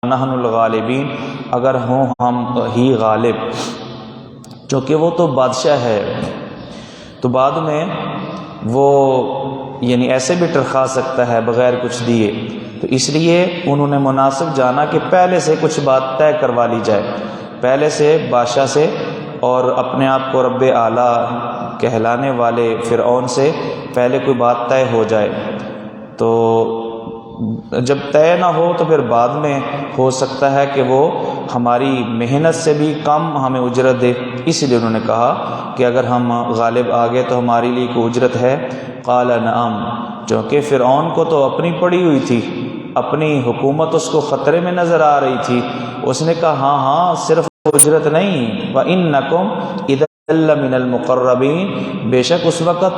نحن الغالبین، اگر ہوں ہم ہی غالب، چونکہ وہ تو بادشاہ ہے تو بعد میں وہ یعنی ایسے بھی ٹرخا سکتا ہے بغیر کچھ دیے، تو اس لیے انہوں نے مناسب جانا کہ پہلے سے کچھ بات طے کروا لی جائے، پہلے سے بادشاہ سے اور اپنے آپ کو رب اعلیٰ کہلانے والے فرعون سے پہلے کوئی بات طے ہو جائے، تو جب طے نہ ہو تو پھر بعد میں ہو سکتا ہے کہ وہ ہماری محنت سے بھی کم ہمیں اجرت دے، اس لیے انہوں نے کہا کہ اگر ہم غالب آ گئے تو ہمارے لیے کوئی اجرت ہے۔ قال نعم، چونکہ فرعون کو تو اپنی پڑی ہوئی تھی، اپنی حکومت اس کو خطرے میں نظر آ رہی تھی، اس نے کہا ہاں ہاں صرف اجرت نہیں، وَإِنَّكُمْ إِذًا لَّمِنَ الْمُقَرَّبِينَ، بے شک اس وقت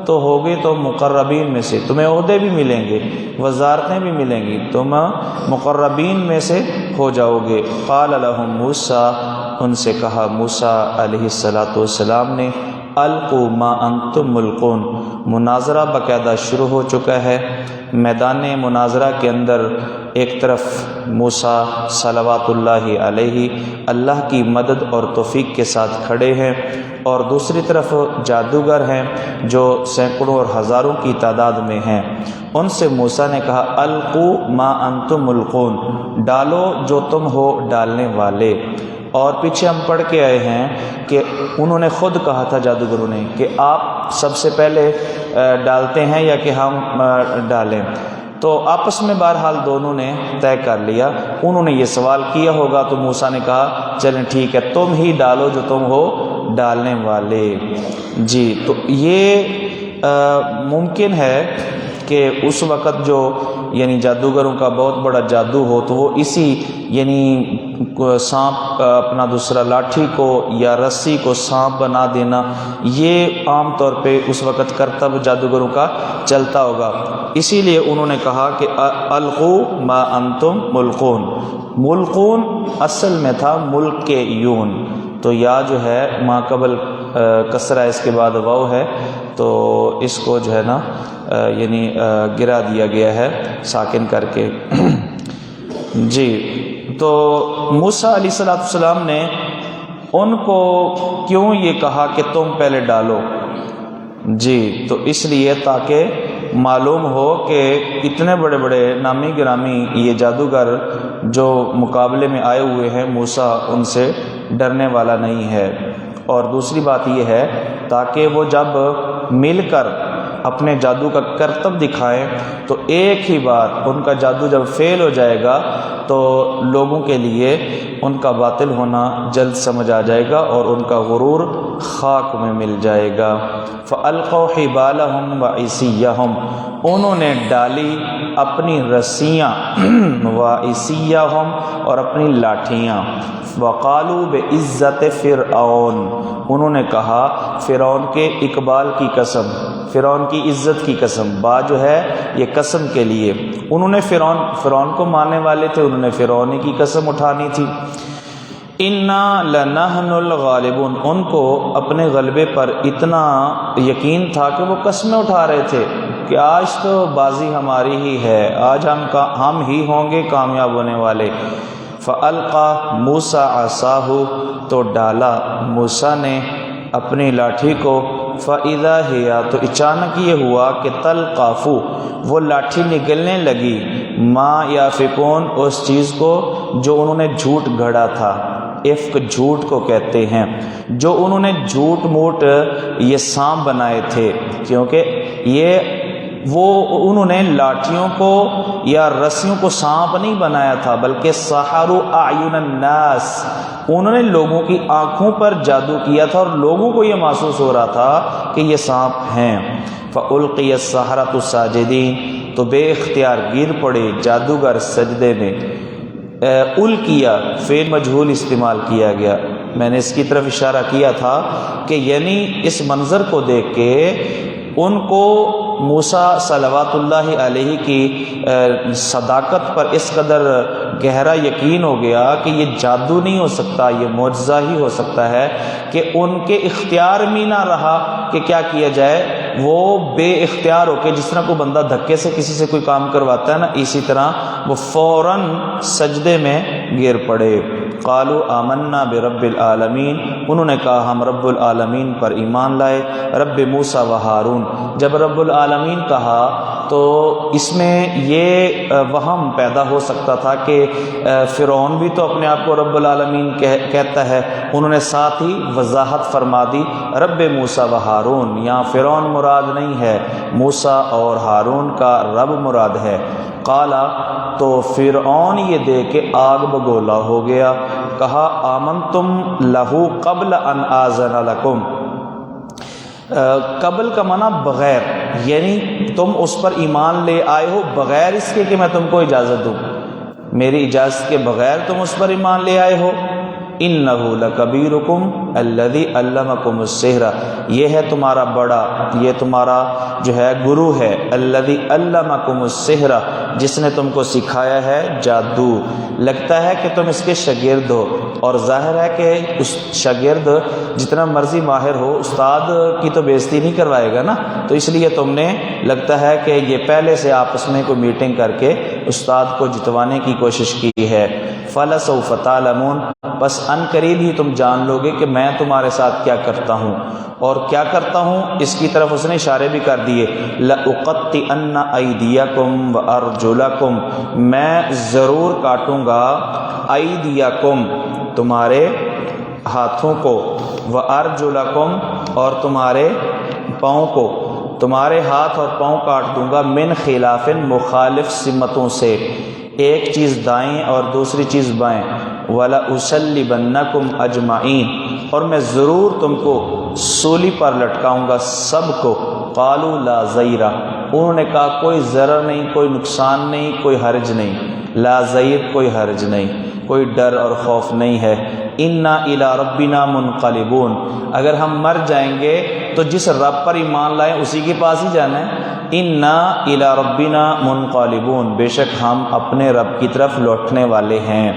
تو ہوگے تو مقربین میں سے، تمہیں عہدے بھی ملیں گے، وزارتیں بھی ملیں گی، تم مقربین میں سے ہو جاؤ گے۔ قال لهم موسیٰ، ان سے کہا موسیٰ علیہ السلام نے، القوا ما انتم ملقون، مناظرہ باقاعدہ شروع ہو چکا ہے۔ میدان مناظرہ کے اندر ایک طرف موسیٰ صلوات اللہ علیہ اللہ کی مدد اور توفیق کے ساتھ کھڑے ہیں، اور دوسری طرف جادوگر ہیں جو سینکڑوں اور ہزاروں کی تعداد میں ہیں۔ ان سے موسیٰ نے کہا القوا ما انتم ملقون، ڈالو جو تم ہو ڈالنے والے۔ اور پیچھے ہم پڑھ کے آئے ہیں کہ انہوں نے خود کہا تھا جادوگروں نے کہ آپ سب سے پہلے ڈالتے ہیں یا کہ ہم ڈالیں، تو آپس میں بہرحال دونوں نے طے کر لیا۔ انہوں نے یہ سوال کیا ہوگا تو موسیٰ نے کہا چلیں ٹھیک ہے تم ہی ڈالو جو تم ہو ڈالنے والے۔ جی، تو یہ ممکن ہے کہ اس وقت جو یعنی جادوگروں کا بہت بڑا جادو ہو تو وہ اسی یعنی سانپ اپنا دوسرا لاٹھی کو یا رسی کو سانپ بنا دینا، یہ عام طور پہ اس وقت کرتب جادوگروں کا چلتا ہوگا، اسی لیے انہوں نے کہا کہ القوا ما انتم ملقون۔ ملقون اصل میں تھا ملک کے یون، تو یا جو ہے ما قبل کسرہ اس کے بعد واو ہے تو اس کو جو ہے نا یعنی گرا دیا گیا ہے ساکن کر کے۔ جی، تو موسیٰ علیہ السلام نے ان کو کیوں یہ کہا کہ تم پہلے ڈالو؟ جی، تو اس لیے تاکہ معلوم ہو کہ اتنے بڑے بڑے نامی گرامی یہ جادوگر جو مقابلے میں آئے ہوئے ہیں موسیٰ ان سے ڈرنے والا نہیں ہے، اور دوسری بات یہ ہے تاکہ وہ جب مل کر اپنے جادو کا کرتب دکھائیں تو ایک ہی بار ان کا جادو جب فیل ہو جائے گا تو لوگوں کے لیے ان کا باطل ہونا جلد سمجھ آ جائے گا اور ان کا غرور خاک میں مل جائے گا۔ فَأَلْقَوْا حِبَالَهُمْ وَعِصِيَّهُمْ، انہوں نے ڈالی اپنی رسیاں، وَعِصِيَّهُمْ اور اپنی لاٹھیاں، وَقَالُوا بِعِزَّةِ فِرْعَوْنَ، انہوں نے کہا فرعون کے اقبال کی قسم، فرعون کی عزت کی قسم، با جو ہے یہ قسم کے لیے، انہوں نے فرعون کو ماننے والے تھے، انہوں نے فرعون کی قسم اٹھانی تھی۔ اِنَّا لَنَحْنُ الْغَالِبُونَ، ان کو اپنے غلبے پر اتنا یقین تھا کہ وہ قسمیں اٹھا رہے تھے کہ آج تو بازی ہماری ہی ہے، آج ہم ہی ہوں گے کامیاب ہونے والے۔ فَأَلْقَى مُوسَىٰ عَصَاهُ، تو ڈالا موسیٰ نے اپنی لاٹھی کو، فَإِذَا هِيَ، تو اچانک یہ ہوا کہ تلقف، وہ لاٹھی نگلنے لگی، ما یافکون، اس چیز کو جو انہوں نے جھوٹ گھڑا تھا، افک جھوٹ کو کہتے ہیں، جو انہوں نے جھوٹ موٹ یہ سانپ بنائے تھے، کیونکہ یہ وہ انہوں نے لاٹھیوں کو یا رسیوں کو سانپ نہیں بنایا تھا بلکہ سحروا اعین الناس، انہوں نے لوگوں کی آنکھوں پر جادو کیا تھا اور لوگوں کو یہ محسوس ہو رہا تھا کہ یہ سانپ ہیں۔ فَأُلْقِيَ السَّحَرَةُ سَاجِدِينَ، تو بے اختیار گر پڑے جادوگر سجدے میں۔ القیا فعل مجہول استعمال کیا گیا، میں نے اس کی طرف اشارہ کیا تھا کہ یعنی اس منظر کو دیکھ کے ان کو موسیٰ صلوات اللہ علیہ کی صداقت پر اس قدر گہرا یقین ہو گیا کہ یہ جادو نہیں ہو سکتا، یہ معجزہ ہی ہو سکتا ہے، کہ ان کے اختیار میں نہ رہا کہ کیا کیا جائے، وہ بے اختیار ہو کے، جس طرح کوئی بندہ دھکے سے کسی سے کوئی کام کرواتا ہے نا، اسی طرح وہ فوراً سجدے میں گر پڑے۔ قالوا آمنا برب العالمین، انہوں نے کہا ہم رب العالمین پر ایمان لائے، رب موسیٰ و ہارون۔ جب رب العالمین کہا تو اس میں یہ وہم پیدا ہو سکتا تھا کہ فرعون بھی تو اپنے آپ کو رب العالمین کہتا ہے، انہوں نے ساتھ ہی وضاحت فرما دی رب موسیٰ و ہارون، یہاں فرعون مراد نہیں ہے، موسیٰ اور ہارون کا رب مراد ہے۔ قالا، تو فرعون یہ دیکھ کے آگ بگولا ہو گیا، کہا آمنتم لہو قبل ان آذن لکم۔ قبل کا معنی بغیر، یعنی تم اس پر ایمان لے آئے ہو بغیر اس کے کہ میں تم کو اجازت دوں، میری اجازت کے بغیر تم اس پر ایمان لے آئے ہو۔ اِنَّهُ لَكَبِيرُكُمْ الَّذِي عَلَّمَكُمُ السِّحْرَ، یہ ہے تمہارا بڑا، یہ تمہارا جو ہے گرو ہے، الَّذِي عَلَّمَكُمُ السِّحْرَ، جس نے تم کو سکھایا ہے جادو۔ لگتا ہے کہ تم اس کے شاگرد ہو، اور ظاہر ہے کہ اس شاگرد جتنا مرضی ماہر ہو استاد کی تو بےزتی نہیں کروائے گا نا، تو اس لیے تم نے لگتا ہے کہ یہ پہلے سے آپس میں کوئی میٹنگ کر کے استاد کو جتوانے کی کوشش کی ہے۔ فَلَسَوْفَ تَعْلَمُونَ، بس ان قریب ہی تم جان لو گے کہ میں تمہارے ساتھ کیا کرتا ہوں، اور کیا کرتا ہوں اس کی طرف اس نے اشارے بھی کر دیے۔ لَأُقَطِّعَنَّ أَيْدِيَكُمْ وَأَرْجُلَكُمْ، میں ضرور کاٹوں گا ایدیکم، تمہارے ہاتھوں کو، وَأَرْجُلَكُمْ، اور تمہارے پاؤں کو، تمہارے ہاتھ اور پاؤں کاٹ دوں گا، من خلاف، مخالف سمتوں سے، ایک چیز دائیں اور دوسری چیز بائیں، وَلَأُصَلِّبَنَّكُمْ أَجْمَعِينَ، اور میں ضرور تم کو سولی پر لٹکاؤں گا سب کو۔ قالوا لا ضیرہ، انہوں نے کہا کوئی ضرر نہیں، کوئی نقصان نہیں، کوئی حرج نہیں، لا ضیر کوئی حرج نہیں، کوئی ڈر اور خوف نہیں ہے۔ انا الی ربنا منقلبون، اگر ہم مر جائیں گے تو جس رب پر ایمان لائیں اسی کے پاس ہی جانا ہے۔ انا الی ربنا منقلبون، بے شک ہم اپنے رب کی طرف لوٹنے والے ہیں،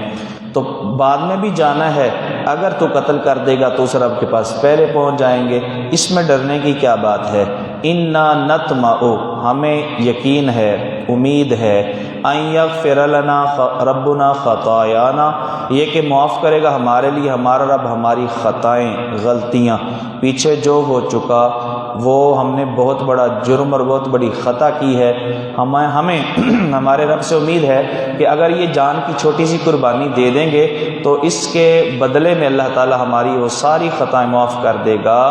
تو بعد میں بھی جانا ہے، اگر تو قتل کر دے گا تو اس رب کے پاس پہلے پہنچ جائیں گے، اس میں ڈرنے کی کیا بات ہے۔ انا نطمع، ہمیں یقین ہے، امید ہے، ان یغفر لنا ربنا خطایانا، یہ کہ معاف کرے گا ہمارے لیے ہمارا رب ہماری خطائیں، غلطیاں، پیچھے جو ہو چکا وہ ہم نے بہت بڑا جرم اور بہت بڑی خطا کی ہے، ہمیں ہمارے رب سے امید ہے کہ اگر یہ جان کی چھوٹی سی قربانی دے دیں گے تو اس کے بدلے میں اللہ تعالی ہماری وہ ساری خطائیں معاف کر دے گا۔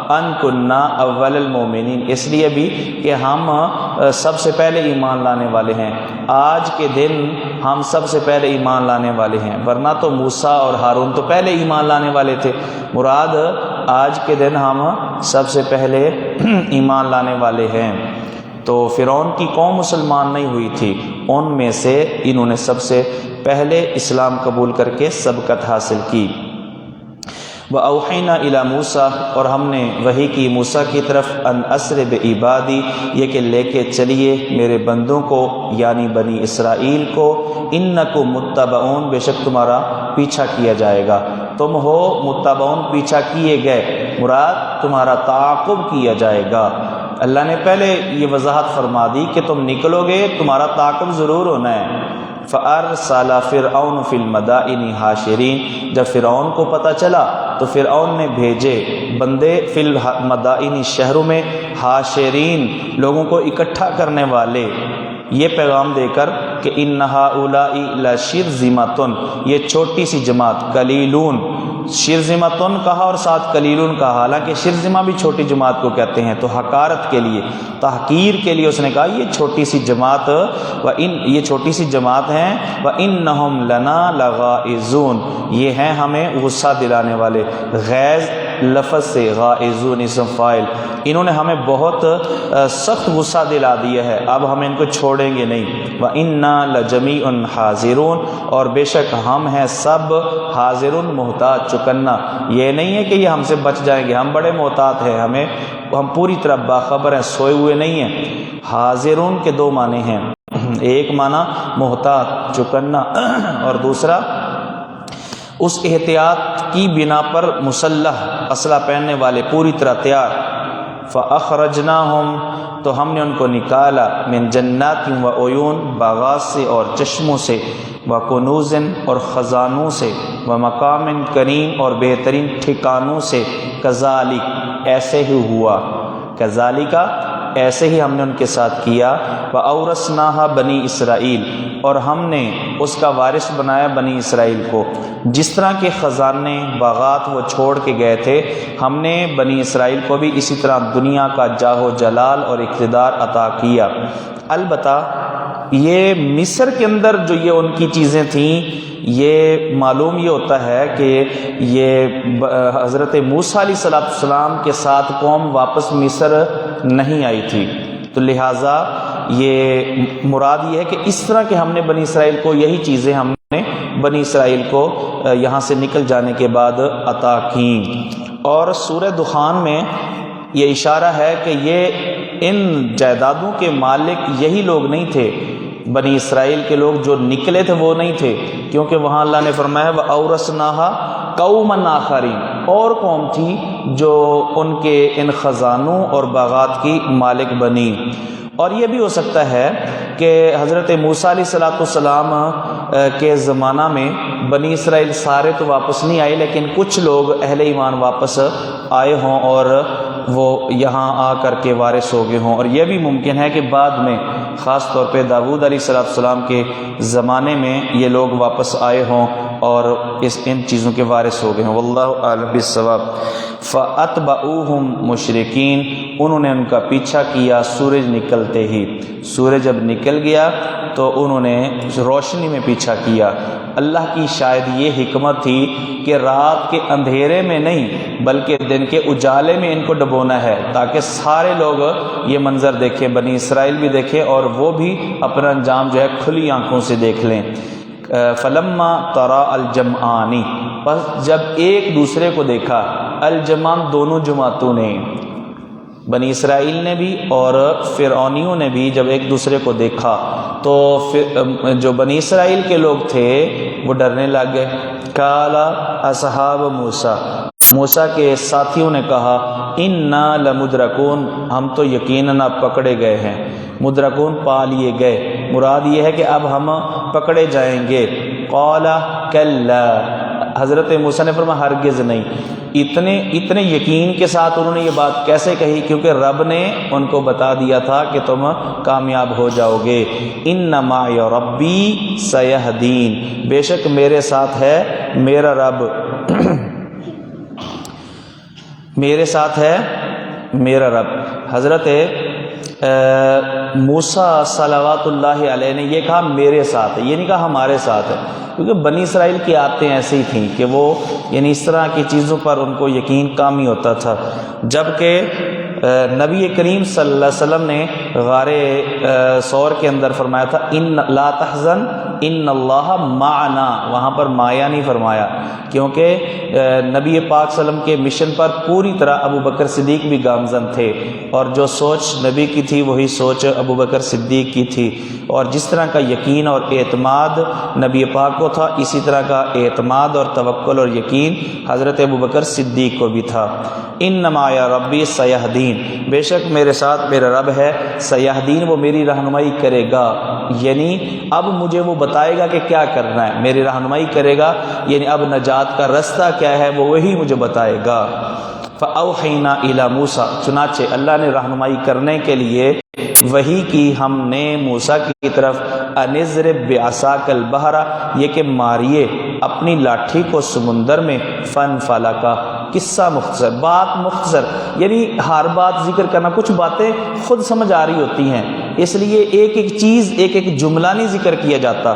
ان کننا اول المومنین، اس لیے بھی کہ ہم سب سے پہلے ایمان لانے والے ہیں، آج کے دن ہم سب سے پہلے ایمان لانے والے ہیں، ورنہ تو موسیٰ اور ہارون تو پہلے ایمان لانے والے تھے، مراد آج کے دن ہم سب سے پہلے ایمان لانے والے ہیں۔ تو فرعون کی قوم مسلمان نہیں ہوئی تھی، ان میں سے انہوں نے سب سے پہلے اسلام قبول کر کے سبقت حاصل کی۔ وَأَوْحَيْنَا إِلَى مُوسَىٰ، اور ہم نے وحی کی موسیٰ کی طرف، ان اسر بعبادی، یہ کہ لے کے چلیے میرے بندوں کو یعنی بنی اسرائیل کو، انکم متبعون، بے شک تمہارا پیچھا کیا جائے گا، تم ہو متبعون پیچھا کیے گئے، مراد تمہارا تعاقب کیا جائے گا۔ اللہ نے پہلے یہ وضاحت فرما دی کہ تم نکلو گے تمہارا تعاقب ضرور ہونا ہے۔ فَأَرْسَلَ فِرْعَوْنُ فِي الْمَدَائِنِ حَاشِرِينَ، جب فرعون کو پتہ چلا تو فرعون نے بھیجے بندے فی المدائن، شہروں میں، حاشرین، لوگوں کو اکٹھا کرنے والے، یہ پیغام دے کر کہ ان ہؤلاء لشرذمۃ، یہ چھوٹی سی جماعت، قلیلون، شرذمۃ کہا اور ساتھ قلیلون کہا، حالانکہ شرذمہ بھی چھوٹی جماعت کو کہتے ہیں، تو حقارت کے لیے، تحقیر کے لیے اس نے کہا یہ چھوٹی سی جماعت، یہ چھوٹی سی جماعت ہیں، وَإِنَّهُمْ لَنَا لَغَائِظُونَ، یہ ہیں ہمیں غصہ دلانے والے، غیظ لفظ سے، غائظون اسم فاعل، انہوں نے ہمیں بہت سخت غصہ دلا دیا ہے، اب ہم ان کو چھوڑیں گے نہیں۔ وَإِنَّا لَجَمِيعٌ حَاذِرُونَ، اور بے شک ہم ہیں سب حاضرون، محتاط، چکنا، یہ نہیں ہے کہ یہ ہم سے بچ جائیں گے، ہم بڑے محتاط ہیں، ہم پوری طرح باخبر ہیں، سوئے ہوئے نہیں ہیں۔ حاضرون کے دو معنی ہیں، ایک معنی محتاط، چکنا، اور دوسرا اس احتیاط کی بنا پر مسلح، اسلحہ پہننے والے، پوری طرح تیار۔ فَأَخْرَجْنَاهُمْ تو ہم نے ان کو نکالا من جنات و عیون باغات سے اور چشموں سے، وکنوز اور خزانوں سے، ومقام کریم اور بہترین ٹھکانوں سے، کذالک ایسے ہی ہوا، کذالک ایسے ہی ہم نے ان کے ساتھ کیا، وَأَوْرَثْنَاهَا بنی اسرائیل اور ہم نے اس کا وارث بنایا بنی اسرائیل کو، جس طرح کے خزانے باغات وہ چھوڑ کے گئے تھے ہم نے بنی اسرائیل کو بھی اسی طرح دنیا کا جاہ و جلال اور اقتدار عطا کیا۔ البتہ یہ مصر کے اندر جو یہ ان کی چیزیں تھیں، یہ معلوم یہ ہوتا ہے کہ یہ حضرت موسیٰ علیہ السلام کے ساتھ قوم واپس مصر نہیں آئی تھی، تو لہٰذا یہ مراد یہ ہے کہ اس طرح کہ ہم نے بنی اسرائیل کو یہی چیزیں ہم نے بنی اسرائیل کو یہاں سے نکل جانے کے بعد عطا کیں۔ اور سورہ دخان میں یہ اشارہ ہے کہ یہ ان جائیدادوں کے مالک یہی لوگ نہیں تھے، بنی اسرائیل کے لوگ جو نکلے تھے وہ نہیں تھے، کیونکہ وہاں اللہ نے فرمایا وَأَوْرَثْنَاهَا قَوْمًا آخَرِينَ، اور قوم تھی جو ان کے ان خزانوں اور باغات کی مالک بنی۔ اور یہ بھی ہو سکتا ہے کہ حضرت موسیٰ علیہ السلام کے زمانہ میں بنی اسرائیل سارے تو واپس نہیں آئے، لیکن کچھ لوگ اہل ایمان واپس آئے ہوں اور وہ یہاں آ کر کے وارث ہو گئے ہوں، اور یہ بھی ممکن ہے کہ بعد میں خاص طور پہ داؤد علیہ السلام کے زمانے میں یہ لوگ واپس آئے ہوں اور ان چیزوں کے وارث ہو گئے ہوں۔ واللہ اعلم بالصواب۔ فَأَتْبَعُوهُمْ مُشْرِكِينَ انہوں نے ان کا پیچھا کیا سورج نکلتے ہی، سورج جب نکل گیا تو انہوں نے روشنی میں پیچھا کیا۔ اللہ کی شاید یہ حکمت تھی کہ رات کے اندھیرے میں نہیں بلکہ دن کے اجالے میں ان کو ڈبونا ہے، تاکہ سارے لوگ یہ منظر دیکھیں، بنی اسرائیل بھی دیکھیں اور وہ بھی اپنا انجام جو ہے کھلی آنکھوں سے دیکھ لیں۔ فلما ترا الجمعانی، پس جب ایک دوسرے کو دیکھا، الجمعان دونوں جماعتوں نے، بنی اسرائیل نے بھی اور فرعونیوں نے بھی جب ایک دوسرے کو دیکھا تو جو بنی اسرائیل کے لوگ تھے وہ ڈرنے لگ گئے۔ قال اصحاب موسیٰ، موسیٰ کے ساتھیوں نے کہا انا لمدرکون، ہم تو یقیناً اب پکڑے گئے ہیں، مدرکون پا لیے گئے، مراد یہ ہے کہ اب ہم پکڑے جائیں گے۔ قال کلا، حضرت موسیٰ نے فرمایا ہرگز نہیں۔ اتنے یقین کے ساتھ انہوں نے یہ بات کیسے کہی؟ کیونکہ رب نے ان کو بتا دیا تھا کہ تم کامیاب ہو جاؤ گے۔ ان معی ربی سیہدین، بے شک میرے ساتھ ہے میرا رب، میرے ساتھ ہے میرا رب۔ حضرت موسیٰ صلوات اللہ علیہ نے یہ کہا میرے ساتھ ہے، یہ نہیں کہا ہمارے ساتھ ہے، کیونکہ بنی اسرائیل کی عادتیں ایسی تھیں کہ وہ یعنی اس طرح کی چیزوں پر ان کو یقین کام ہی ہوتا تھا۔ جبکہ نبی کریم صلی اللہ علیہ وسلم نے غار ثور کے اندر فرمایا تھا ان لا تحزن ان اللہ معنا، وہاں پر مایا نہیں فرمایا، کیونکہ نبی پاک صلی اللہ علیہ وسلم کے مشن پر پوری طرح ابو بکر صدیق بھی گامزن تھے، اور جو سوچ نبی کی تھی وہی سوچ ابو بکر صدیق کی تھی، اور جس طرح کا یقین اور اعتماد نبی پاک کو تھا اسی طرح کا اعتماد اور توکل اور یقین حضرت ابو بکر صدیق کو بھی تھا۔ انما یا ربی سیہدین، بے شک میرے ساتھ میرا رب ہے، سیہدین وہ میری رہنمائی کرے گا، یعنی اب مجھے وہ بتائے گا کہ کیا کرنا ہے، میری رہنمائی کرے گا، یعنی اب نجات کا رستہ کیا ہے وہ وہی مجھے بتائے گا۔ فاوحینا الی موسیٰ، چنانچہ اللہ نے رہنمائی کرنے کے لیے وحی کی ہم نے موسیٰ کی طرف، انضرب بعصاک البحر، یہ کہ ماریے اپنی لاٹھی کو سمندر میں، فانفلق، قصہ مختصر، بات مختصر، یعنی ہر بات ذکر کرنا، کچھ باتیں خود سمجھ آ رہی ہوتی ہیں اس لیے ایک ایک چیز ایک ایک جملہ نہیں ذکر کیا جاتا،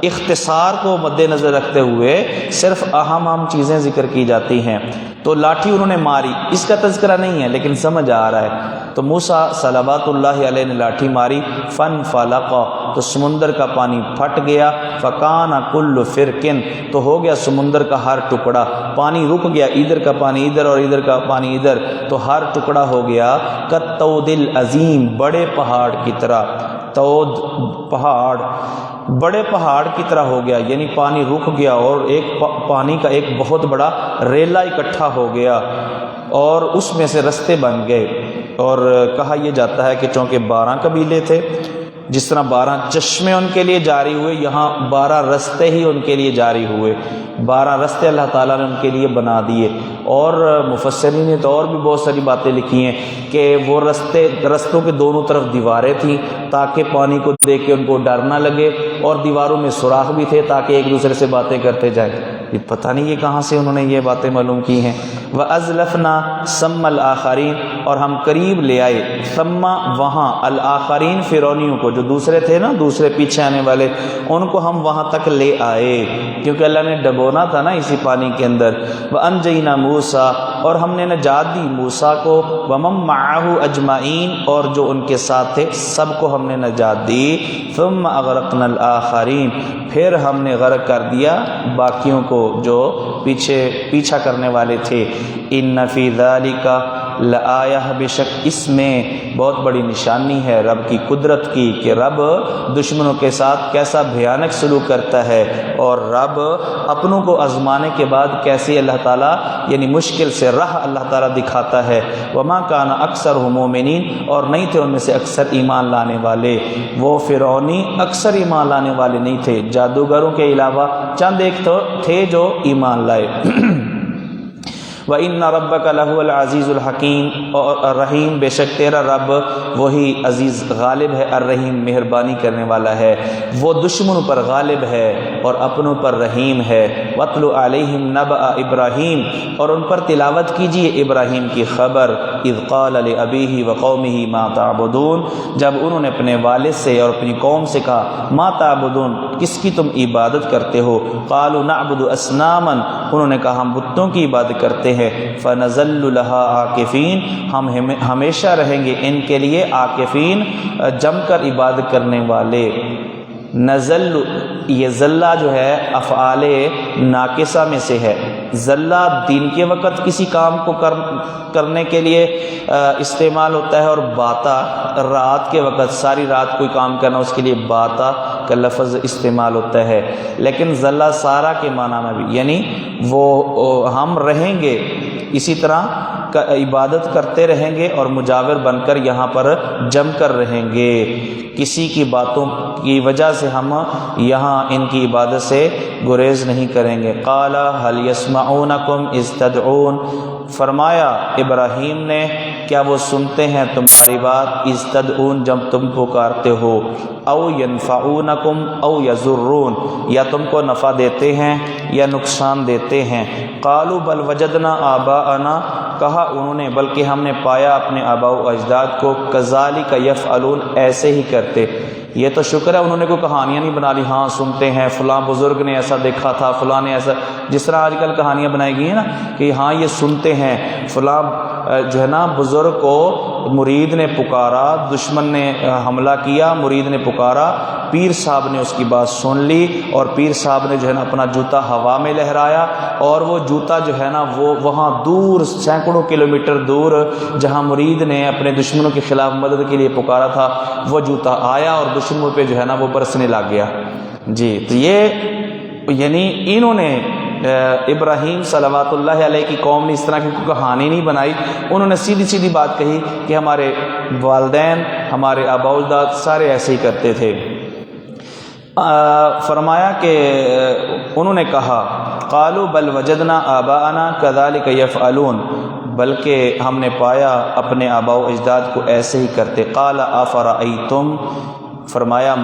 اختصار کو مد نظر رکھتے ہوئے صرف اہم چیزیں ذکر کی جاتی ہیں۔ تو لاٹھی انہوں نے ماری، اس کا تذکرہ نہیں ہے لیکن سمجھ آ رہا ہے۔ تو موسیٰ صلوات اللہ علیہ نے لاٹھی ماری، فانفلق، تو سمندر کا پانی پھٹ گیا، فکان کل فرقن، تو ہو گیا سمندر کا ہر ٹکڑا، پانی رک گیا، ادھر کا پانی ادھر اور ادھر کا پانی ادھر، تو ہر ٹکڑا ہو گیا کالطود العظیم، بڑے پہاڑ کی طرح، تود پہاڑ، بڑے پہاڑ کی طرح ہو گیا، یعنی پانی رک گیا اور ایک پانی کا ایک بہت بڑا ریلا اکٹھا ہو گیا اور اس میں سے رستے بن گئے۔ اور کہا یہ جاتا ہے کہ چونکہ 12 قبیلے تھے، جس طرح 12 چشمے ان کے لیے جاری ہوئے، یہاں 12 رستے ہی ان کے لیے جاری ہوئے، 12 رستے اللہ تعالیٰ نے ان کے لیے بنا دیے۔ اور مفسرین نے تو اور بھی بہت ساری باتیں لکھی ہیں کہ وہ رستوں کے دونوں طرف دیواریں تھیں تاکہ پانی کو دیکھ کے ان کو ڈر نہ لگے، اور دیواروں میں سوراخ بھی تھے تاکہ ایک دوسرے سے باتیں کرتے جائیں۔ یہ پتہ نہیں یہ کہاں سے انہوں نے یہ باتیں معلوم کی ہیں۔ وَأَزْلَفْنَا ثَمَّ الْآخَرِينَ، اور ہم قریب لے آئے، ثم وہاں، الآخرین فرعونیوں کو، جو دوسرے تھے نا، دوسرے پیچھے آنے والے، ان کو ہم وہاں تک لے آئے، کیونکہ اللہ نے ڈبونا تھا نا اسی پانی کے اندر۔ وَأَنْجَيْنَا مُوسَىٰ، اور ہم نے نجات دی موسیٰ کو، وَمَن مَّعَهُ أَجْمَعِينَ، اور جو ان کے ساتھ تھے سب کو ہم نے نجات دی۔ ثُمَّ أَغْرَقْنَا الْآخَرِينَ، پھر ہم نے غرق کر دیا باقیوں کو جو پیچھا کرنے والے تھے۔ ان فی ذالک لآیہ، بے شک اس میں بہت بڑی نشانی ہے رب کی قدرت کی، کہ رب دشمنوں کے ساتھ کیسا بھیانک سلوک کرتا ہے، اور رب اپنوں کو آزمانے کے بعد کیسے اللہ تعالیٰ یعنی مشکل سے راہ اللہ تعالیٰ دکھاتا ہے۔ وما کان اکثرهم مومنین، اور نہیں تھے ان میں سے اکثر ایمان لانے والے۔ وہ فرعونی اکثر ایمان لانے والے نہیں تھے، جادوگروں کے علاوہ چند ایک تو تھے جو ایمان لائے۔ وَإِنَّ رَبَّكَ لَهُوَ الْعَزِيزُ الْحَكِيمُ، اور الرحیم، بے شک تیرا رب وہی عزیز غالب ہے، الرحیم مہربانی کرنے والا ہے، وہ دشمنوں پر غالب ہے اور اپنوں پر رحیم ہے۔ وَاتْلُ عَلَيْهِمْ نَبَأَ إِبْرَاهِيمَ، اور ان پر تلاوت کیجیے ابراہیم کی خبر، اذ قال لأبیہ وقومہ ما تعبدون، جب انہوں نے اپنے والد سے اور اپنی قوم سے کہا ما تعبدون، کس کی تم عبادت کرتے ہو؟ قالوا نعبد اصناما، انہوں نے کہا ہم بتوں کی عبادت کرتے ہیں۔ فنظل لها عاکفین، ہم ہمیشہ رہیں گے ان کے لیے عاکفین، جم کر عبادت کرنے والے۔ نزل، یہ ذلہ جو ہے افعال ناقصہ میں سے ہے۔ ذلہ دین کے وقت کسی کام کو کرنے کے لیے استعمال ہوتا ہے، اور باتا رات کے وقت ساری رات کوئی کام کرنا، اس کے لیے باتا کا لفظ استعمال ہوتا ہے۔ لیکن ذلہ سارا کے معنی میں بھی، یعنی وہ ہم رہیں گے اسی طرح عبادت کرتے رہیں گے اور مجاور بن کر یہاں پر جم کر رہیں گے، کسی کی باتوں کی وجہ سے ہم یہاں ان کی عبادت سے گریز نہیں کریں گے۔ قال هل يسمعونكم اذ تدعون، فرمایا ابراہیم نے کیا وہ سنتے ہیں تمہاری بات، اذ تدعون جب تم پکارتے ہو، او ينفعونكم او يضرون، یا تم کو نفع دیتے ہیں یا نقصان دیتے ہیں۔ قالوا بل وجدنا آباءنا، کہا انہوں نے بلکہ ہم نے پایا اپنے آباء و اجداد کو، کذالک یفعلون، ایسے ہی کرتے۔ یہ تو شکر ہے انہوں نے کوئی کہانیاں نہیں بنا لی، ہاں سنتے ہیں فلاں بزرگ نے ایسا دیکھا تھا، فلاں نے ایسا، جس طرح آج کل کہانیاں بنائی گئی ہیں نا کہ ہاں یہ سنتے ہیں فلاں جو ہے نا بزرگ کو مرید نے پکارا، دشمن نے حملہ کیا، مرید نے پکارا، پیر صاحب نے اس کی بات سن لی، اور پیر صاحب نے جو ہے نا اپنا جوتا ہوا میں لہرایا، اور وہ جوتا جو ہے نا وہ وہاں دور سینکڑوں کلومیٹر دور جہاں مرید نے اپنے دشمنوں کے خلاف مدد کے لیے پکارا تھا، وہ جوتا آیا اور دشمنوں پہ جو ہے نا وہ برسنے لگ گیا۔ جی تو یہ یعنی انہوں نے ابراہیم صلوات اللہ علیہ کی قوم نے اس طرح کی کوئی کہانی نہیں بنائی، انہوں نے سیدھی سیدھی بات کہی کہ ہمارے والدین، ہمارے آباء و اجداد سارے ایسے ہی کرتے تھے۔ فرمایا کہ انہوں نے کہا قالوا بل وجدنا آباءنا كذلك يفعلون، بلکہ ہم نے پایا اپنے آباء و اجداد کو ایسے ہی کرتے۔ قال افرأیتم، فرمایا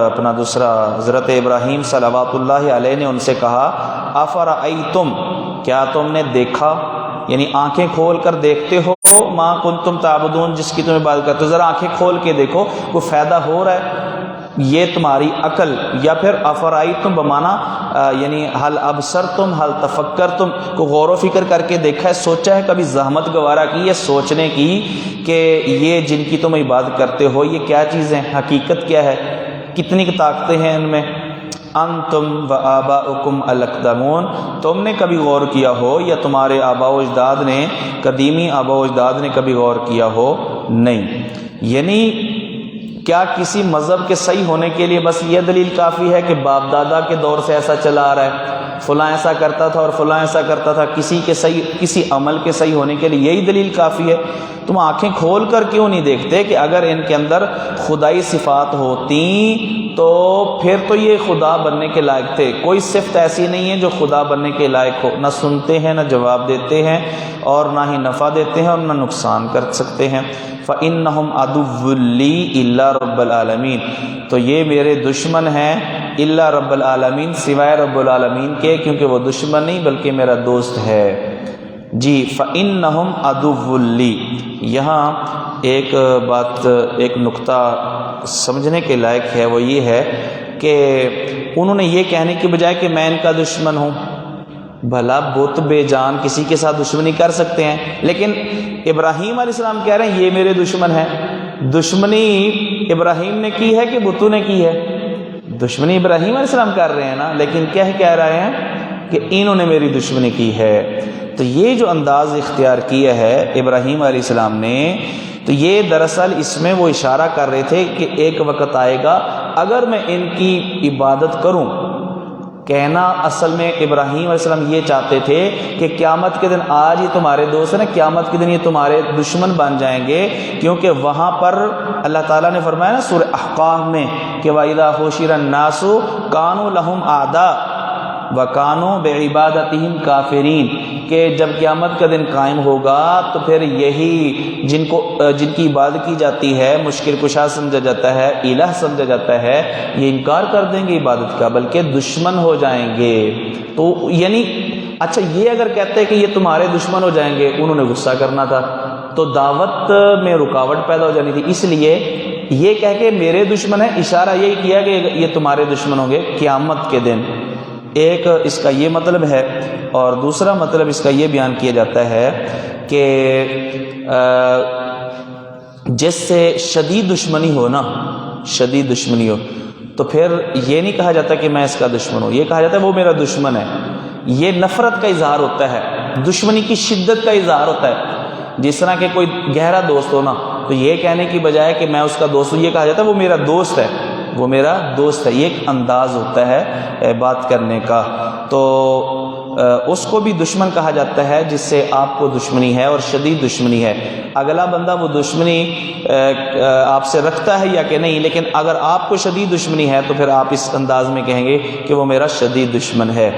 اپنا دوسرا حضرت ابراہیم صلوات اللہ علیہ نے ان سے کہا افرأیتم، کیا تم نے دیکھا، یعنی آنکھیں کھول کر دیکھتے ہو، ما کنتم تعبدون، جس کی تم عبادت کرتے ہو، ذرا آنکھیں کھول کے دیکھو کوئی فائدہ ہو رہا ہے یہ تمہاری عقل، یا پھر افرائیتم بمانا یعنی حل ابصرتم حل تفکرتم، کو غور و فکر کر کے دیکھا ہے، سوچا ہے، کبھی زحمت گوارا کی ہے سوچنے کی کہ یہ جن کی تم عبادت کرتے ہو یہ کیا چیزیں، حقیقت کیا ہے، کتنی طاقتیں ہیں ان میں۔ انتم و آباؤکم الاقدمون، تم نے کبھی غور کیا ہو یا تمہارے آباء و اجداد نے، قدیمی آباء و اجداد نے کبھی غور کیا ہو؟ نہیں۔ یعنی کیا کسی مذہب کے صحیح ہونے کے لیے بس یہ دلیل کافی ہے کہ باپ دادا کے دور سے ایسا چلا آ رہا ہے، فلاں ایسا کرتا تھا اور فلاں ایسا کرتا تھا، کسی عمل کے صحیح ہونے کے لیے یہی دلیل کافی ہے؟ تم آنکھیں کھول کر کیوں نہیں دیکھتے کہ اگر ان کے اندر خدائی صفات ہوتی تو پھر تو یہ خدا بننے کے لائق تھے۔ کوئی صفت ایسی نہیں ہے جو خدا بننے کے لائق ہو، نہ سنتے ہیں، نہ جواب دیتے ہیں، اور نہ ہی نفع دیتے ہیں اور نہ نقصان کر سکتے ہیں۔ فَإِنَّهُمْ عَدُوٌّ لِّي إِلَّا رَبَّ الْعَالَمِينَ، تو یہ میرے دشمن ہیں الا رب العالمین، سوائے رب العالمین کے، کیونکہ وہ دشمن نہیں بلکہ میرا دوست ہے۔ جی فَإِنَّهُمْ عَدُوٌّ لِّي، یہاں ایک بات، ایک نقطہ سمجھنے کے لائق ہے، وہ یہ ہے کہ انہوں نے یہ کہنے کی بجائے کہ میں ان کا دشمن ہوں، بھلا بت بے جان کسی کے ساتھ دشمنی کر سکتے ہیں، لیکن ابراہیم علیہ السلام کہہ رہے ہیں یہ میرے دشمن ہیں۔ دشمنی ابراہیم نے کی ہے کہ بتوں نے کی ہے؟ دشمنی ابراہیم علیہ السلام کر رہے ہیں نا، لیکن کہہ رہے ہیں کہ انہوں نے میری دشمنی کی ہے۔ تو یہ جو انداز اختیار کیا ہے ابراہیم علیہ السلام نے، تو یہ دراصل اس میں وہ اشارہ کر رہے تھے کہ ایک وقت آئے گا اگر میں ان کی عبادت کروں۔ کہنا اصل میں ابراہیم علیہ السلام یہ چاہتے تھے کہ قیامت کے دن آج یہ تمہارے دوست ہیں نا، قیامت کے دن یہ تمہارے دشمن بن جائیں گے، کیونکہ وہاں پر اللہ تعالیٰ نے فرمایا نا سورہ احقاف میں کہ وَإِذَا حُشِرَ النَّاسُ كَانُوا لَهُمْ أَعْدَاءَ وَكَانُوا بِعِبَادَتِهِمْ كَافِرِينَ، کہ جب قیامت کا دن قائم ہوگا تو پھر یہی جن کی عبادت کی جاتی ہے مشکل کشا سمجھا جاتا ہے، الہ سمجھا جاتا ہے، یہ انکار کر دیں گے عبادت کا، بلکہ دشمن ہو جائیں گے۔ تو یعنی اچھا یہ اگر کہتے ہیں کہ یہ تمہارے دشمن ہو جائیں گے، انہوں نے غصہ کرنا تھا، تو دعوت میں رکاوٹ پیدا ہو جانی تھی، اس لیے یہ کہہ کے میرے دشمن ہے، اشارہ یہی کیا کہ یہ تمہارے دشمن ہوں گے قیامت کے دن۔ ایک اس کا یہ مطلب ہے، اور دوسرا مطلب اس کا یہ بیان کیا جاتا ہے کہ جس سے شدید دشمنی ہو نا، شدید دشمنی ہو، تو پھر یہ نہیں کہا جاتا کہ میں اس کا دشمن ہوں، یہ کہا جاتا ہے وہ میرا دشمن ہے۔ یہ نفرت کا اظہار ہوتا ہے، دشمنی کی شدت کا اظہار ہوتا ہے۔ جس طرح کہ کوئی گہرا دوست ہو نا، تو یہ کہنے کی بجائے کہ میں اس کا دوست ہوں، یہ کہا جاتا ہے وہ میرا دوست ہے، وہ میرا دوست ہے۔ یہ ایک انداز ہوتا ہے بات کرنے کا۔ تو اس کو بھی دشمن کہا جاتا ہے جس سے آپ کو دشمنی ہے اور شدید دشمنی ہے۔ اگلا بندہ وہ دشمنی آپ سے رکھتا ہے یا کہ نہیں، لیکن اگر آپ کو شدید دشمنی ہے تو پھر آپ اس انداز میں کہیں گے کہ وہ میرا شدید دشمن ہے۔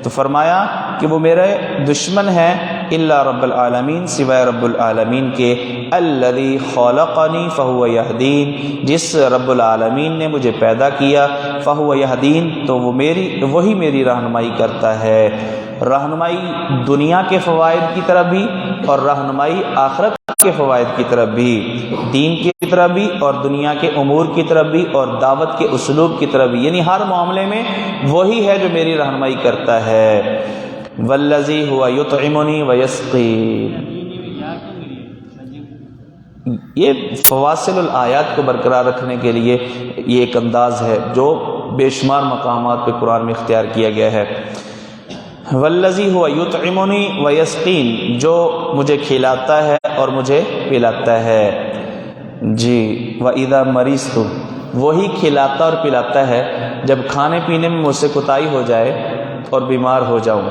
تو فرمایا کہ وہ میرے دشمن ہے الا رب العالمین، سوائے رب العالمین کے، الذی خلقنی فہو یہدین، جس رب العالمین نے مجھے پیدا کیا، فہو یہدین، تو وہی میری رہنمائی کرتا ہے، رہنمائی دنیا کے فوائد کی طرف بھی اور رہنمائی آخرت کے فوائد کی طرف بھی، دین کی طرف بھی اور دنیا کے امور کی طرف بھی اور دعوت کے اسلوب کی طرف بھی، یعنی ہر معاملے میں وہی ہے جو میری رہنمائی کرتا ہے۔ والذی ہوا یطعمنی ویسقین، یہ فواصل الآیات کو برقرار رکھنے کے لیے یہ ایک انداز ہے جو بے شمار مقامات پہ قرآن میں اختیار کیا گیا ہے۔ والذی ہوا یطعمنی ویسقین، جو مجھے کھلاتا ہے اور مجھے پلاتا ہے۔ جی وَإِذَا مَرِضْتُ، وہی کھلاتا اور پلاتا ہے جب کھانے پینے میں مجھ سے کوتاہی ہو جائے اور بیمار ہو جاؤں،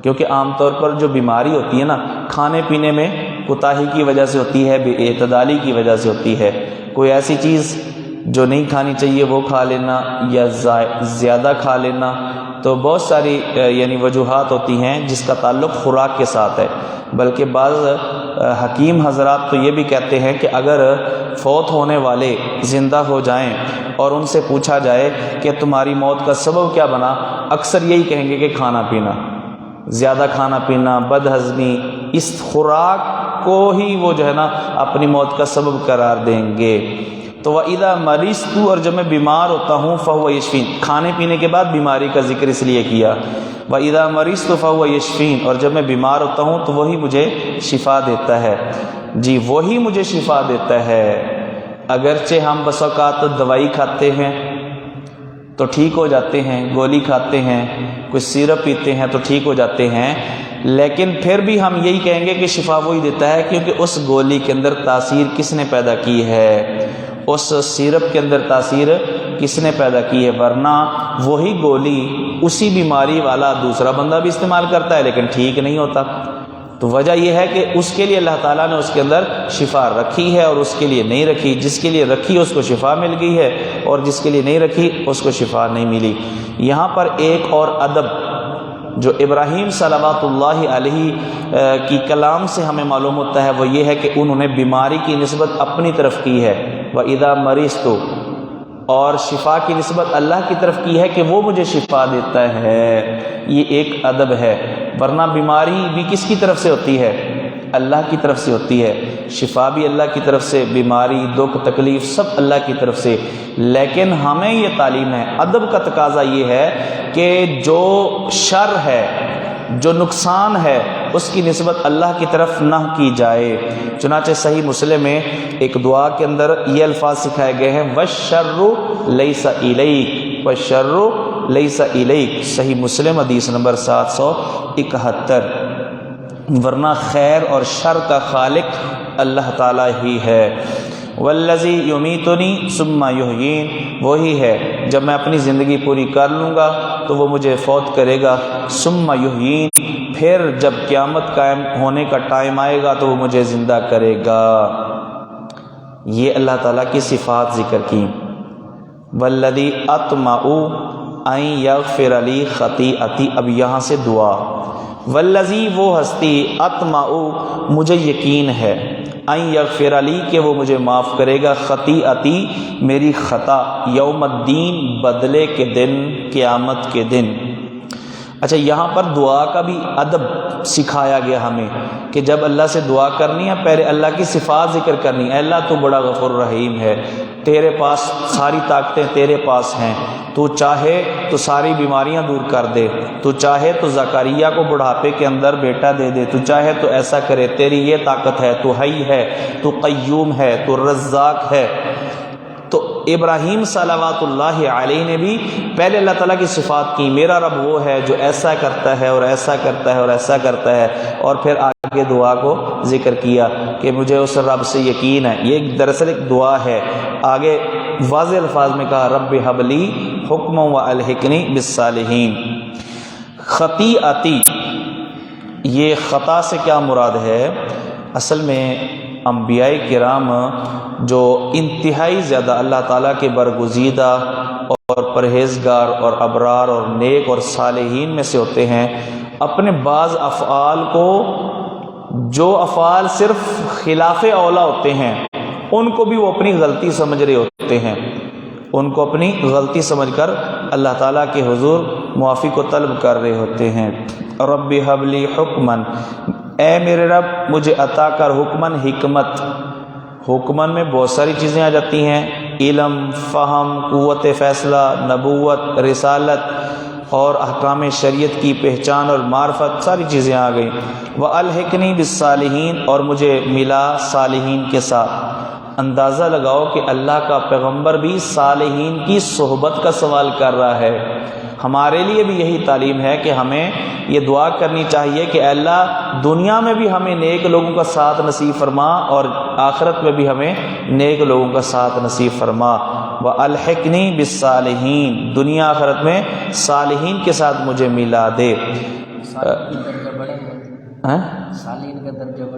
کیونکہ عام طور پر جو بیماری ہوتی ہے نا کھانے پینے میں کوتاہی کی وجہ سے ہوتی ہے، بے اعتدالی کی وجہ سے ہوتی ہے۔ کوئی ایسی چیز جو نہیں کھانی چاہیے وہ کھا لینا یا زیادہ کھا لینا، تو بہت ساری یعنی وجوہات ہوتی ہیں جس کا تعلق خوراک کے ساتھ ہے۔ بلکہ بعض حکیم حضرات تو یہ بھی کہتے ہیں کہ اگر فوت ہونے والے زندہ ہو جائیں اور ان سے پوچھا جائے کہ تمہاری موت کا سبب کیا بنا، اکثر یہی کہیں گے کہ کھانا پینا، زیادہ کھانا پینا، بد ہضمی، اس خوراک کو ہی وہ جو ہے نا اپنی موت کا سبب قرار دیں گے۔ تو وَإِذَا مَرِضْتُ، اور جب میں بیمار ہوتا ہوں، فَهُوَ يَشْفِينِ، کھانے پینے کے بعد بیماری کا ذکر اس لیے کیا، وَإِذَا مَرِضْتُ فَهُوَ يَشْفِينِ، اور جب میں بیمار ہوتا ہوں تو وہی مجھے شفا دیتا ہے۔ جی وہی مجھے شفا دیتا ہے، اگرچہ ہم بس اوقات دوائی کھاتے ہیں تو ٹھیک ہو جاتے ہیں، گولی کھاتے ہیں، کوئی سیرپ پیتے ہیں تو ٹھیک ہو جاتے ہیں، لیکن پھر بھی ہم یہی کہیں گے کہ شفا وہی دیتا ہے، کیونکہ اس گولی کے اندر تاثیر کس نے پیدا کی ہے، اس سیرپ کے اندر تاثیر کس نے پیدا کی ہے، ورنہ وہی گولی اسی بیماری والا دوسرا بندہ بھی استعمال کرتا ہے لیکن ٹھیک نہیں ہوتا۔ تو وجہ یہ ہے کہ اس کے لیے اللہ تعالیٰ نے اس کے اندر شفا رکھی ہے اور اس کے لیے نہیں رکھی. جس کے لیے رکھی اس کو شفا مل گئی ہے اور جس کے لیے نہیں رکھی اس کو شفا نہیں ملی. یہاں پر ایک اور ادب جو ابراہیم صلوات اللہ علیہ کی کلام سے ہمیں معلوم ہوتا ہے وہ یہ ہے کہ انہوں نے بیماری کی نسبت اپنی طرف کی ہے. وَإِذَا مَرِضْتُ، اور شفا کی نسبت اللہ کی طرف کی ہے کہ وہ مجھے شفا دیتا ہے. یہ ایک ادب ہے، ورنہ بیماری بھی کس کی طرف سے ہوتی ہے؟ اللہ کی طرف سے ہوتی ہے. شفا بھی اللہ کی طرف سے، بیماری، دکھ، تکلیف سب اللہ کی طرف سے. لیکن ہمیں یہ تعلیم ہے، ادب کا تقاضا یہ ہے کہ جو شر ہے، جو نقصان ہے، اس کی نسبت اللہ کی طرف نہ کی جائے. چنانچہ صحیح مسلم میں ایک دعا کے اندر یہ الفاظ سکھائے گئے ہیں، وَالشَّرُّ لَيْسَ إِلَيْكَ وَالشَّرُّ لَيْسَ إِلَيْكَ. صحیح مسلم حدیث نمبر 771. ورنہ خیر اور شر کا خالق اللہ تعالیٰ ہی ہے. والذی یمیتنی ثم یحیین، وہی ہے جب میں اپنی زندگی پوری کر لوں گا تو وہ مجھے فوت کرے گا. ثم یحیین، پھر جب قیامت قائم ہونے کا ٹائم آئے گا تو وہ مجھے زندہ کرے گا. یہ اللہ تعالیٰ کی صفات ذکر کی. والذی اطمع ان یغفر لی خطیئتی. اب یہاں سے دعا، والذی وہ ہستی، اطمع مجھے یقین ہے، ان یغفر لی کہ وہ مجھے معاف کرے گا، خطیئتی میری خطا، یوم الدین بدلے کے دن، قیامت کے دن. اچھا، یہاں پر دعا کا بھی ادب سکھایا گیا ہمیں کہ جب اللہ سے دعا کرنی ہے پہلے اللہ کی صفات ذکر کرنی ہے. اللہ تو بڑا غفور رحیم ہے، تیرے پاس ساری طاقتیں تیرے پاس ہیں، تو چاہے تو ساری بیماریاں دور کر دے، تو چاہے تو زکریا کو بڑھاپے کے اندر بیٹا دے دے، تو چاہے تو ایسا کرے، تیری یہ طاقت ہے، تو حی ہے، تو قیوم ہے، تو رزاق ہے. تو ابراہیم صلوات اللہ علیہ نے بھی پہلے اللہ تعالیٰ کی صفات کی، میرا رب وہ ہے جو ایسا کرتا ہے اور ایسا کرتا ہے اور ایسا کرتا ہے، اور پھر آگے دعا کو ذکر کیا کہ مجھے اس رب سے یقین ہے. یہ دراصل ایک دعا ہے. آگے واضح الفاظ میں کہا، رب حب لی حکما والحقنی بالصالحین. خطیئتی، یہ خطا سے کیا مراد ہے؟ اصل میں انبیاء کرام جو انتہائی زیادہ اللہ تعالیٰ کے برگزیدہ اور پرہیزگار اور ابرار اور نیک اور صالحین میں سے ہوتے ہیں، اپنے بعض افعال کو، جو افعال صرف خلاف اولا ہوتے ہیں، ان کو بھی وہ اپنی غلطی سمجھ رہے ہوتے ہیں، ان کو اپنی غلطی سمجھ کر اللہ تعالیٰ کے حضور معافی کو طلب کر رہے ہوتے ہیں. رب حب لی حکمن، اے میرے رب مجھے عطا کر حکمن، حکمت. حکمن میں بہت ساری چیزیں آ جاتی ہیں، علم، فہم، قوت فیصلہ، نبوت، رسالت اور احکام شریعت کی پہچان اور معرفت، ساری چیزیں آ گئیں. وَأَلْحِقْنِي بِالصَّالِحِينَ، اور مجھے ملا صالحین کے ساتھ. اندازہ لگاؤ کہ اللہ کا پیغمبر بھی صالحین کی صحبت کا سوال کر رہا ہے. ہمارے لیے بھی یہی تعلیم ہے کہ ہمیں یہ دعا کرنی چاہیے کہ اے اللہ دنیا میں بھی ہمیں نیک لوگوں کا ساتھ نصیب فرما اور آخرت میں بھی ہمیں نیک لوگوں کا ساتھ نصیب فرما. وَأَلْحِقْنِي بِالصَّالِحِينَ، دنیا آخرت میں صالحین کے ساتھ مجھے ملا دے.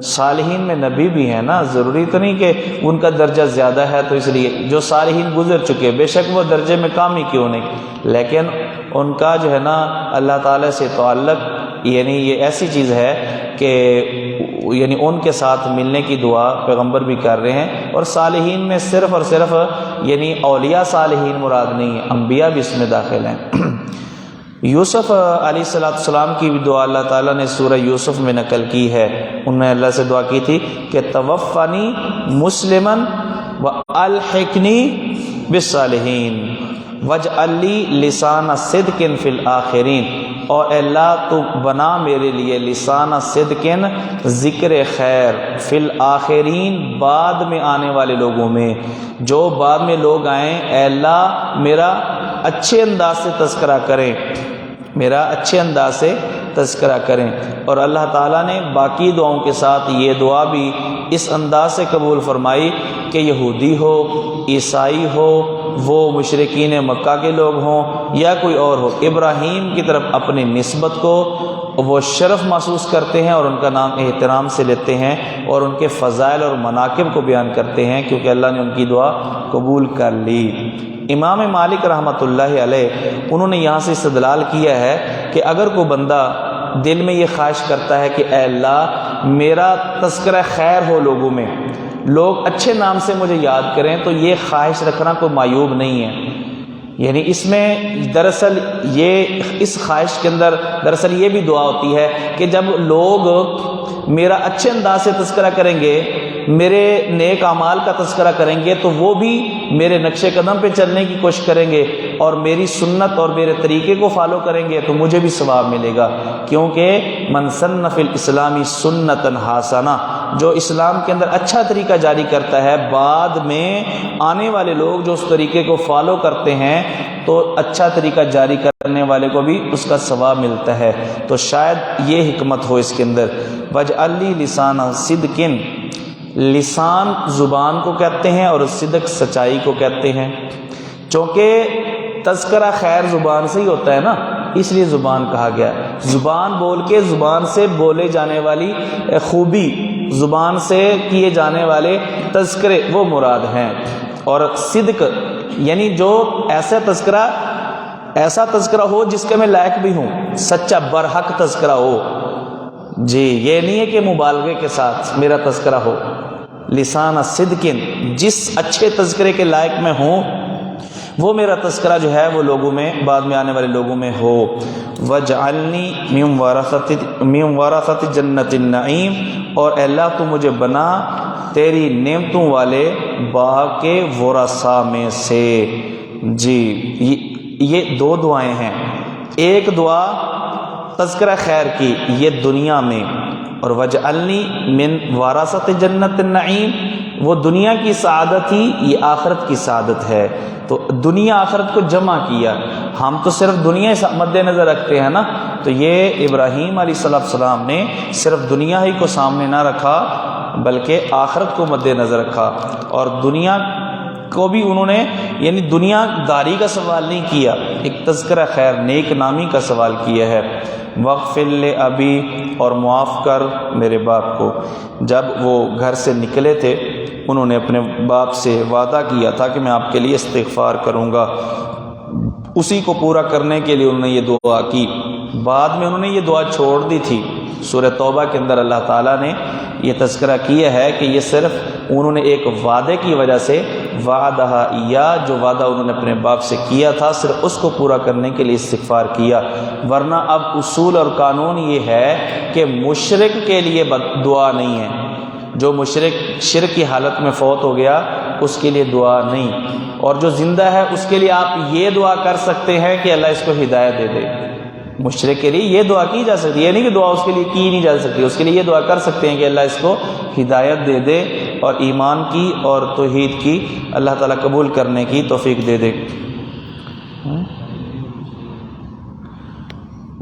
صالحین میں نبی بھی ہیں نا، ضروری تو نہیں کہ ان کا درجہ زیادہ ہے تو اس لیے جو صالحین گزر چکے، بے شک وہ درجے میں کام ہی کیوں نہیں، لیکن ان کا جو ہے نا اللہ تعالیٰ سے تعلق، یعنی یہ ایسی چیز ہے کہ یعنی ان کے ساتھ ملنے کی دعا پیغمبر بھی کر رہے ہیں. اور صالحین میں صرف اور صرف یعنی اولیاء صالحین مراد نہیں ہے، انبیاء بھی اس میں داخل ہیں. یوسف علیہ السلام کی بھی دعا اللہ تعالیٰ نے سورہ یوسف میں نقل کی ہے. انہوں نے اللہ سے دعا کی تھی کہ توفنی مسلمن والحقنی بالصالحین واجعل لی لسان صدق فی الآخرین. اور اے اللہ تو بنا میرے لیے لسان صدق، ذکر خیر، فی الآخرین بعد میں آنے والے لوگوں میں، جو بعد میں لوگ آئیں اے اللہ میرا اچھے انداز سے تذکرہ کریں، میرا اچھے انداز سے تذکرہ کریں. اور اللہ تعالیٰ نے باقی دعاؤں کے ساتھ یہ دعا بھی اس انداز سے قبول فرمائی کہ یہودی ہو، عیسائی ہو، وہ مشرکین مکہ کے لوگ ہوں یا کوئی اور ہو، ابراہیم کی طرف اپنی نسبت کو وہ شرف محسوس کرتے ہیں اور ان کا نام احترام سے لیتے ہیں اور ان کے فضائل اور مناقب کو بیان کرتے ہیں، کیونکہ اللہ نے ان کی دعا قبول کر لی۔ امام مالک رحمۃ اللہ علیہ انہوں نے یہاں سے استدلال کیا ہے کہ اگر کوئی بندہ دل میں یہ خواہش کرتا ہے کہ اے اللہ میرا تذکرہ خیر ہو لوگوں میں، لوگ اچھے نام سے مجھے یاد کریں، تو یہ خواہش رکھنا کوئی معیوب نہیں ہے۔ یعنی اس میں دراصل اس خواہش کے اندر دراصل یہ بھی دعا ہوتی ہے کہ جب لوگ میرا اچھے انداز سے تذکرہ کریں گے، میرے نیک اعمال کا تذکرہ کریں گے، تو وہ بھی میرے نقش قدم پہ چلنے کی کوشش کریں گے اور میری سنت اور میرے طریقے کو فالو کریں گے، تو مجھے بھی ثواب ملے گا، کیونکہ من سن فی الاسلامی سنتا حسنہ، جو اسلام کے اندر اچھا طریقہ جاری کرتا ہے، بعد میں آنے والے لوگ جو اس طریقے کو فالو کرتے ہیں تو اچھا طریقہ جاری کرنے والے کو بھی اس کا ثواب ملتا ہے۔ تو شاید یہ حکمت ہو اس کے اندر۔ وجعل لی لسان صدق، لسان زبان کو کہتے ہیں اور صدق سچائی کو کہتے ہیں، چونکہ تذکرہ خیر زبان سے ہی ہوتا ہے نا، اس لیے زبان کہا گیا۔ زبان بول کے زبان سے بولے جانے والی خوبی، زبان سے کیے جانے والے تذکرے وہ مراد ہیں، اور صدق یعنی جو ایسا تذکرہ ہو جس کے میں لائق بھی ہوں، سچا برحق تذکرہ ہو۔ جی یہ نہیں ہے کہ مبالغے کے ساتھ میرا تذکرہ ہو۔ لسان صدق، جس اچھے تذکرے کے لائق میں ہوں وہ میرا تذکرہ جو ہے وہ لوگوں میں، بعد میں آنے والے لوگوں میں ہو۔ وجعلنی من ورثۃ جنت النعیم، اور اے اللہ تو مجھے بنا تیری نعمتوں والے باغ کے ورثاء میں سے۔ جی یہ دو دعائیں ہیں، ایک دعا تذکرہ خیر کی یہ دنیا میں، اور وجعلنی من ورثۃ جنت النعیم وہ دنیا کی سعادت ہی، یہ آخرت کی سعادت ہے۔ تو دنیا آخرت کو جمع کیا، ہم تو صرف دنیا مد نظر رکھتے ہیں نا، تو یہ ابراہیم علیہ السلام نے صرف دنیا ہی کو سامنے نہ رکھا بلکہ آخرت کو مد نظر رکھا، اور دنیا کو بھی انہوں نے یعنی دنیا داری کا سوال نہیں کیا، ایک تذکرہ خیر نیک نامی کا سوال کیا ہے۔ واغفر لأبی، اور معاف کر میرے باپ کو۔ جب وہ گھر سے نکلے تھے انہوں نے اپنے باپ سے وعدہ کیا تھا کہ میں آپ کے لیے استغفار کروں گا، اسی کو پورا کرنے کے لیے انہوں نے یہ دعا کی۔ بعد میں انہوں نے یہ دعا چھوڑ دی تھی۔ سورہ توبہ کے اندر اللہ تعالیٰ نے یہ تذکرہ کیا ہے کہ یہ صرف انہوں نے ایک وعدے کی وجہ سے وعدہ یا جو وعدہ انہوں نے اپنے باپ سے کیا تھا صرف اس کو پورا کرنے کے لیے استغفار کیا، ورنہ اب اصول اور قانون یہ ہے کہ مشرک کے لیے دعا نہیں ہے، جو مشرک شرک کی حالت میں فوت ہو گیا اس کے لیے دعا نہیں، اور جو زندہ ہے اس کے لیے آپ یہ دعا کر سکتے ہیں کہ اللہ اس کو ہدایت دے دے۔ مشرک کے لیے یہ دعا کی جا سکتی ہے، یہ نہیں کہ دعا اس کے لیے کی نہیں جا سکتی، اس کے لیے یہ دعا کر سکتے ہیں کہ اللہ اس کو ہدایت دے دے اور ایمان کی اور توحید کی اللہ تعالیٰ قبول کرنے کی توفیق دے دے۔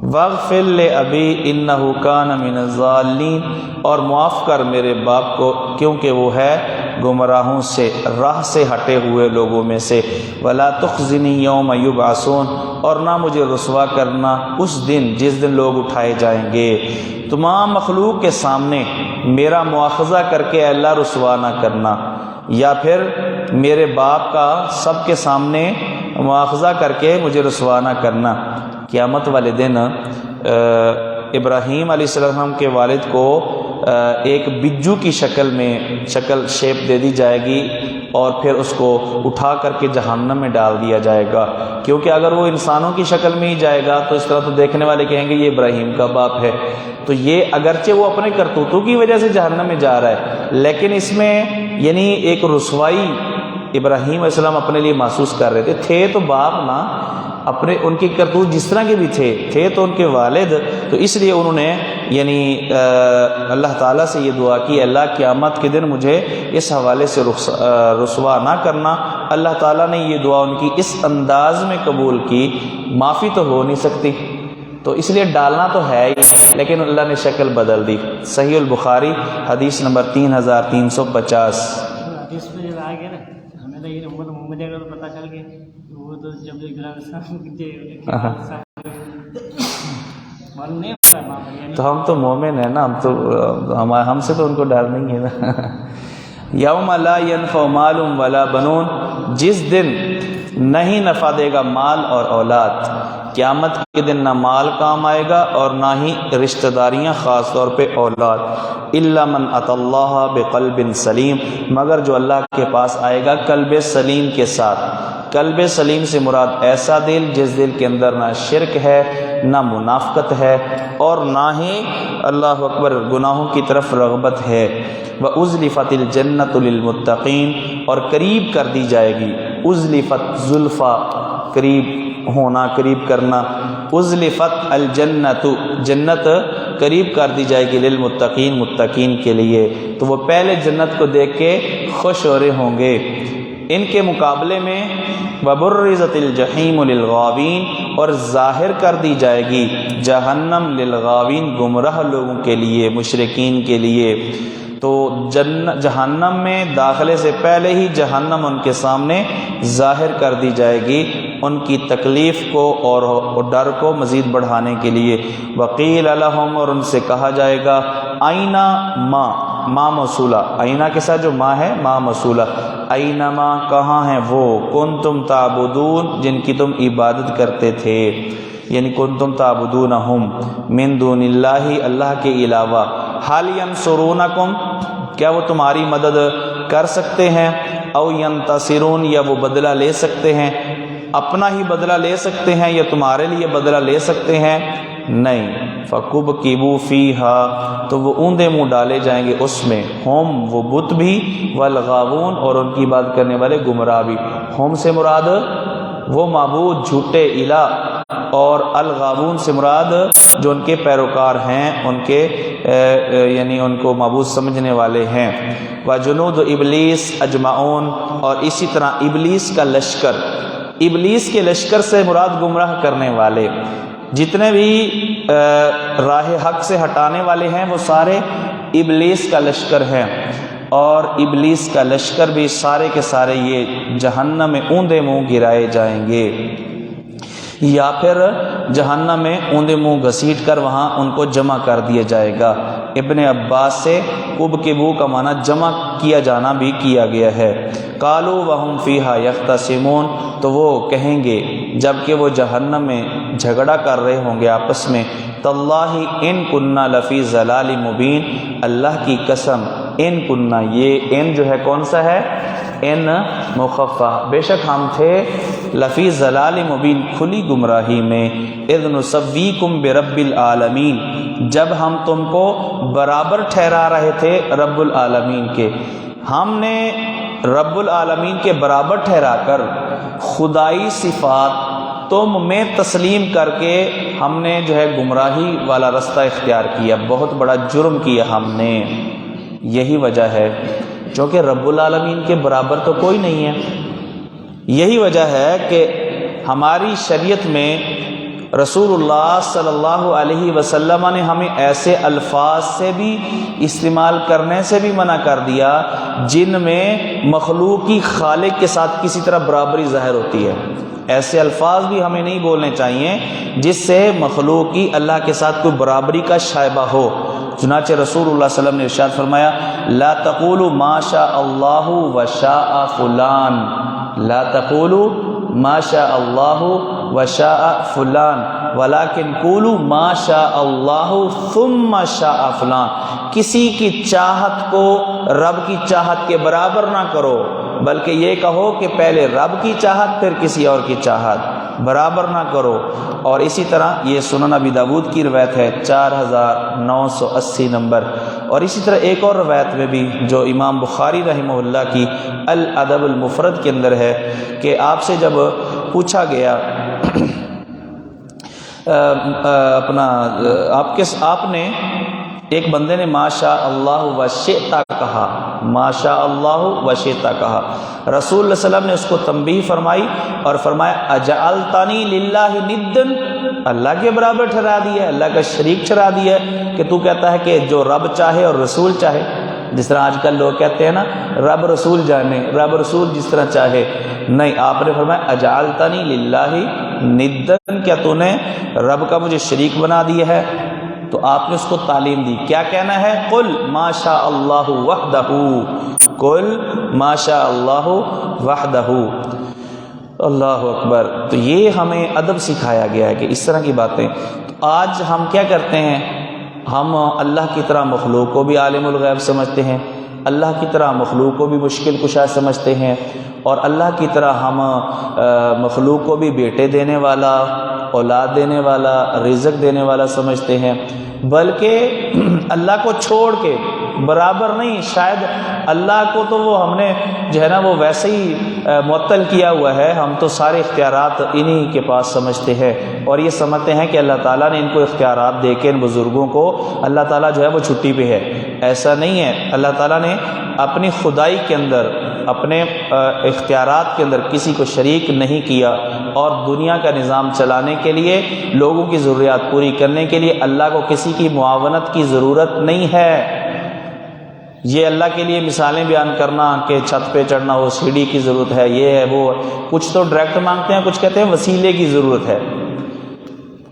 واغفر لأبی انہ کان من الضالین، اور معاف کر میرے باپ کو کیونکہ وہ ہے گمراہوں سے، راہ سے ہٹے ہوئے لوگوں میں سے۔ ولا تخزنی یوم یبعثون، اور نہ مجھے رسوا کرنا اس دن جس دن لوگ اٹھائے جائیں گے۔ تمام مخلوق کے سامنے میرا مواخذہ کر کے اللہ رسوا نہ کرنا، یا پھر میرے باپ کا سب کے سامنے مواخذہ کر کے مجھے رسوا نہ کرنا۔ قیامت والے دن ابراہیم علیہ السلام کے والد کو ایک بجو کی شکل شیپ دے دی جائے گی، اور پھر اس کو اٹھا کر کے جہنم میں ڈال دیا جائے گا، کیونکہ اگر وہ انسانوں کی شکل میں ہی جائے گا تو اس طرح تو دیکھنے والے کہیں گے یہ ابراہیم کا باپ ہے۔ تو یہ اگرچہ وہ اپنے کرتوتوں کی وجہ سے جہنم میں جا رہا ہے، لیکن اس میں یعنی ایک رسوائی ابراہیم علیہ السلام اپنے لیے محسوس کر رہے تھے تو باپ نا، اپنے ان کی کرتوت جس طرح کے بھی تھے تو ان کے والد، تو اس لیے انہوں نے یعنی اللہ تعالیٰ سے یہ دعا کی، اللہ قیامت کے دن مجھے اس حوالے سے رسوا نہ کرنا۔ اللہ تعالیٰ نے یہ دعا ان کی اس انداز میں قبول کی، معافی تو ہو نہیں سکتی، تو اس لیے ڈالنا تو ہے ہی، لیکن اللہ نے شکل بدل دی۔ صحیح البخاری حدیث نمبر 3350۔ حدیث میں جب آ گیا نا ہمیں یہ امت محمد کا تو پتہ چل گیا وہ تو جب تو ہم تو مومن ہیں نا، ہم سے تو ان کو ڈر نہیں ہے نا۔ یوم لا ینفع مال ولا بنون، جس دن نہیں نفع دے گا مال اور اولاد، قیامت کے دن نہ مال کام آئے گا اور نہ ہی رشتہ داریاں، خاص طور پہ اولاد، الا من اتی اللہ بقلب سلیم، مگر جو اللہ کے پاس آئے گا قلب سلیم کے ساتھ۔ قلب سلیم سے مراد ایسا دل جس دل کے اندر نہ شرک ہے، نہ منافقت ہے، اور نہ ہی اللہ اکبر گناہوں کی طرف رغبت ہے۔ وَأُزْلِفَتِ الْجَنَّةُ لِلْمُتَّقِينَ، اور قریب کر دی جائے گی، ازلفت زلفا قریب ہونا، قریب کرنا، ازلفت الجنت، جنت قریب کر دی جائے گی، للمتقین، متقین کے لیے، تو وہ پہلے جنت کو دیکھ کے خوش ہو رہے ہوں گے۔ ان کے مقابلے میں وبرزت الجحیم للغاوین، اور ظاہر کر دی جائے گی جہنم للغاوین، گمراہ لوگوں کے لیے، مشرکین کے لیے۔ تو جہنم میں داخلے سے پہلے ہی جہنم ان کے سامنے ظاہر کر دی جائے گی، ان کی تکلیف کو اور ڈر کو مزید بڑھانے کے لیے۔ وقیل لہم، اور ان سے کہا جائے گا، اینا ما موصولہ، اینا کے ساتھ جو ما ہے ما موصولہ، اینما کہاں ہیں وہ، کنتم تعبدون جن کی تم عبادت کرتے تھے، یعنی کنتم تعبدونہم من دون اللہ، اللہ کے علاوہ، حال ینصرونکم، کیا وہ تمہاری مدد کر سکتے ہیں، او ینتصرون، یا وہ بدلہ لے سکتے ہیں، اپنا ہی بدلہ لے سکتے ہیں یا تمہارے لیے بدلہ لے سکتے ہیں، نہیں۔ فَكُبْكِبُوا فِيهَا، تو وہ اوندے منہ ڈالے جائیں گے اس میں، ہم وہ بت بھی، والغاوون، اور ان کی بات کرنے والے گمراہ بھی۔ ہم سے مراد وہ معبود جھوٹے الہ، اور الغاوون سے مراد جو ان کے پیروکار ہیں، ان کے یعنی ان کو معبود سمجھنے والے ہیں۔ وجنود ابلیس اجمعون، اور اسی طرح ابلیس کا لشکر، ابلیس کے لشکر سے مراد گمراہ کرنے والے، جتنے بھی راہ حق سے ہٹانے والے ہیں وہ سارے ابلیس کا لشکر ہیں، اور ابلیس کا لشکر بھی سارے کے سارے یہ جہنم میں اوندے منہ گرائے جائیں گے، یا پھر جہنم میں اوندے منہ گھسیٹ کر وہاں ان کو جمع کر دیا جائے گا۔ ابن عباس سے کبکبو کا معنی جمع کیا جانا بھی کیا گیا ہے۔ قالوا وہم فیہا یختصمون، تو وہ کہیں گے جب کہ وہ جہنم میں جھگڑا کر رہے ہوں گے آپس میں، تاللہ ان کننا لفی ضلال مبین، اللہ کی قسم ان کننا، یہ ان جو ہے کون سا ہے، ان مخفف، بے شک ہم تھے لفی ضلال مبین، کھلی گمراہی میں، اذ نسویکم برب العالمین، جب ہم تم کو برابر ٹھہرا رہے تھے رب العالمین کے، ہم نے رب العالمین کے برابر ٹھہرا کر خدائی صفات تم میں تسلیم کر کے ہم نے جو ہے گمراہی والا رستہ اختیار کیا، بہت بڑا جرم کیا ہم نے۔ یہی وجہ ہے چونکہ رب العالمین کے برابر تو کوئی نہیں ہے، یہی وجہ ہے کہ ہماری شریعت میں رسول اللہ صلی اللہ علیہ وسلم نے ہمیں ایسے الفاظ سے بھی استعمال کرنے سے بھی منع کر دیا جن میں مخلوقی خالق کے ساتھ کسی طرح برابری ظاہر ہوتی ہے۔ ایسے الفاظ بھی ہمیں نہیں بولنے چاہیے جس سے مخلوقی اللہ کے ساتھ کوئی برابری کا شائبہ ہو۔ چنانچہ رسول اللہ صلی اللہ علیہ وسلم نے ارشاد فرمایا، لا تقولوا ما شاء اللہ وشاء فلان، لا تقولوا ما شاء اللہ وشاء فلان ولکن قولوا ما شاء اللہ ثم شاء فلان، کسی کی چاہت کو رب کی چاہت کے برابر نہ کرو، بلکہ یہ کہو کہ پہلے رب کی چاہت پھر کسی اور کی چاہت، برابر نہ کرو۔ اور اسی طرح یہ سنن ابی داود کی روایت ہے 4980 نمبر، اور اسی طرح ایک اور روایت میں بھی جو امام بخاری رحمہ اللہ کی الادب المفرد کے اندر ہے کہ آپ سے جب پوچھا گیا آپ نے ایک بندے نے ما شاء اللہ و شئتا کہا، ما شاء اللہ و شئتا کہا، رسول اللہ صلی اللہ علیہ وسلم نے اس کو تنبیہ فرمائی اور فرمایا اجعلتنی للہ ندن، اللہ کے برابر ٹھہرا دیا ہے، اللہ کا شریک ٹھہرا دیا ہے کہ تو کہتا ہے کہ جو رب چاہے اور رسول چاہے، جس طرح آج کل لوگ کہتے ہیں نا رب رسول جانے، رب رسول جس طرح چاہے، نہیں، آپ نے فرمایا اجعلتنی للہ ندن، کیا تو نے رب کا مجھے شریک بنا دیا ہے؟ تو آپ نے اس کو تعلیم دی، کیا کہنا ہے؟ قل ما شاء اللہ وحدہ، قل ما شاء اللہ وحدہ، اللہ اکبر۔ تو یہ ہمیں ادب سکھایا گیا ہے کہ اس طرح کی باتیں۔ تو آج ہم کیا کرتے ہیں، ہم اللہ کی طرح مخلوق کو بھی عالم الغیب سمجھتے ہیں، اللہ کی طرح مخلوق کو بھی مشکل کشا سمجھتے ہیں، اور اللہ کی طرح ہم مخلوق کو بھی بیٹے دینے والا، اولاد دینے والا، رزق دینے والا سمجھتے ہیں، بلکہ اللہ کو چھوڑ کے برابر نہیں، شاید اللہ کو تو وہ ہم نے جو ہے نا وہ ویسے ہی معطل کیا ہوا ہے، ہم تو سارے اختیارات انہی کے پاس سمجھتے ہیں، اور یہ سمجھتے ہیں کہ اللہ تعالیٰ نے ان کو اختیارات دے کے ان بزرگوں کو اللہ تعالیٰ جو ہے وہ چھٹی پہ ہے۔ ایسا نہیں ہے، اللہ تعالیٰ نے اپنی خدائی کے اندر، اپنے اختیارات کے اندر کسی کو شریک نہیں کیا، اور دنیا کا نظام چلانے کے لیے، لوگوں کی ضروریات پوری کرنے کے لیے اللہ کو کسی کی معاونت کی ضرورت نہیں ہے۔ یہ اللہ کے لیے مثالیں بیان کرنا کہ چھت پہ چڑھنا وہ سیڑھی کی ضرورت ہے، یہ ہے وہ، کچھ تو ڈائریکٹ مانگتے ہیں، کچھ کہتے ہیں وسیلے کی ضرورت ہے۔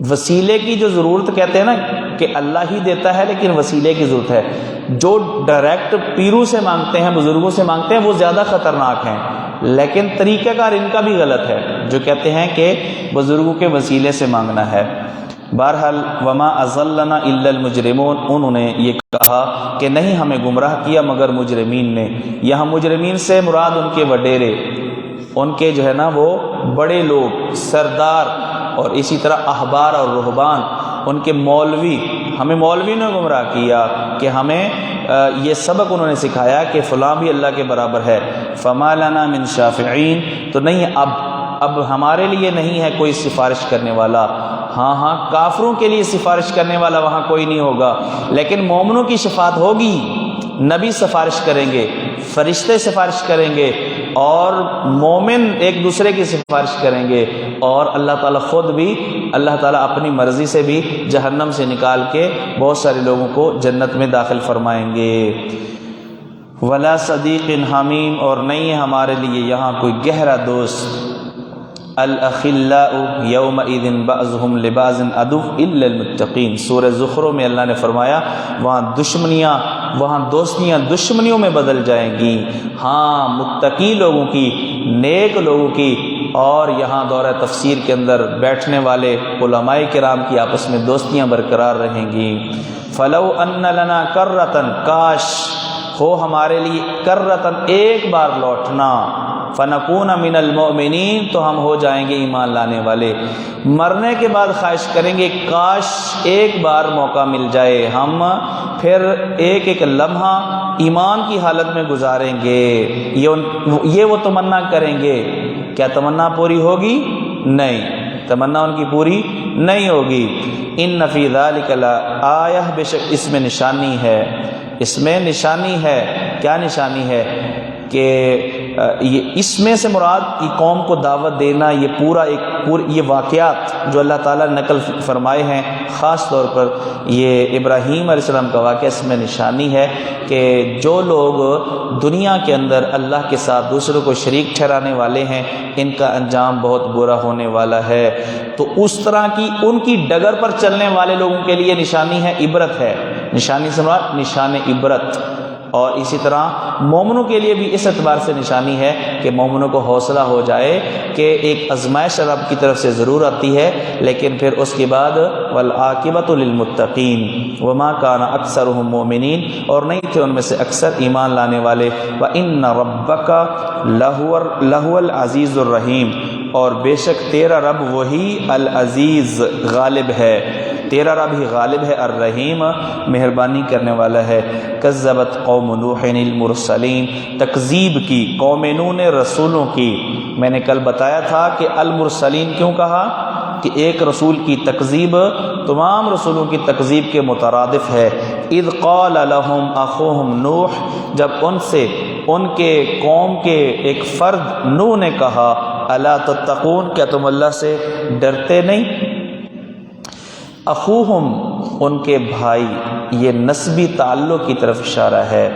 وسیلے کی جو ضرورت کہتے ہیں نا کہ اللہ ہی دیتا ہے، لیکن وسیلے کی ضرورت ہے۔ جو ڈائریکٹ پیروں سے مانگتے ہیں، بزرگوں سے مانگتے ہیں، وہ زیادہ خطرناک ہیں، لیکن طریقہ کار ان کا بھی غلط ہے، جو کہتے ہیں کہ بزرگوں کے وسیلے سے مانگنا ہے۔ بہرحال وما اضلنا الا المجرمون، انہوں نے یہ کہا کہ نہیں ہمیں گمراہ کیا مگر مجرمین نے۔ یہاں مجرمین سے مراد ان کے وڈیرے، ان کے جو ہے نا وہ بڑے لوگ، سردار، اور اسی طرح احبار اور رہبان، ان کے مولوی۔ ہمیں مولوی نے گمراہ کیا کہ ہمیں یہ سبق انہوں نے سکھایا کہ فلاں بھی اللہ کے برابر ہے۔ فما لنا من شافعین، تو نہیں اب ہمارے لیے نہیں ہے کوئی سفارش کرنے والا۔ ہاں کافروں کے لیے سفارش کرنے والا وہاں کوئی نہیں ہوگا، لیکن مومنوں کی شفاعت ہوگی، نبی سفارش کریں گے، فرشتے سفارش کریں گے، اور مومن ایک دوسرے کی سفارش کریں گے، اور اللہ تعالیٰ خود بھی، اللہ تعالیٰ اپنی مرضی سے بھی جہنم سے نکال کے بہت سارے لوگوں کو جنت میں داخل فرمائیں گے۔ ولا صدیق حمیم، اور نہیں ہے ہمارے لیے یہاں کوئی گہرا دوست۔ الاخلاء یومئذ بعضهم لبعض عدو الا المتقین، سورہ زخرف میں اللہ نے فرمایا وہاں دشمنیاں، وہاں دوستیاں دشمنیوں میں بدل جائیں گی، ہاں متقی لوگوں کی، نیک لوگوں کی، اور یہاں دورہ تفسیر کے اندر بیٹھنے والے علماء کرام کی آپس میں دوستیاں برقرار رہیں گی۔ فلو ان لنا کرۃ، کاش ہو ہمارے لیے کرۃ، ایک بار لوٹنا، فنکون من المؤمنین، تو ہم ہو جائیں گے ایمان لانے والے۔ مرنے کے بعد خواہش کریں گے کاش ایک بار موقع مل جائے، ہم پھر ایک ایک لمحہ ایمان کی حالت میں گزاریں گے، یہ وہ تمنا کریں گے۔ کیا تمنا پوری ہوگی؟ نہیں، تمنا ان کی پوری نہیں ہوگی۔ ان فی ذلک لآیہ، بے شک اس میں نشانی ہے، اس میں نشانی ہے۔ کیا نشانی ہے؟ کہ اس میں سے مراد یہ قوم کو دعوت دینا، یہ یہ واقعات جو اللہ تعالیٰ نے نقل فرمائے ہیں، خاص طور پر یہ ابراہیم علیہ السلام کا واقعہ، اس میں نشانی ہے کہ جو لوگ دنیا کے اندر اللہ کے ساتھ دوسروں کو شریک ٹھہرانے والے ہیں، ان کا انجام بہت برا ہونے والا ہے۔ تو اس طرح کی ان کی ڈگر پر چلنے والے لوگوں کے لیے نشانی ہے، عبرت ہے۔ نشانی سے مراد نشان عبرت، اور اسی طرح مومنوں کے لیے بھی اس اعتبار سے نشانی ہے کہ مومنوں کو حوصلہ ہو جائے کہ ایک آزمائش رب کی طرف سے ضرور آتی ہے، لیکن پھر اس کے بعد والعاقبۃ للمتقین وما کان اکثرهم مؤمنین، اور نہیں تھے ان میں سے اکثر ایمان لانے والے۔ وان ربک لہو العزیز الرحیم، اور بے شک تیرا رب وہی العزیز غالب ہے، تیرا رب ہی غالب ہے، الرحیم مہربانی کرنے والا ہے۔ کذبت قوم نوح المرسلین، تکذیب کی قوم نوح نے رسولوں کی۔ میں نے کل بتایا تھا کہ المرسلین کیوں کہا، کہ ایک رسول کی تکذیب تمام رسولوں کی تکذیب کے مترادف ہے۔ اذ قال لهم اخوهم نوح، جب ان سے ان کے قوم کے ایک فرد نوح نے کہا الا تتقون، کیا تم اللہ سے ڈرتے نہیں؟ اخوہم ان کے بھائی، یہ نسبی تعلق کی طرف اشارہ ہے۔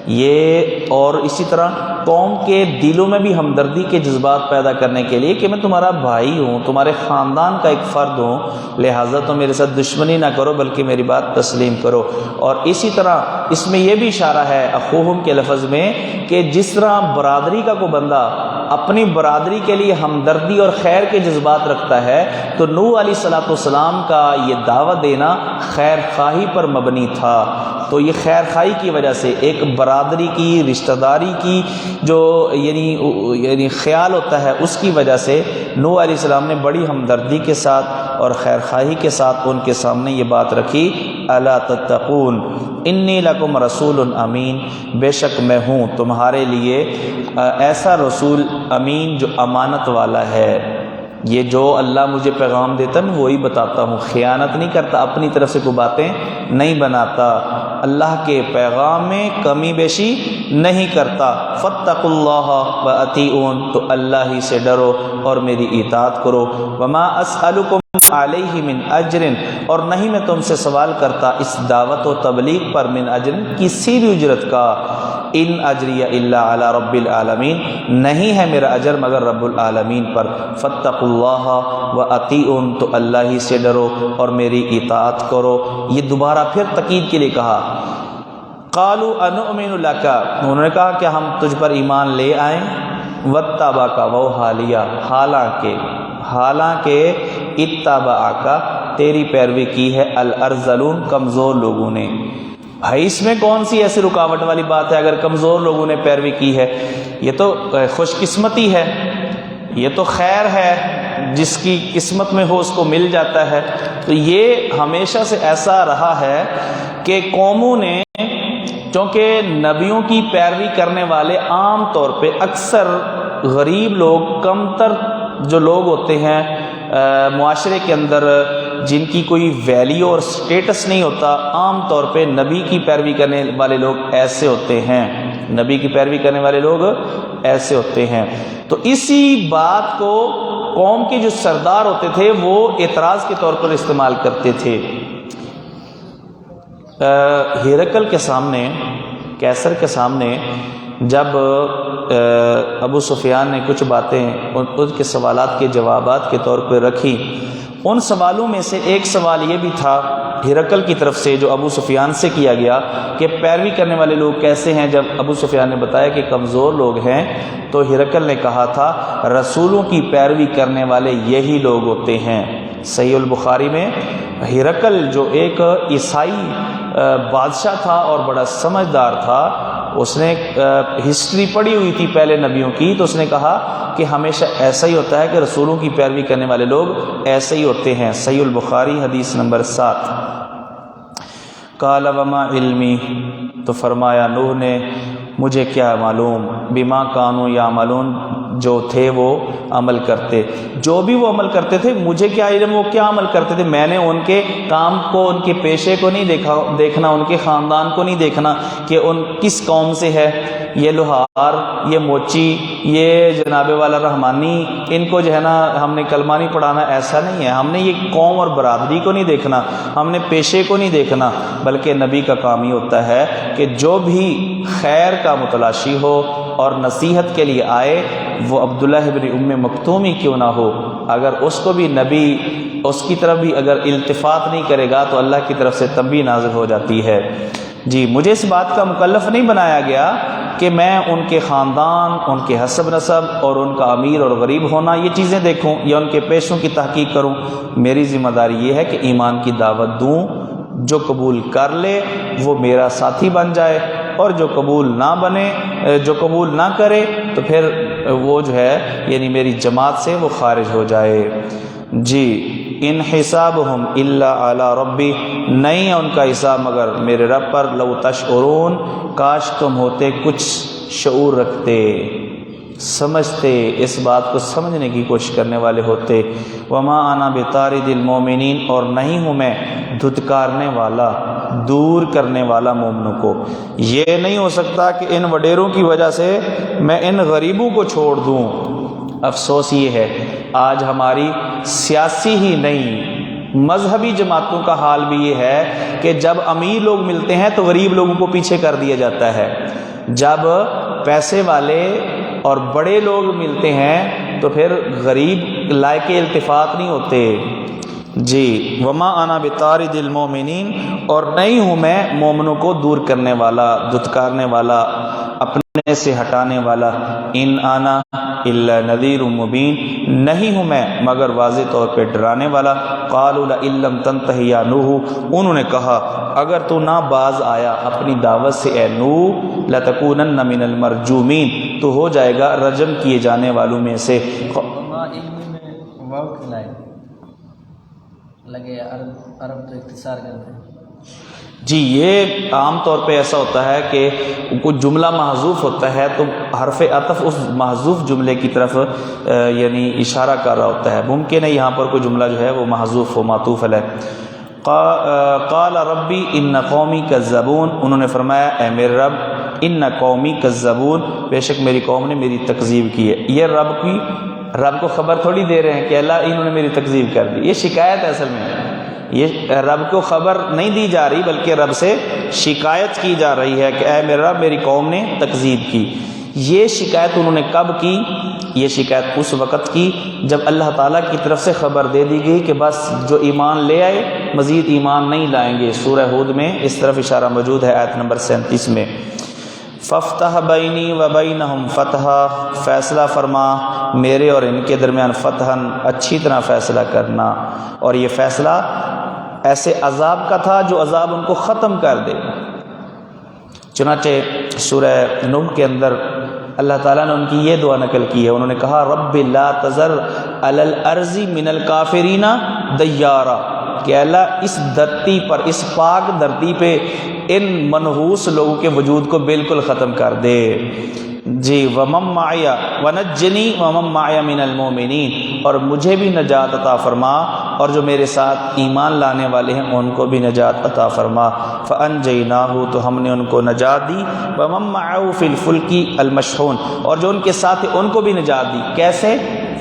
یہ اور اسی طرح قوم کے دلوں میں بھی ہمدردی کے جذبات پیدا کرنے کے لیے کہ میں تمہارا بھائی ہوں، تمہارے خاندان کا ایک فرد ہوں، لہٰذا تو میرے ساتھ دشمنی نہ کرو بلکہ میری بات تسلیم کرو۔ اور اسی طرح اس میں یہ بھی اشارہ ہے اخوہم کے لفظ میں کہ جس طرح برادری کا کوئی بندہ اپنی برادری کے لیے ہمدردی اور خیر کے جذبات رکھتا ہے، تو نوح علیہ الصلوۃ والسلام کا یہ دعوت دینا خیر خواہی پر مبنی تھا۔ تو یہ خیر خواہی کی وجہ سے ایک برادری کی، رشتہ داری کی جو یعنی خیال ہوتا ہے، اس کی وجہ سے نوح علیہ السلام نے بڑی ہمدردی کے ساتھ اور خیر خواہی کے ساتھ ان کے سامنے یہ بات رکھی، الا تتقون انی لکم رسول امین، بے شک میں ہوں تمہارے لیے ایسا رسول امین جو امانت والا ہے۔ یہ جو اللہ مجھے پیغام دیتا میں وہی بتاتا ہوں، خیانت نہیں کرتا، اپنی طرف سے کوئی باتیں نہیں بناتا، اللہ کے پیغام میں کمی بیشی نہیں کرتا۔ فاتقوا اللہ واطیعون، تو اللہ ہی سے ڈرو اور میری اطاعت کرو۔ وما اسألکم علیہ من اجر، اور نہیں میں تم سے سوال کرتا اس دعوت و تبلیغ پر من اجر، کسی بھی اجرت کا، ان اجریہ الا علی رب العالمین، نہیں ہے میرا اجر مگر رب العالمین پر۔ فاتقوا اللہ واطیعون، تو اللہ ہی سے ڈرو اور میری اطاعت کرو۔ یہ دوبارہ پھر تاکید کے لیے کہا۔ قالوا انؤمن لک، انہوں نے کہا کہ ہم تجھ پر ایمان لے آئیں، واتبعک، وہ حالیہ، حالانکہ اتبعک، تیری پیروی کی ہے، الارذلون، کمزور لوگوں نے۔ بھائی اس میں کون سی ایسی رکاوٹ والی بات ہے اگر کمزور لوگوں نے پیروی کی ہے؟ یہ تو خوش قسمتی ہے، یہ تو خیر ہے، جس کی قسمت میں ہو اس کو مل جاتا ہے۔ تو یہ ہمیشہ سے ایسا رہا ہے کہ قوموں نے، چونکہ نبیوں کی پیروی کرنے والے عام طور پہ اکثر غریب لوگ، کمتر جو لوگ ہوتے ہیں معاشرے کے اندر، جن کی کوئی ویلیو اور سٹیٹس نہیں ہوتا، عام طور پہ نبی کی پیروی کرنے والے لوگ ایسے ہوتے ہیں، نبی کی پیروی کرنے والے لوگ ایسے ہوتے ہیں۔ تو اسی بات کو قوم کے جو سردار ہوتے تھے وہ اعتراض کے طور پر استعمال کرتے تھے۔ ہرقل کے سامنے، کیسر کے سامنے جب ابو سفیان نے کچھ باتیں ان کے سوالات کے جوابات کے طور پر رکھی، ان سوالوں میں سے ایک سوال یہ بھی تھا ہرقل کی طرف سے جو ابو سفیان سے کیا گیا کہ پیروی کرنے والے لوگ کیسے ہیں۔ جب ابو سفیان نے بتایا کہ کمزور لوگ ہیں، تو ہرقل نے کہا تھا رسولوں کی پیروی کرنے والے یہی لوگ ہوتے ہیں۔ صحیح البخاری میں ہرقل جو ایک عیسائی بادشاہ تھا اور بڑا سمجھدار تھا، اس نے ہسٹری پڑھی ہوئی تھی پہلے نبیوں کی، تو اس نے کہا کہ ہمیشہ ایسا ہی ہوتا ہے کہ رسولوں کی پیروی کرنے والے لوگ ایسے ہی ہوتے ہیں۔ صحیح البخاری حدیث نمبر 7۔ قال وما علمی، تو فرمایا نوح نے مجھے کیا معلوم، بما کانوا یعملون، جو تھے وہ عمل کرتے، جو بھی وہ عمل کرتے تھے مجھے کیا علم وہ کیا عمل کرتے تھے۔ میں نے ان کے کام کو، ان کے پیشے کو نہیں دیکھنا، ان کے خاندان کو نہیں دیکھنا کہ ان کس قوم سے ہے، یہ لوہار، یہ موچی، یہ جناب والا رحمانی، ان کو جو ہے نا ہم نے کلمہ نہیں پڑھانا، ایسا نہیں ہے۔ ہم نے یہ قوم اور برادری کو نہیں دیکھنا، ہم نے پیشے کو نہیں دیکھنا، بلکہ نبی کا کام ہی ہوتا ہے کہ جو بھی خیر کا متلاشی ہو اور نصیحت کے لیے آئے، وہ عبداللہ ابن ام مکتوم ہی کیوں نہ ہو، اگر اس کو بھی نبی اس کی طرف بھی اگر التفات نہیں کرے گا تو اللہ کی طرف سے تنبیہ نازل ہو جاتی ہے۔ جی مجھے اس بات کا مکلف نہیں بنایا گیا کہ میں ان کے خاندان، ان کے حسب نسب اور ان کا امیر اور غریب ہونا یہ چیزیں دیکھوں یا ان کے پیشوں کی تحقیق کروں۔ میری ذمہ داری یہ ہے کہ ایمان کی دعوت دوں، جو قبول کر لے وہ میرا ساتھی بن جائے، اور جو قبول نہ بنے، جو قبول نہ کرے تو پھر وہ جو ہے یعنی میری جماعت سے وہ خارج ہو جائے۔ جی ان حسابہم الا علی ربی، نہیں ہے ان کا حساب مگر میرے رب پر۔ لو تشعرون، کاش تم ہوتے کچھ شعور رکھتے، سمجھتے، اس بات کو سمجھنے کی کوشش کرنے والے ہوتے۔ وما انا بطارد المومنین، اور نہیں ہوں میں دھتکارنے والا، دور کرنے والا مومنوں کو۔ یہ نہیں ہو سکتا کہ ان وڈیروں کی وجہ سے میں ان غریبوں کو چھوڑ دوں۔ افسوس یہ ہے آج ہماری سیاسی ہی نہیں مذہبی جماعتوں کا حال بھی یہ ہے کہ جب امیر لوگ ملتے ہیں تو غریب لوگوں کو پیچھے کر دیا جاتا ہے، جب پیسے والے اور بڑے لوگ ملتے ہیں تو پھر غریب لائق التفات نہیں ہوتے. جی وما انا بطارد المومنین، اور نہیں ہوں میں مومنوں کو دور کرنے والا، دھتکارنے والا، اپنے سے ہٹانے والا. ان انا الا نذیر مبین، نہیں ہوں میں مگر واضح طور پہ ڈرانے والا. قالوا لئن لم تنتہ یا نوح، انہوں نے کہا اگر تو نہ باز آیا اپنی دعوت سے اے نوح، لتکونن من المرجومین، تو ہو جائے گا رجم کیے جانے والوں میں سے. وما علمی میں واو کھلائے لگے، عرب تو اختصار کرتے ہیں. جی یہ عام طور پہ ایسا ہوتا ہے کہ کوئی جملہ محذوف ہوتا ہے تو حرف عطف اس محذوف جملے کی طرف یعنی اشارہ کر رہا ہوتا ہے. ممکن ہے یہاں پر کوئی جملہ جو ہے وہ محذوف ہو، معطوف علیہ. قال ربی ان قومی کذبون، انہوں نے فرمایا اے میرے رب، ان قومی کذبون، بے شک میری قوم نے میری تکذیب کی ہے. یہ رب کو خبر تھوڑی دے رہے ہیں کہ اللہ انہوں نے میری تکذیب کر دی. یہ شکایت ہے اصل میں، یہ رب کو خبر نہیں دی جا رہی بلکہ رب سے شکایت کی جا رہی ہے کہ اے میرا رب میری قوم نے تکذیب کی. یہ شکایت انہوں نے کب کی؟ یہ شکایت اس وقت کی جب اللہ تعالیٰ کی طرف سے خبر دے دی گئی کہ بس جو ایمان لے آئے مزید ایمان نہیں لائیں گے. سورہ ہود میں اس طرف اشارہ موجود ہے آیت نمبر 37 میں. ففتح بینی و بینہم فتحا، فیصلہ فرما میرے اور ان کے درمیان فتحاً، اچھی طرح فیصلہ کرنا. اور یہ فیصلہ ایسے عذاب کا تھا جو عذاب ان کو ختم کر دے. چنانچہ سورہ نوح کے اندر اللہ تعالیٰ نے ان کی یہ دعا نقل کی ہے. انہوں نے کہا رب لا تذر علی الارض من الکافرین دیارا، کہ اللہ اس دھرتی پر، اس پاک دھرتی پہ ان منحوس لوگوں کے وجود کو بالکل ختم کر دے. جی ومن معی ونجنی ومن معی من المؤمنین، اور مجھے بھی نجات عطا فرما اور جو میرے ساتھ ایمان لانے والے ہیں ان کو بھی نجات عطا فرما. فانجیناہ، تو ہم نے ان کو نجات دی. ومن معه فی الفلک المشحون، اور جو ان کے ساتھ ان کو بھی نجات دی. کیسے؟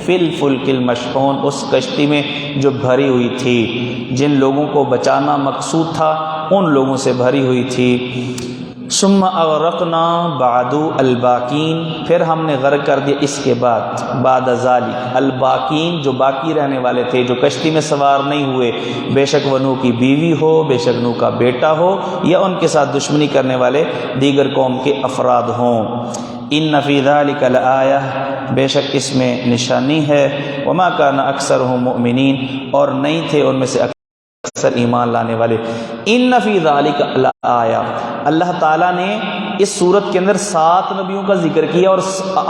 فی الفلک المشحون، اس کشتی میں جو بھری ہوئی تھی، جن لوگوں کو بچانا مقصود تھا ان لوگوں سے بھری ہوئی تھی. ثم اغرقنا بعد الباقین، پھر ہم نے غرق کر دیا اس کے بعد، بعد ذالک الباقین، جو باقی رہنے والے تھے، جو کشتی میں سوار نہیں ہوئے، بے شک وہ نوح کی بیوی ہو، بے شک نوح کا بیٹا ہو، یا ان کے ساتھ دشمنی کرنے والے دیگر قوم کے افراد ہوں. ان فی ذلک لآیہ، بے شک اس میں نشانی ہے. وما کان اکثرهم مؤمنین، اور نہیں تھے ان میں سے اکثر ایمان لانے والے. ان فی ذلک لآیہ، اللہ تعالیٰ نے اس صورت کے اندر 7 نبیوں کا ذکر کیا اور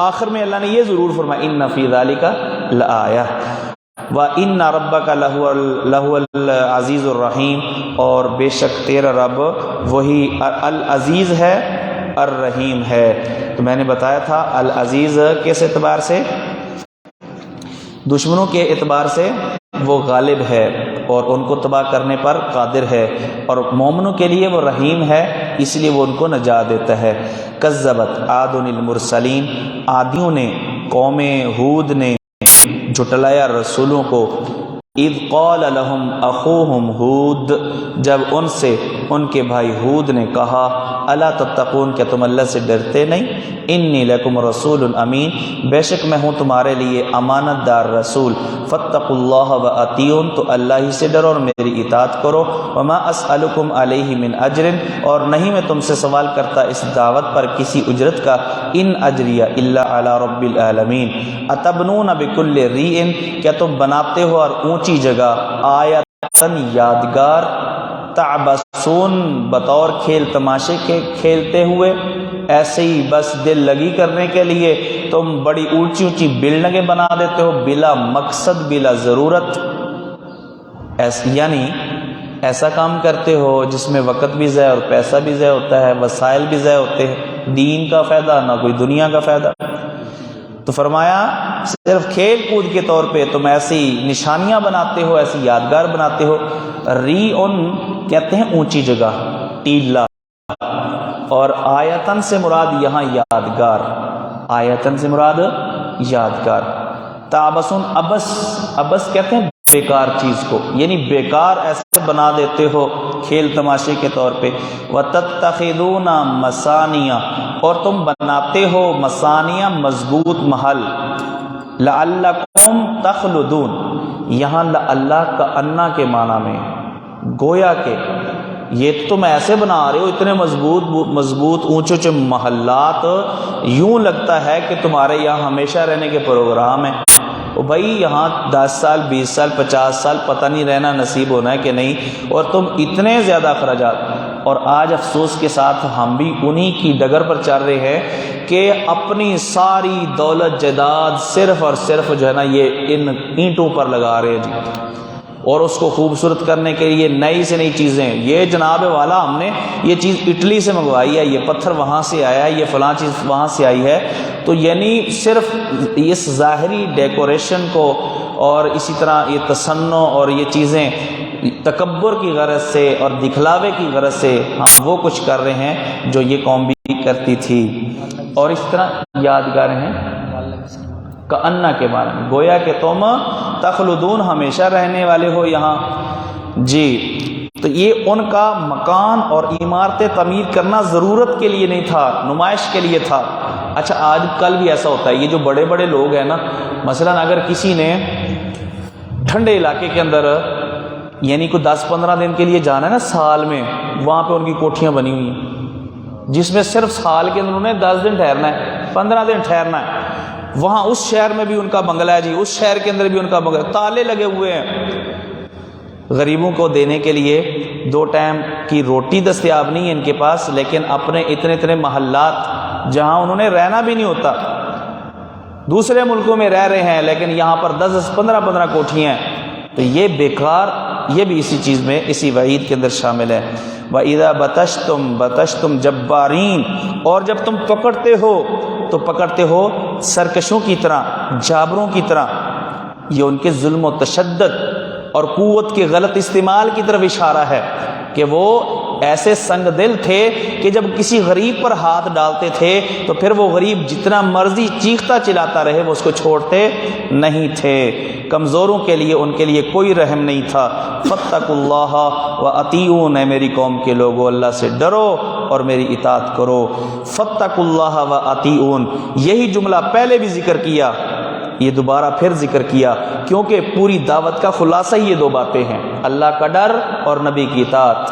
آخر میں اللہ نے یہ ضرور فرمایا ان فی ذلک لآیہ وَإِنَّ رَبَّكَ لَهُوَ الْعَزِيزُ الرَّحِيمُ، اور بے شک تیرا رب وہی العزیز ہے، الرحیم ہے. تو میں نے بتایا تھا العزیز کس اعتبار سے؟ دشمنوں کے اعتبار سے وہ غالب ہے اور ان کو تباہ کرنے پر قادر ہے، اور مومنوں کے لیے وہ رحیم ہے، اس لیے وہ ان کو نجات دیتا ہے. کذبت عاد المرسلین، عادیوں نے، قوم ہود نے جھٹلایا رسولوں کو. اذ قال لهم اخوهم ہود، جب ان سے ان کے بھائی ہود نے کہا الا تتقون، کیا تم اللہ سے ڈرتے نہیں؟ انی لکم رسول امین، بے شک میں ہوں تمہارے لیے امانت دار رسول. فاتقوا اللہ واطیعون، تو اللہ ہی سے ڈرو اور میری اطاعت کرو. وما اسألکم علیہ من اجر، اور نہیں میں تم سے سوال کرتا اس دعوت پر کسی اجرت کا. ان اجریہ الا علی رب العالمین. اتبنون بکل ریء، کیا تم بناتے ہو اور اونچی جگہ، آیتن یادگار، تعبسون بطور کھیل تماشے کے کھیلتے ہوئے، ایسے ہی بس دل لگی کرنے کے لیے تم بڑی اونچی اونچی بلڈنگیں بنا دیتے ہو بلا مقصد بلا ضرورت. یعنی ایسا کام کرتے ہو جس میں وقت بھی ضائع اور پیسہ بھی ضائع ہوتا ہے، وسائل بھی ضائع ہوتے ہیں، دین کا فائدہ نہ کوئی دنیا کا فائدہ. تو فرمایا صرف کھیل کود کے طور پہ تم ایسی نشانیاں بناتے ہو، ایسی یادگار بناتے ہو. ری ان کہتے ہیں اونچی جگہ، ٹیلا، اور آیتن سے مراد یہاں یادگار، آیتن سے مراد یادگار. تعبسون ابس کہتے ہیں بیکار چیز کو، یعنی بیکار ایسے بنا دیتے ہو کھیل تماشے کے طور پہ. وَتَتَّخِذُونَ مَصَانِیَ اور تم بناتے ہو مصانیہ مضبوط محل. لَعَلَّكُمْ تَخْلُدُونَ یہاں اللہ کا انا کے معنی میں گویا کہ یہ تم ایسے بنا رہے ہو اتنے مضبوط اونچے اونچے محلات، یوں لگتا ہے کہ تمہارے یہاں ہمیشہ رہنے کے پروگرام ہیں. بھائی یہاں 10 سال 20 سال 50 سال پتہ نہیں رہنا نصیب ہونا ہے کہ نہیں، اور تم اتنے زیادہ اخراجات. اور آج افسوس کے ساتھ ہم بھی انہی کی ڈگر پر چل رہے ہیں کہ اپنی ساری دولت جائیداد صرف اور صرف جو ہے نا یہ ان اینٹوں پر لگا رہے ہیں جی، اور اس کو خوبصورت کرنے کے لیے نئی سے نئی چیزیں. یہ جناب والا ہم نے یہ چیز اٹلی سے منگوائی ہے، یہ پتھر وہاں سے آیا ہے، یہ فلاں چیز وہاں سے آئی ہے. تو یعنی صرف اس ظاہری ڈیکوریشن کو اور اسی طرح یہ تصنع اور یہ چیزیں تکبر کی غرض سے اور دکھلاوے کی غرض سے ہم وہ کچھ کر رہے ہیں جو یہ قوم بھی کرتی تھی. اور اس طرح یادگار ہیں کأنہ کے بارے میں، گویا کہ تم تخلدون ہمیشہ رہنے والے ہو یہاں جی. تو یہ ان کا مکان اور عمارتیں تعمیر کرنا ضرورت کے لیے نہیں تھا، نمائش کے لیے تھا. اچھا آج کل بھی ایسا ہوتا ہے، یہ جو بڑے بڑے لوگ ہیں نا، مثلا اگر کسی نے ٹھنڈے علاقے کے اندر یعنی کوئی 10-15 دن کے لیے جانا ہے نا سال میں، وہاں پہ ان کی کوٹھیاں بنی ہوئی ہیں جس میں صرف سال کے اندر انہیں 10 دن ٹھہرنا ہے، 15 دن ٹھہرنا ہے. وہاں اس شہر میں بھی ان کا بنگلہ ہے جی، اس شہر کے اندر بھی ان کا بنگلہ، تالے لگے ہوئے ہیں. غریبوں کو دینے کے لیے 2 ٹائم کی روٹی دستیاب نہیں ہے ان کے پاس، لیکن اپنے اتنے محلات جہاں انہوں نے رہنا بھی نہیں ہوتا، دوسرے ملکوں میں رہ رہے ہیں، لیکن یہاں پر 10-15 کوٹھیاں ہیں. تو یہ بیکار، یہ بھی اسی چیز میں اسی وعید کے اندر شامل ہے. وَإِذَا بَطَشْتُمْ جَبَّارِينَ اور جب تم پکڑتے ہو تو پکڑتے ہو سرکشوں کی طرح، جابروں کی طرح. یہ ان کے ظلم و تشدد اور قوت کے غلط استعمال کی طرف اشارہ ہے کہ وہ ایسے سنگ دل تھے کہ جب کسی غریب پر ہاتھ ڈالتے تھے تو پھر وہ غریب جتنا مرضی چیختا چلاتا رہے وہ اس کو چھوڑتے نہیں تھے. کمزوروں کے لیے ان کے لیے کوئی رحم نہیں تھا. فاتقوا اللہ واطیعون، میری قوم کے لوگوں اللہ سے ڈرو اور میری اطاعت کرو. فاتقوا اللہ واطیعون، یہی جملہ پہلے بھی ذکر کیا، یہ دوبارہ پھر ذکر کیا کیونکہ پوری دعوت کا خلاصہ ہی یہ 2 باتیں ہیں، اللہ کا ڈر اور نبی کی اطاعت.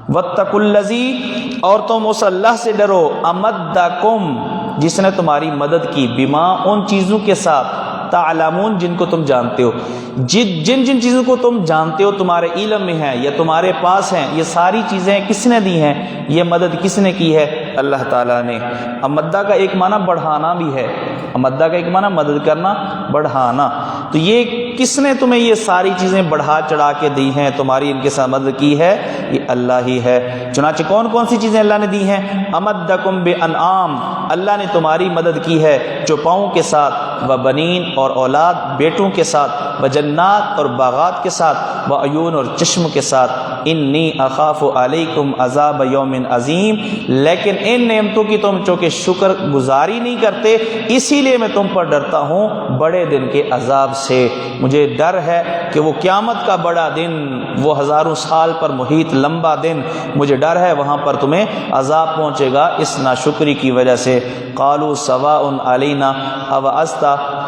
واتقوا الذی اور تم اس اللہ سے ڈرو، امدکم جس نے تمہاری مدد کی، بما ان چیزوں کے ساتھ، تعلمون جن کو تم جانتے ہو. جن چیزوں کو تم جانتے ہو تمہارے علم میں ہیں یا تمہارے پاس ہیں، یہ ساری چیزیں کس نے دی ہیں؟ یہ مدد کس نے کی ہے؟ اللہ تعالیٰ نے. امدہ کا ایک معنی بڑھانا بھی ہے، امدہ کا ایک معنی مدد کرنا، بڑھانا. تو یہ کس نے تمہیں یہ ساری چیزیں بڑھا چڑھا کے دی ہیں، تمہاری ان کے ساتھ مدد کی ہے؟ یہ اللہ ہی ہے. چنانچہ کون سی چیزیں اللہ نے دی ہیں؟ امدکم بانعام، اللہ نے تمہاری مدد کی ہے چوپاؤں کے ساتھ، وبنین اور اولاد بیٹوں کے ساتھ، وجنات اور باغات کے ساتھ، وعیون اور چشم کے ساتھ. انی اخاف علیکم عذاب یوم عظیم، لیکن ان نعمتوں کی تم چونکہ شکر گزاری نہیں کرتے اسی لیے میں تم پر ڈرتا ہوں بڑے دن کے عذاب سے. مجھے ڈر ہے کہ وہ قیامت کا بڑا دن، وہ ہزاروں سال پر محیط لمبا دن، مجھے ڈر ہے وہاں پر تمہیں عذاب پہنچے گا اس ناشکری کی وجہ سے. قالوا سواء علینا اوعظت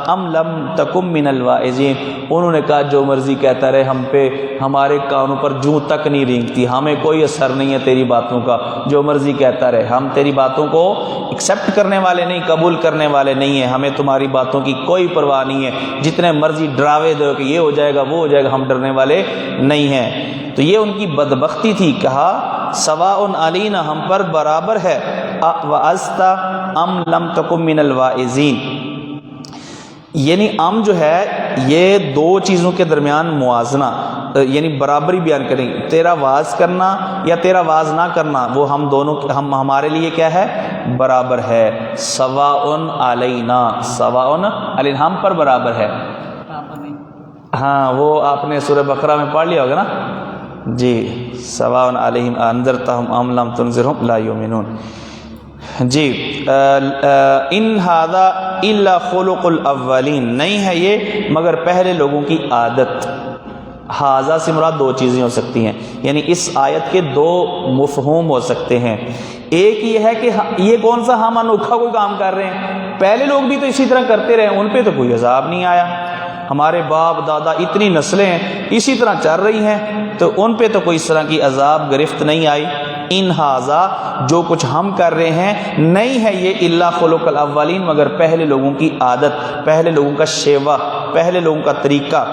ام لم تکم من الواعظین، انہوں نے کہا جو مرضی کہتا رہے، ہم پہ ہمارے کانوں پر جوں تک نہیں رینگتی، ہمیں کوئی اثر نہیں ہے تیری باتوں کا، جو مرضی کہتا رہے، ہم تیری باتوں کو ایکسیپٹ کرنے والے نہیں، قبول کرنے والے نہیں ہیں، ہمیں تمہاری باتوں کی کوئی پرواہ نہیں ہے. جتنے مرضی ڈراوے دو کہ یہ ہو جائے گا وہ ہو جائے گا، ہم ڈرنے والے نہیں ہیں. تو یہ ان کی بدبختی تھی. کہا سواء علینا، ہم پر برابر ہے، وعظت ام لم تکم من الواعظین. یعنی ام جو ہے یہ 2 چیزوں کے درمیان موازنہ یعنی برابری بیان کریں، تیرا واز کرنا یا تیرا واز نہ کرنا، وہ ہم دونوں ہمارے لیے کیا ہے؟ برابر ہے. سواء علینا، سواء علینا ہم پر برابر ہے. ہاں وہ آپ نے سورہ بقرہ میں پڑھ لیا ہوگا نا جی. سواء علیہم انذرتہم ام لم تنذرہم لا یؤمنون. جی ان ھذا الا خلق الاولین، نہیں ہے یہ مگر پہلے لوگوں کی عادت۔ حاضہ سے مراد دو چیزیں ہو سکتی ہیں، یعنی اس آیت کے دو مفہوم ہو سکتے ہیں۔ ایک یہ ہے کہ یہ کون سا ہم انوکھا کوئی کام کر رہے ہیں، پہلے لوگ بھی تو اسی طرح کرتے رہے، ان پہ تو کوئی عذاب نہیں آیا، ہمارے باپ دادا اتنی نسلیں اسی طرح چل رہی ہیں تو ان پہ تو کوئی اس طرح کی عذاب گرفت نہیں آئی۔ ان ھذا، جو کچھ ہم کر رہے ہیں نہیں ہے یہ الا خلق الاولین مگر پہلے لوگوں کی عادت، پہلے لوگوں کا شیوہ، پہلے لوگوں کا طریقہ،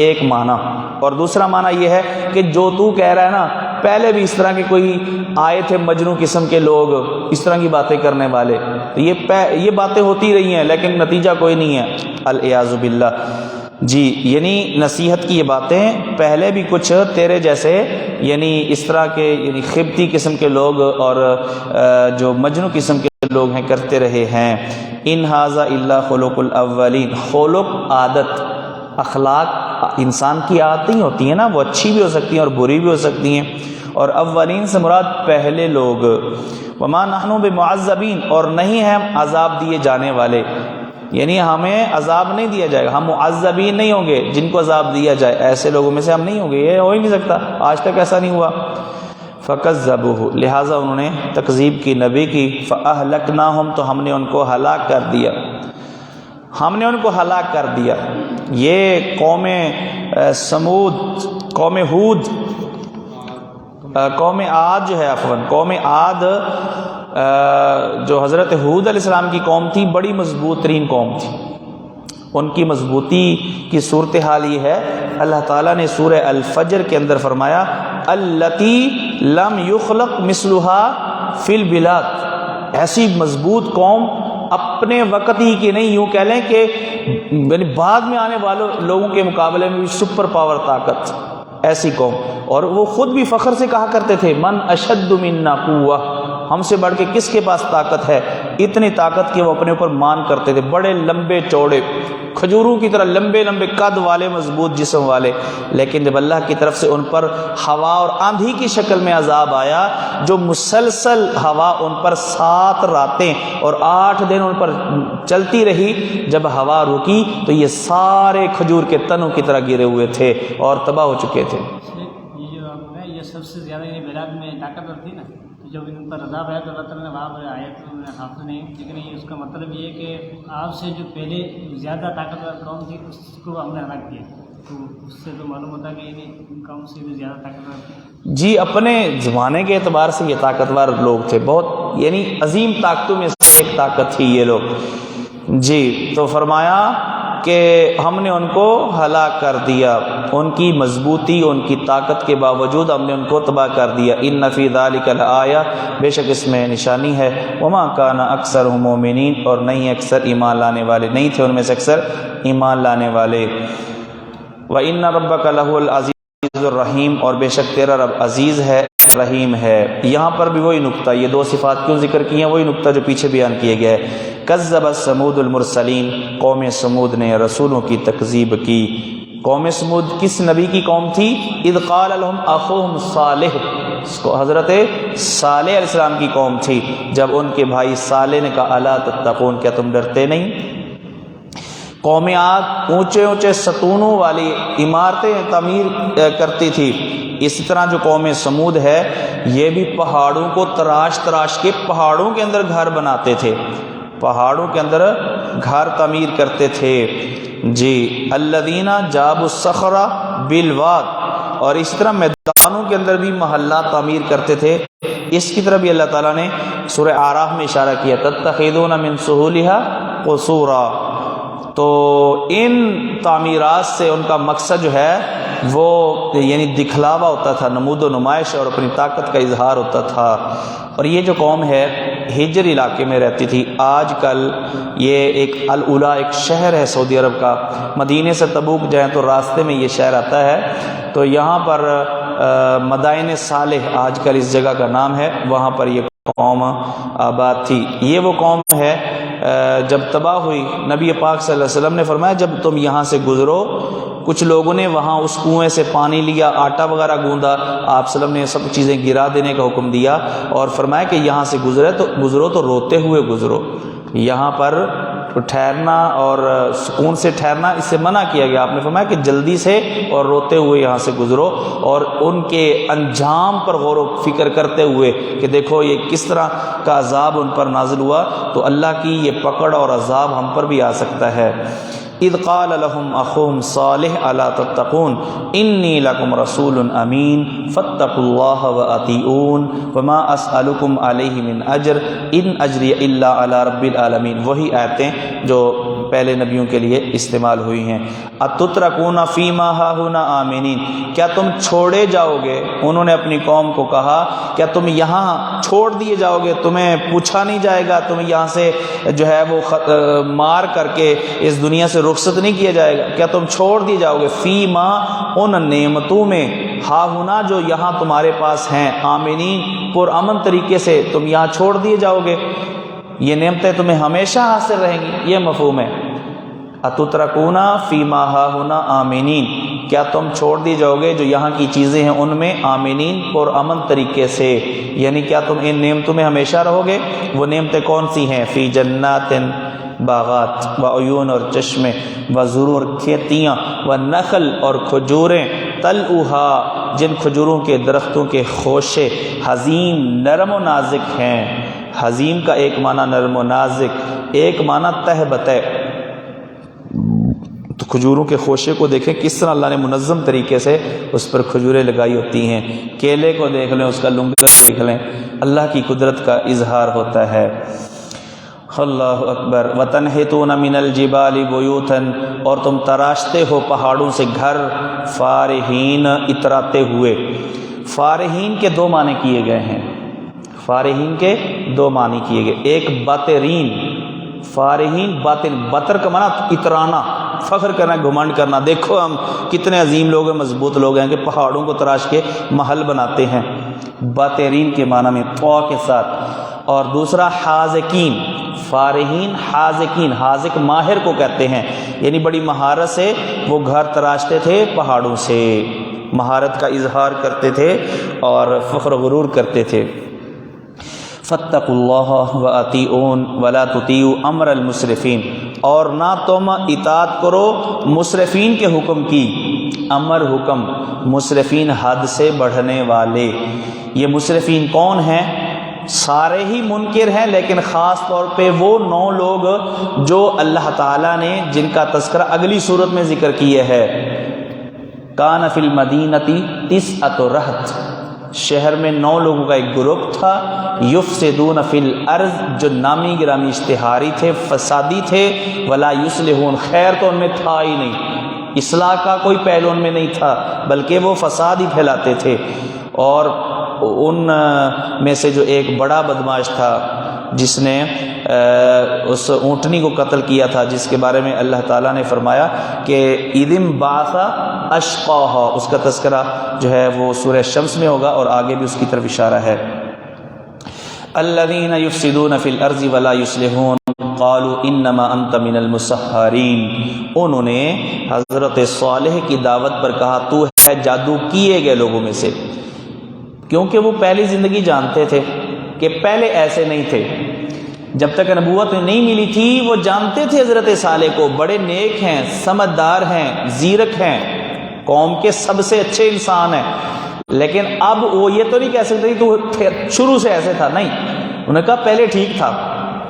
ایک معنی۔ اور دوسرا معنی یہ ہے کہ جو تو کہہ رہا ہے نا، پہلے بھی اس طرح کے کوئی آئے تھے مجنون قسم کے لوگ، اس طرح کی باتیں کرنے والے، تو یہ باتیں ہوتی رہی ہیں لیکن نتیجہ کوئی نہیں ہے، العیاذ باللہ۔ جی یعنی نصیحت کی یہ باتیں پہلے بھی کچھ تیرے جیسے یعنی اس طرح کے یعنی خبتی قسم کے لوگ اور جو مجنون قسم کے لوگ ہیں کرتے رہے ہیں۔ ان ھذا الا خلق الاولین، خلق عادت، اخلاق انسان کی عادتیں ہوتی ہیں نا، وہ اچھی بھی ہو سکتی ہیں اور بری بھی ہو سکتی ہیں، اور اولین سے مراد پہلے لوگ۔ وما نحن بمعذبین، اور نہیں ہیں عذاب دیے جانے والے، یعنی ہمیں عذاب نہیں دیا جائے گا، ہم معذبین نہیں ہوں گے جن کو عذاب دیا جائے، ایسے لوگوں میں سے ہم نہیں ہوں گے، یہ ہو ہی نہیں سکتا، آج تک ایسا نہیں ہوا۔ فکذبوہ، لہٰذا انہوں نے تکذیب کی نبی کی، فاہلکناہم، تو ہم نے ان کو ہلاک کر دیا، ہم نے ان کو ہلاک کر دیا۔ یہ قوم سمود، قوم ہود، قوم عاد جو ہے، قوم عاد جو حضرت ہود علیہ السلام کی قوم تھی، بڑی مضبوط ترین قوم تھی۔ ان کی مضبوطی کی صورتحال یہ ہے، اللہ تعالیٰ نے سورہ الفجر کے اندر فرمایا التی لم یخلق مثلھا فی البلاد، ایسی مضبوط قوم اپنے وقت ہی کی نہیں، یوں کہہ لیں کہ یعنی بعد میں آنے والوں لوگوں کے مقابلے میں بھی سپر پاور طاقت، ایسی قوم۔ اور وہ خود بھی فخر سے کہا کرتے تھے من اشد منا قوہ، ہم سے بڑھ کے کس کے پاس طاقت ہے، اتنی طاقت کہ وہ اپنے اوپر مان کرتے تھے، بڑے لمبے چوڑے کھجوروں کی طرح لمبے لمبے قد والے، مضبوط جسم والے۔ لیکن جب اللہ کی طرف سے ان پر ہوا اور آندھی کی شکل میں عذاب آیا، جو مسلسل ہوا ان پر 7 راتیں اور 8 دن ان پر چلتی رہی، جب ہوا رکی تو یہ سارے کھجور کے تنوں کی طرح گرے ہوئے تھے اور تباہ ہو چکے تھے۔ یہ سب سے زیادہ بیراق میں طاقتور تھی نا، تو جب ان پر عذاب آیا تو اللہ تعالیٰ نے وہاں پر آیت میں حافظ نہیں، لیکن اس کا مطلب یہ ہے کہ آپ سے جو پہلے زیادہ طاقتور قوم تھی اس کو ہم نے ہلاک کیا، تو اس سے تو معلوم ہوتا ہے کہ یہ قوم سے بھی زیادہ طاقتور تھی۔ جی اپنے زمانے کے اعتبار سے یہ طاقتور لوگ تھے، بہت یعنی عظیم طاقتوں میں سے ایک طاقت تھی یہ لوگ۔ جی تو فرمایا کہ ہم نے ان کو ہلاک کر دیا، ان کی مضبوطی، ان کی طاقت کے باوجود ہم نے ان کو تباہ کر دیا۔ ان فی ذلک لآیہ، بے شک اس میں نشانی ہے۔ وما کان اکثرهم مؤمنین، اور نہیں اکثر ایمان لانے والے، نہیں تھے ان میں سے اکثر ایمان لانے والے۔ وان ربک لہو العزیز الرحیم، اور بے شک تیرا رب عزیز ہے، رحیم ہے۔ یہاں پر بھی وہی نقطہ، یہ 2 صفات کیوں ذکر کی ہیں، وہی نقطہ جو پیچھے بیان کیے گئے۔ کذبت ثمود المرسلین، قوم سمود نے رسولوں کی تکذیب کی۔ قوم سمود کس نبی کی قوم تھی؟ اذ قال لهم اخوهم صالح، اس کو حضرت صالح علیہ السلام کی قوم تھی، جب ان کے بھائی صالح نے کہا الا تتقون، کیا تم ڈرتے نہیں؟ قوم عاد اونچے اونچے ستونوں والی عمارتیں تعمیر کرتی تھی، اسی طرح جو قوم سمود ہے یہ بھی پہاڑوں کو تراش تراش کے پہاڑوں کے اندر گھر بناتے تھے، پہاڑوں کے اندر گھر تعمیر کرتے تھے۔ جی الذین جابوا الصخر بالواد، اور اس طرح میدانوں کے اندر بھی محلہ تعمیر کرتے تھے۔ اس کی طرف بھی اللہ تعالیٰ نے سورہ اعراف میں اشارہ کیا تتخذون من سہولها قصورا، تو ان تعمیرات سے ان کا مقصد جو ہے وہ یعنی دکھلاوا ہوتا تھا، نمود و نمائش اور اپنی طاقت کا اظہار ہوتا تھا۔ اور یہ جو قوم ہے ہجر علاقے میں رہتی تھی، آج کل یہ ایک الاولا ایک شہر ہے سعودی عرب کا، مدینے سے تبوک جائیں تو راستے میں یہ شہر آتا ہے، تو یہاں پر مدائن صالح آج کل اس جگہ کا نام ہے، وہاں پر یہ قوم آباد تھی۔ یہ وہ قوم ہے جب تباہ ہوئی، نبی پاک صلی اللہ علیہ وسلم نے فرمایا جب تم یہاں سے گزرو، کچھ لوگوں نے وہاں اس کنویں سے پانی لیا، آٹا وغیرہ گوندا، آپ صلی اللہ علیہ وسلم نے سب چیزیں گرا دینے کا حکم دیا اور فرمایا کہ یہاں سے گزرو تو روتے ہوئے گزرو، یہاں پر تو ٹھہرنا اور سکون سے ٹھہرنا اس سے منع کیا گیا. آپ نے فرمایا کہ جلدی سے اور روتے ہوئے یہاں سے گزرو اور ان کے انجام پر غور و فکر کرتے ہوئے کہ دیکھو یہ کس طرح کا عذاب ان پر نازل ہوا، تو اللہ کی یہ پکڑ اور عذاب ہم پر بھی آ سکتا ہے. اذ قال لهم اخوهم صالح الا تتقون انی لکم رسول امین فاتقوا اللہ واطیعون وما اسألکم علیہ من اجر ان اجری الا علی رب العالمین. وہی آیتیں جو پہلے نبیوں کے لیے استعمال ہوئی ہیں. اتترکون فیما ہاہنا آمنین، کیا تم چھوڑے جاؤ گے؟ انہوں نے اپنی قوم کو کہا کیا تم یہاں چھوڑ دیے جاؤ گے، تمہیں پوچھا نہیں جائے گا، تمہیں یہاں سے جو ہے وہ مار کر کے اس دنیا سے رخصت نہیں کیا جائے گا، کیا تم چھوڑ دیے جاؤ گے فیما ان نعمتوں میں ہاہنا جو یہاں تمہارے پاس ہیں، آمنین پرامن طریقے سے تم یہاں چھوڑ دیے جاؤ گے، یہ نعمتیں تمہیں ہمیشہ حاصل رہیں گی. یہ مفہوم ہے. اتترکون فیما ہاہنا آمنین، کیا تم چھوڑ دی جاؤ گے جو یہاں کی چیزیں ہیں ان میں آمنین پرامن طریقے سے، یعنی کیا تم ان نعمتوں میں ہمیشہ رہو گے؟ وہ نعمتیں کون سی ہیں؟ فی جنات باغات و عیون اور چشمے و ضرور کھیتیاں و نخل اور کھجوریں طلعھا جن کھجوروں کے درختوں کے خوشے حزیم نرم و نازک ہیں. حزیم کا ایک معنی نرم و نازک، ایک معنی تہ بتہ. تو کھجوروں کے خوشے کو دیکھیں کس طرح اللہ نے منظم طریقے سے اس پر کھجوریں لگائی ہوتی ہیں. کیلے کو دیکھ لیں، اس کا لنگر دیکھ لیں، اللہ کی قدرت کا اظہار ہوتا ہے. اللہ اکبر. وَتَنْحِتُونَ مِنَ الْجِبَالِ بُيُوتًا، اور تم تراشتے ہو پہاڑوں سے گھر، فارحین اتراتے ہوئے. فارحین کے دو معنی کیے گئے ہیں. فارحین کے دو معنی کیے گئے، ایک باطرین، فارحین باطن، بطر کا معنی اترانا، فخر کرنا، گھمنڈ کرنا، دیکھو ہم کتنے عظیم لوگ ہیں، مضبوط لوگ ہیں کہ پہاڑوں کو تراش کے محل بناتے ہیں. باطرین کے معنی میں طا کے ساتھ. اور دوسرا حاذقین، فارحین حاذقین، حاذق ماہر کو کہتے ہیں، یعنی بڑی مہارت سے وہ گھر تراشتے تھے پہاڑوں سے، مہارت کا اظہار کرتے تھے اور فخر و غرور کرتے تھے. فاتقوا اللہ واطیعون ولا تطیعوا امر المسرفین، اور نہ تم اطاعت کرو مسرفین کے حکم کی. امر حکم، مسرفین حد سے بڑھنے والے. یہ مسرفین کون ہیں؟ سارے ہی منکر ہیں، لیکن خاص طور پہ وہ 9 لوگ جو اللہ تعالیٰ نے جن کا تذکرہ اگلی صورت میں ذکر کیا ہے. کان فی المدینۃ 9 رہط، شہر میں 9 لوگوں کا ایک گروپ تھا. یفسدون فی الارض، جو نامی گرامی اشتہاری تھے، فسادی تھے. ولا یصلحون، خیر تو ان میں تھا ہی نہیں، اصلاح کا کوئی پہلو ان میں نہیں تھا، بلکہ وہ فساد ہی پھیلاتے تھے. اور ان میں سے جو ایک بڑا بدماش تھا جس نے اس اونٹنی کو قتل کیا تھا، جس کے بارے میں اللہ تعالیٰ نے فرمایا کہ اذم بعث اشقاہا، اس کا تذکرہ جو ہے وہ سورہ شمس میں ہوگا اور آگے بھی اس کی طرف اشارہ ہے. الذین یفسدون فی الارض ولا یصلحون قالوا انما انت من المسحرین، انہوں نے حضرت صالح کی دعوت پر کہا تو ہے جادو کیے گئے لوگوں میں سے، کیونکہ وہ پہلی زندگی جانتے تھے کہ پہلے ایسے نہیں تھے. جب تک نبوت نہیں ملی تھی وہ جانتے تھے حضرت صالح کو، بڑے نیک ہیں، سمجھدار ہیں، زیرک ہیں، قوم کے سب سے اچھے انسان ہیں. لیکن اب وہ یہ تو نہیں کہہ سکتے کہ تو شروع سے ایسے تھا، نہیں. انہوں نے کہا پہلے ٹھیک تھا،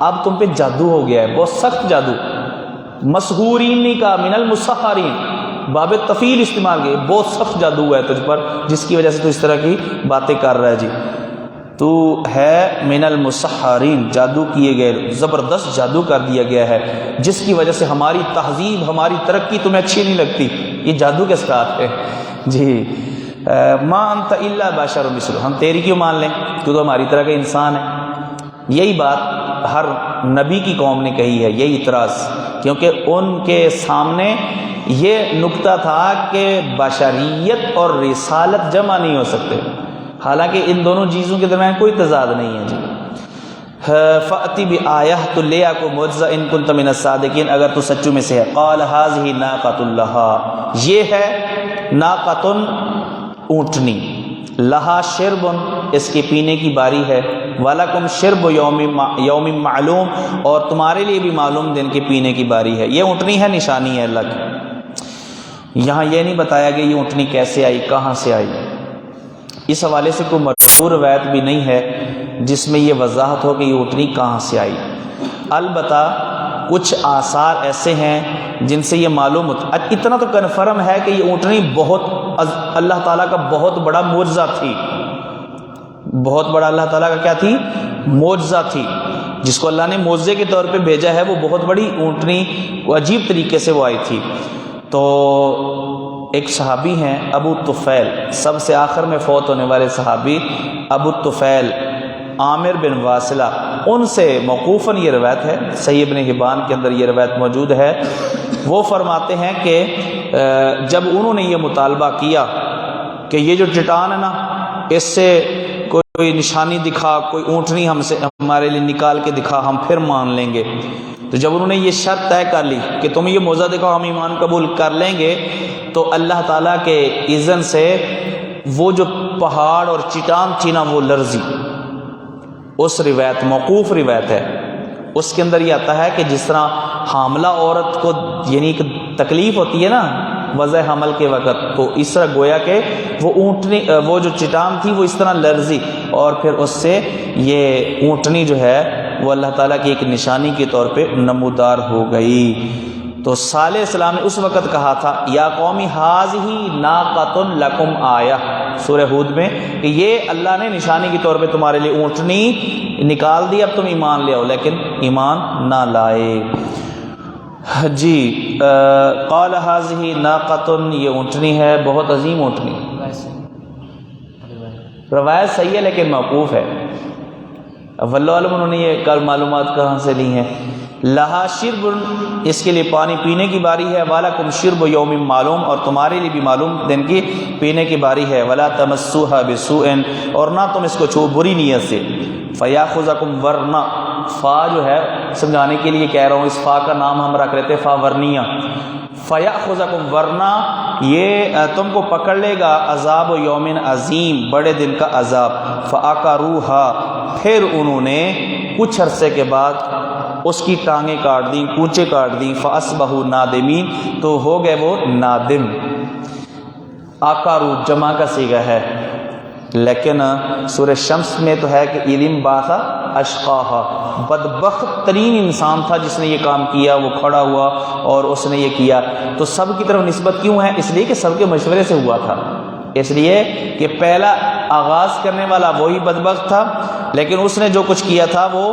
اب تم پہ جادو ہو گیا ہے، بہت سخت جادو. مسحورین نہیں کہا، من المسحرین، باب تفیل استعمال کیے، بہت سخت جادو ہوا ہے تجھ پر جس کی وجہ سے تو اس طرح کی باتیں کر رہا ہے. جی تو ہے من المسحرین، جادو کیے گئے، زبردست جادو کر دیا گیا ہے جس کی وجہ سے ہماری تہذیب، ہماری ترقی تمہیں اچھی نہیں لگتی. یہ جادو کس کا ہے؟ جی ما انت الا بشر مثل، ہم تیری کیوں مان لیں کیونکہ ہماری طرح کا انسان ہے. یہی بات ہر نبی کی قوم نے کہی ہے، یہی اعتراض، کیونکہ ان کے سامنے یہ نکتہ تھا کہ بشریت اور رسالت جمع نہیں ہو سکتے، حالانکہ ان دونوں چیزوں کے درمیان کوئی تضاد نہیں ہے. جی فأتی بآیہ، تو لے آ کو معجزہ، ان کنت من الصادقین، اگر تو سچوں میں سے ہے. قال ھذہ ناقۃ لھا، یہ ہے ناقۃ اونٹنی، لہا شرب، اس کے پینے کی باری ہے. وَلَكُمْ شِرْبُ یوم معلوم، اور تمہارے لیے بھی معلوم دن کے پینے کی باری ہے۔ یہ اونٹنی ہے، نشانی ہے اللہ کی۔ یہاں یہ نہیں بتایا کہ یہ اونٹنی کیسے آئی، کہاں سے آئی۔ اس حوالے سے کوئی مرفوع روایت بھی نہیں ہے جس میں یہ وضاحت ہو کہ یہ اونٹنی کہاں سے آئی۔ البتہ کچھ آثار ایسے ہیں جن سے یہ معلوم ہوتا، اتنا تو کنفرم ہے کہ یہ اونٹنی بہت اللہ تعالیٰ کا بہت بڑا معجزہ تھی، بہت بڑا اللہ تعالیٰ کا کیا تھی، معجزہ تھی، جس کو اللہ نے معجزے کے طور پہ بھیجا ہے۔ وہ بہت بڑی اونٹنی عجیب طریقے سے وہ آئی تھی۔ تو ایک صحابی ہیں ابو طفیل، سب سے آخر میں فوت ہونے والے صحابی ابو طفیل عامر بن واصلہ، ان سے موقوفاً یہ روایت ہے، صحیح ابن حبان کے اندر یہ روایت موجود ہے۔ وہ فرماتے ہیں کہ جب انہوں نے یہ مطالبہ کیا کہ یہ جو چٹان ہے نا، اس سے کوئی نشانی دکھا، کوئی اونٹنی ہم سے ہمارے لیے نکال کے دکھا، ہم پھر مان لیں گے۔ تو جب انہوں نے یہ شرط طے کر لی کہ تم یہ معجزہ دکھاؤ، ہم ایمان قبول کر لیں گے، تو اللہ تعالیٰ کے اذن سے وہ جو پہاڑ اور چٹان تھی نا وہ لرزی۔ اس روایت موقوف روایت ہے، اس کے اندر یہ آتا ہے کہ جس طرح حاملہ عورت کو یعنی کہ تکلیف ہوتی ہے نا وضع حمل کے وقت، تو اس طرح گویا کہ وہ اونٹنی، وہ جو چٹان تھی وہ اس طرح لرزی، اور پھر اس سے یہ اونٹنی جو ہے وہ اللہ تعالیٰ کی ایک نشانی کے طور پہ نمودار ہو گئی۔ تو صالح السلام نے اس وقت کہا تھا یا قومی ھذہ ناقۃ لکم آیہ، سورہ ہود میں، کہ یہ اللہ نے نشانی کے طور پہ تمہارے لیے اونٹنی نکال دی، اب تم ایمان لے آؤ، لیکن ایمان نہ لائے۔ جی قال ھذہ ناقۃ، یہ اونٹنی ہے، بہت عظیم اونٹنی۔ روایت صحیح ہے لیکن موقوف ہے، واللہ علم انہوں نے یہ کل معلومات کہاں سے لی ہیں۔ لہا شرب، اس کے لیے پانی پینے کی باری ہے، وَلَكُمْ شِرْبُ یوم معلوم، اور تمہارے لیے بھی معلوم دن کی پینے کی باری ہے، وَلَا تَمَسُّوهَا بِسُوءٍ، اور نہ تم اس کو چھو بری نیت سے۔ فَيَأْخُذَكُمْ ورنا، فا جو ہے سمجھانے کے لیے کہہ رہا ہوں، اس فا کا نام ہم رکھ لیتے فا ورنیہ۔ فَيَأْخُذَكُمْ ورنا، یہ تم کو پکڑ لے گا عذاب یوم عظیم، بڑے دن کا عذاب۔ فَأَقَرُوهَا، پھر انہوں نے کچھ عرصے کے بعد اس کی ٹانگیں کاٹ دیں، کونچیں کاٹ دیں۔ فَأَصْبَحُوا نَادِمِينَ، تو ہو گئے وہ نادم۔ آکارو جمع کا صیغہ ہے، لیکن سورہ شمس میں تو ہے کہ اِذِ بَعَثَ أَشْقَاهَا، بدبخت ترین انسان تھا جس نے یہ کام کیا، وہ کھڑا ہوا اور اس نے یہ کیا۔ تو سب کی طرف نسبت کیوں ہے؟ اس لیے کہ سب کے مشورے سے ہوا تھا، اس لیے کہ پہلا آغاز کرنے والا وہی بدبخت تھا، لیکن اس نے جو کچھ کیا تھا وہ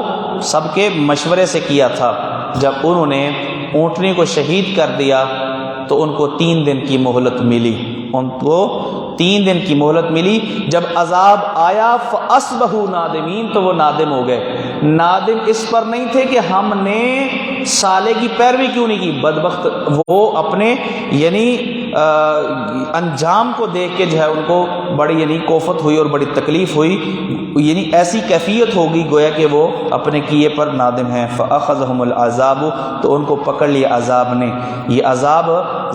سب کے مشورے سے کیا تھا۔ جب انہوں نے اونٹنی کو شہید کر دیا تو ان کو 3 دن کی مہلت ملی، ان کو 3 دن کی مہلت ملی۔ جب عذاب آیا فَأَصْبَحُوا نَادِمِينَ، تو وہ نادم ہو گئے۔ نادم اس پر نہیں تھے کہ ہم نے صالح کی پیروی کیوں نہیں کی، بدبخت وہ اپنے یعنی انجام کو دیکھ کے جو ہے ان کو بڑی یعنی کوفت ہوئی اور بڑی تکلیف ہوئی، یعنی ایسی کیفیت ہوگی گویا کہ وہ اپنے کیے پر نادم ہیں۔ فَأَخَذَهُمُ الْعَذَابُ، تو ان کو پکڑ لیا عذاب نے۔ یہ عذاب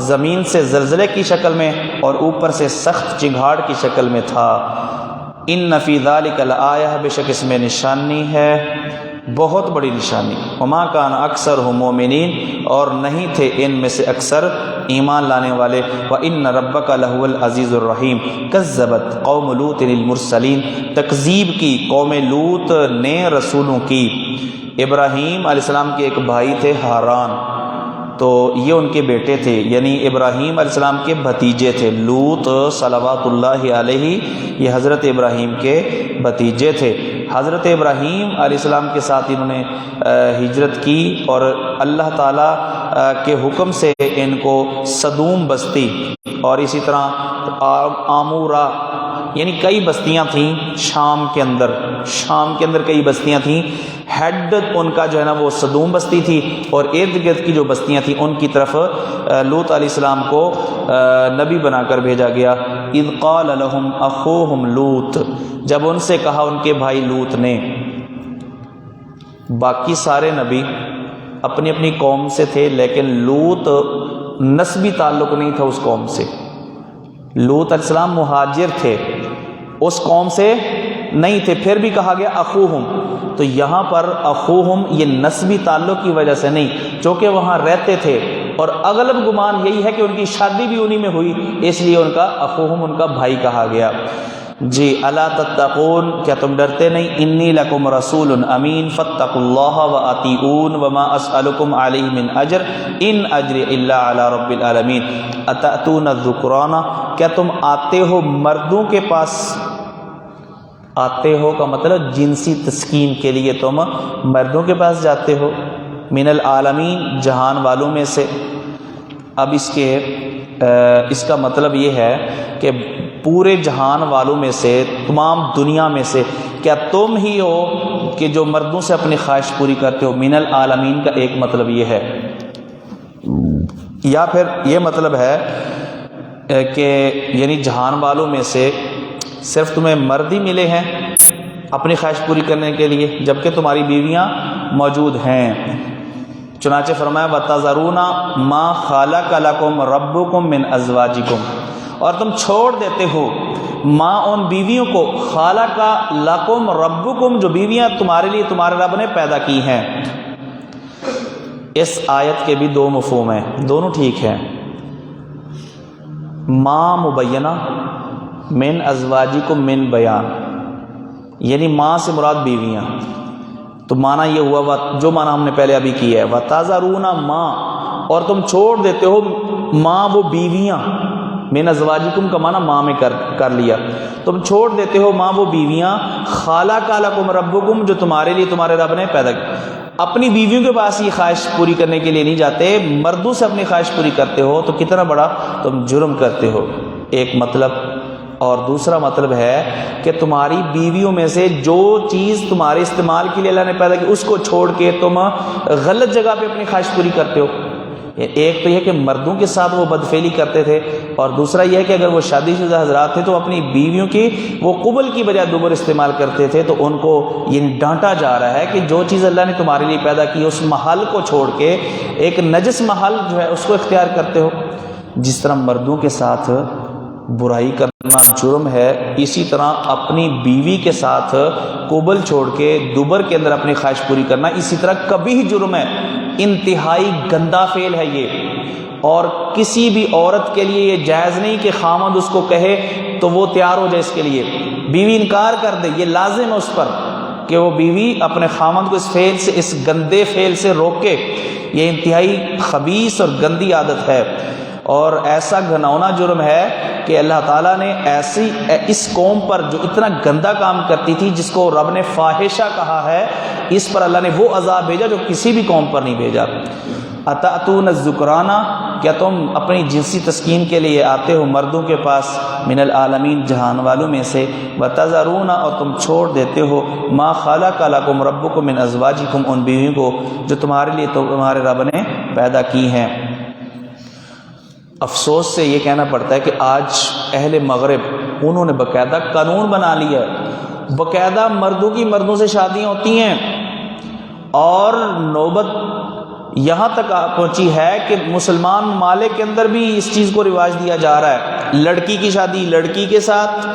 زمین سے زلزلے کی شکل میں اور اوپر سے سخت چنگھاڑ کی شکل میں تھا۔ ان فی ذلک لآیہ، بے شک اس میں نشانی ہے، بہت بڑی نشانی۔ وما کان اکثرهم مومنین، اور نہیں تھے ان میں سے اکثر ایمان لانے والے۔ وان ربک لہو العزیز الرحیم۔ کذبت قوم لوط المرسلین، تکذیب کی قوم لوط نے رسولوں کی۔ ابراہیم علیہ السلام کے ایک بھائی تھے ہاران، تو یہ ان کے بیٹے تھے، یعنی ابراہیم علیہ السلام کے بھتیجے تھے۔ لوط صلوات اللہ علیہ یہ حضرت ابراہیم کے بھتیجے تھے۔ حضرت ابراہیم علیہ السلام کے ساتھ انہوں نے ہجرت کی، اور اللہ تعالیٰ کے حکم سے ان کو صدوم بستی اور اسی طرح آمورا، یعنی کئی بستیاں تھیں شام کے اندر کئی بستیاں تھیں۔ ہیڈ ان کا جو ہے نا وہ صدوم بستی تھی، اور ارد گرد کی جو بستیاں تھیں ان کی طرف لوط علیہ السلام کو نبی بنا کر بھیجا گیا۔ اذ قال لهم اخوهم لوط، جب ان سے کہا ان کے بھائی لوط نے۔ باقی سارے نبی اپنی اپنی قوم سے تھے، لیکن لوط نسبی تعلق نہیں تھا اس قوم سے۔ لوط علیہ السلام مہاجر تھے، اس قوم سے نہیں تھے، پھر بھی کہا گیا اخوہم. تو یہاں پر اخوہم یہ نسبی تعلق کی وجہ سے نہیں، چونکہ وہاں رہتے تھے اور اغلب گمان یہی ہے کہ ان کی شادی بھی انہی میں ہوئی، اس لیے ان کا اخوہم ان کا بھائی کہا گیا. جی الا تتقون، کیا تم ڈرتے نہیں؟ انی لکم رسول امین فاتقوا اللہ واطیعون وما اسألکم علیہ من اجر ان اجری الا علی رب العالمین اتأتون الذکران، کیا تم آتے ہو مردوں کے پاس؟ آتے ہو کا مطلب جنسی تسکین کے لیے تم مردوں کے پاس جاتے ہو، من العالمین جہان والوں میں سے. اب اس کا مطلب یہ ہے کہ پورے جہان والوں میں سے، تمام دنیا میں سے کیا تم ہی ہو کہ جو مردوں سے اپنی خواہش پوری کرتے ہو؟ من العالمین کا ایک مطلب یہ ہے، یا پھر یہ مطلب ہے کہ یعنی جہان والوں میں سے صرف تمہیں مرد ہی ملے ہیں اپنی خواہش پوری کرنے کے لیے، جبکہ تمہاری بیویاں موجود ہیں. چنانچہ فرمایا وَتَذَرُونَ مَا خَلَقَ لَكُمْ رَبُّكُمْ مِنْ أَزْوَاجِكُمْ، اور تم چھوڑ دیتے ہو ما ان بیویوں کو خَلَقَ لَكُمْ رَبُّكُمْ، جو بیویاں تمہارے لیے تمہارے رب نے پیدا کی ہیں. اس آیت کے بھی دو مفہوم ہیں، دونوں ٹھیک ہیں. ما مبینہ، من ازواجکم من بیان، یعنی ماں سے مراد بیویاں. تو معنی یہ ہوا جو معنی ہم نے پہلے ابھی کیا ہے، وَتَذَرُونَ مَا، اور تم چھوڑ دیتے ہو ماں وہ بیویاں، من ازواجکم کا معنی ماں میں کر لیا، تم چھوڑ دیتے ہو ماں وہ بیویاں خَلَقَ لَكُمْ رَبُّكُمْ، جو تمہارے لیے تمہارے رب نے پیدا کی. اپنی بیویوں کے پاس یہ خواہش پوری کرنے کے لیے نہیں جاتے، مردوں سے اپنی خواہش پوری کرتے ہو، تو کتنا بڑا تم جرم کرتے ہو، ایک مطلب. اور دوسرا مطلب ہے کہ تمہاری بیویوں میں سے جو چیز تمہارے استعمال کے لیے اللہ نے پیدا کی اس کو چھوڑ کے تم غلط جگہ پہ اپنی خواہش پوری کرتے ہو. ایک تو یہ کہ مردوں کے ساتھ وہ بدفعلی کرتے تھے، اور دوسرا یہ ہے کہ اگر وہ شادی شدہ حضرات تھے تو اپنی بیویوں کی وہ قبل کی بجائے دوبر استعمال کرتے تھے. تو ان کو یہ ڈانٹا جا رہا ہے کہ جو چیز اللہ نے تمہارے لیے پیدا کی اس محل کو چھوڑ کے ایک نجس محل جو ہے اس کو اختیار کرتے ہو. جس طرح مردوں کے ساتھ برائی کرنا جرم ہے، اسی طرح اپنی بیوی کے ساتھ قبل چھوڑ کے دوبر کے اندر اپنی خواہش پوری کرنا اسی طرح کبھی ہی جرم ہے. انتہائی گندا فعل ہے یہ، اور کسی بھی عورت کے لیے یہ جائز نہیں کہ خامد اس کو کہے تو وہ تیار ہو جائے اس کے لیے. بیوی انکار کر دے، یہ لازم ہے اس پر کہ وہ بیوی اپنے خامد کو اس فعل سے، اس گندے فعل سے روکے. یہ انتہائی خبیث اور گندی عادت ہے، اور ایسا گھناؤنا جرم ہے کہ اللہ تعالیٰ نے اس قوم پر جو اتنا گندا کام کرتی تھی، جس کو رب نے فاحشہ کہا ہے، اس پر اللہ نے وہ عذاب بھیجا جو کسی بھی قوم پر نہیں بھیجا. اتأتون الذکران، کیا تم اپنی جنسی تسکین کے لیے آتے ہو مردوں کے پاس، من العالمین جہان والوں میں سے، وتذرون، اور تم چھوڑ دیتے ہو ما خلق لکم ربکم من ازواجکم، ان بیویوں کو جو تمہارے لیے تمہارے رب نے پیدا کی ہیں. افسوس سے یہ کہنا پڑتا ہے کہ آج اہل مغرب انہوں نے باقاعدہ قانون بنا لیا ہے، باقاعدہ مردوں کی مردوں سے شادیاں ہوتی ہیں، اور نوبت یہاں تک پہنچی ہے کہ مسلمان ممالک کے اندر بھی اس چیز کو رواج دیا جا رہا ہے. لڑکی کی شادی لڑکی کے ساتھ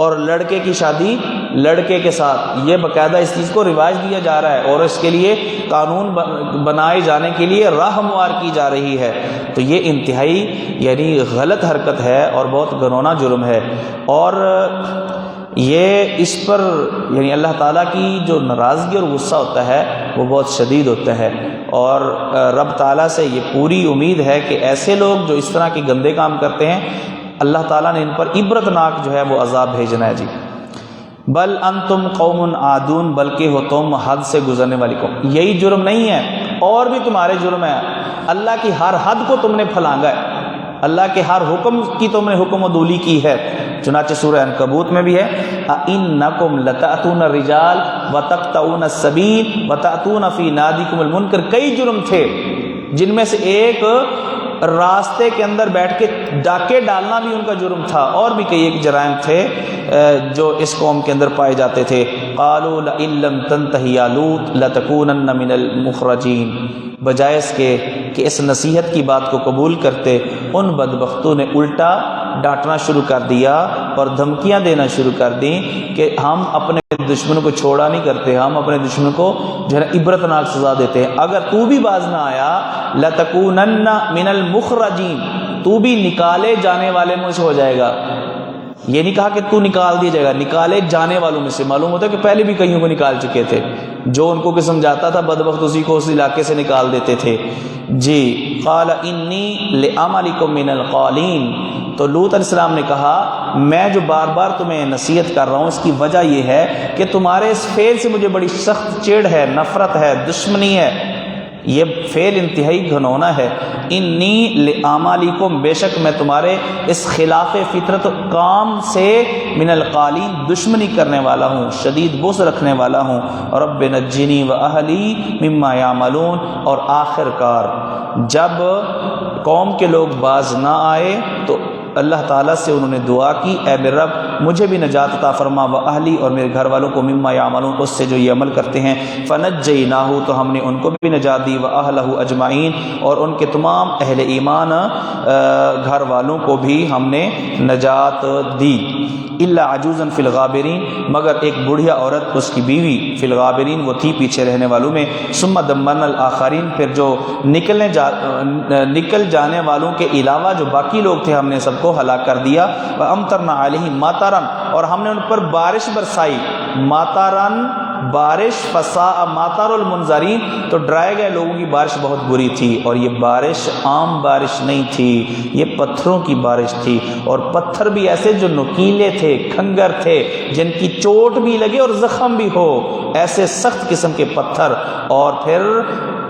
اور لڑکے کی شادی لڑکے کے ساتھ، یہ باقاعدہ اس چیز کو رواج دیا جا رہا ہے، اور اس کے لیے قانون بنائے جانے کے لیے راہ ہموار کی جا رہی ہے. تو یہ انتہائی یعنی غلط حرکت ہے اور بہت گھناؤنا جرم ہے. اور یہ اس پر یعنی اللہ تعالیٰ کی جو ناراضگی اور غصہ ہوتا ہے وہ بہت شدید ہوتا ہے، اور رب تعالیٰ سے یہ پوری امید ہے کہ ایسے لوگ جو اس طرح کے گندے کام کرتے ہیں، اللہ تعالیٰ نے ان پر عبرتناک جو ہے وہ عذاب بھیجنا ہے. جی بل انتم قوم عادون، بلکہ ہو تم حد سے گزرنے والی قوم. یہی جرم نہیں ہے، اور بھی تمہارے جرم ہے. اللہ کی ہر حد کو تم نے پھلانگا ہے، اللہ کے ہر حکم کی تم نے حکم عدولی کی ہے. چنانچہ سورہ عنکبوت میں بھی ہے اِنَّكُمْ لَتَأْتُونَ الرِّجَالَ وَتَقْطَعُونَ السَّبِيلَ وَتَأْتُونَ فِي نَادِكُمُ الْمُنكَرَ. کئی جرم تھے جن میں سے ایک راستے کے اندر بیٹھ کے ڈاکے ڈالنا بھی ان کا جرم تھا، اور بھی کئی ایک جرائم تھے جو اس قوم کے اندر پائے جاتے تھے. قالوا لئن لم تنتہ یا لوط لتکونن من المخرجین، بجائے اس کے کہ اس نصیحت کی بات کو قبول کرتے، ان بدبختوں نے الٹا ڈانٹنا شروع کر دیا اور دھمکیاں دینا شروع کر دیں کہ ہم اپنے دشمنوں کو چھوڑا نہیں کرتے، ہم اپنے دشمنوں کو جو ہے عبرتناک سزا دیتے ہیں، اگر تو بھی باز نہ آیا لَتَكُونَنَّ مِنَ الْمُخْرَجِينَ، تو بھی نکالے جانے والے میں سے ہو جائے گا۔ یہ نہیں کہا کہ تو نکال دیا جائے گا، نکالے جانے والوں میں سے۔ معلوم ہوتا ہے کہ پہلے بھی کئیوں کو نکال چکے تھے، جو ان کو قسم جاتا تھا بدبخت اسی کو اس علاقے سے نکال دیتے تھے۔ جی قال انی لعملکم من القالین، تو لوط علیہ السلام نے کہا میں جو بار بار تمہیں نصیحت کر رہا ہوں اس کی وجہ یہ ہے کہ تمہارے اس فعل سے مجھے بڑی سخت چڑ ہے، نفرت ہے، دشمنی ہے، یہ فعل انتہائی گھنونا ہے۔ انی لعملکم، بے شک میں تمہارے اس خلاف فطرت کام سے من القالین، دشمنی کرنے والا ہوں، شدید بغض رکھنے والا ہوں۔ رب نجنی واہلی مما یعملون، اور آخر کار جب قوم کے لوگ باز نہ آئے تو اللہ تعالیٰ سے انہوں نے دعا کی، اے میرے رب مجھے بھی نجات عطا فرما، و اہلی، اور میرے گھر والوں کو، مما یعملون، اس سے جو یہ عمل کرتے ہیں۔ فنجیناہ، تو ہم نے ان کو بھی نجات دی، و اہلہ اجمعین، اور ان کے تمام اہل ایمان گھر والوں کو بھی ہم نے نجات دی۔ الا عجوزا فی الغابرین، مگر ایک بڑھیا عورت اس کی بیوی، فی الغابرین وہ تھی پیچھے رہنے والوں میں۔ ثم دمرنا الآخرین، پھر جو نکل جانے والوں کے علاوہ جو باقی لوگ تھے ہم نے سب کو ہلاک کر دیا۔ وامطرنا علیہم ماطرا، اور ہم نے ان پر بارش برسائی، ماطرن بارش، فساء ماطر المنذرین، تو ڈرائے گئے لوگوں کی بارش بہت بری تھی، اور یہ بارش عام بارش نہیں تھی، یہ پتھروں کی بارش تھی، اور پتھر بھی ایسے جو نوکیلے تھے، کھنگر تھے، جن کی چوٹ بھی لگے اور زخم بھی ہو، ایسے سخت قسم کے پتھر۔ اور پھر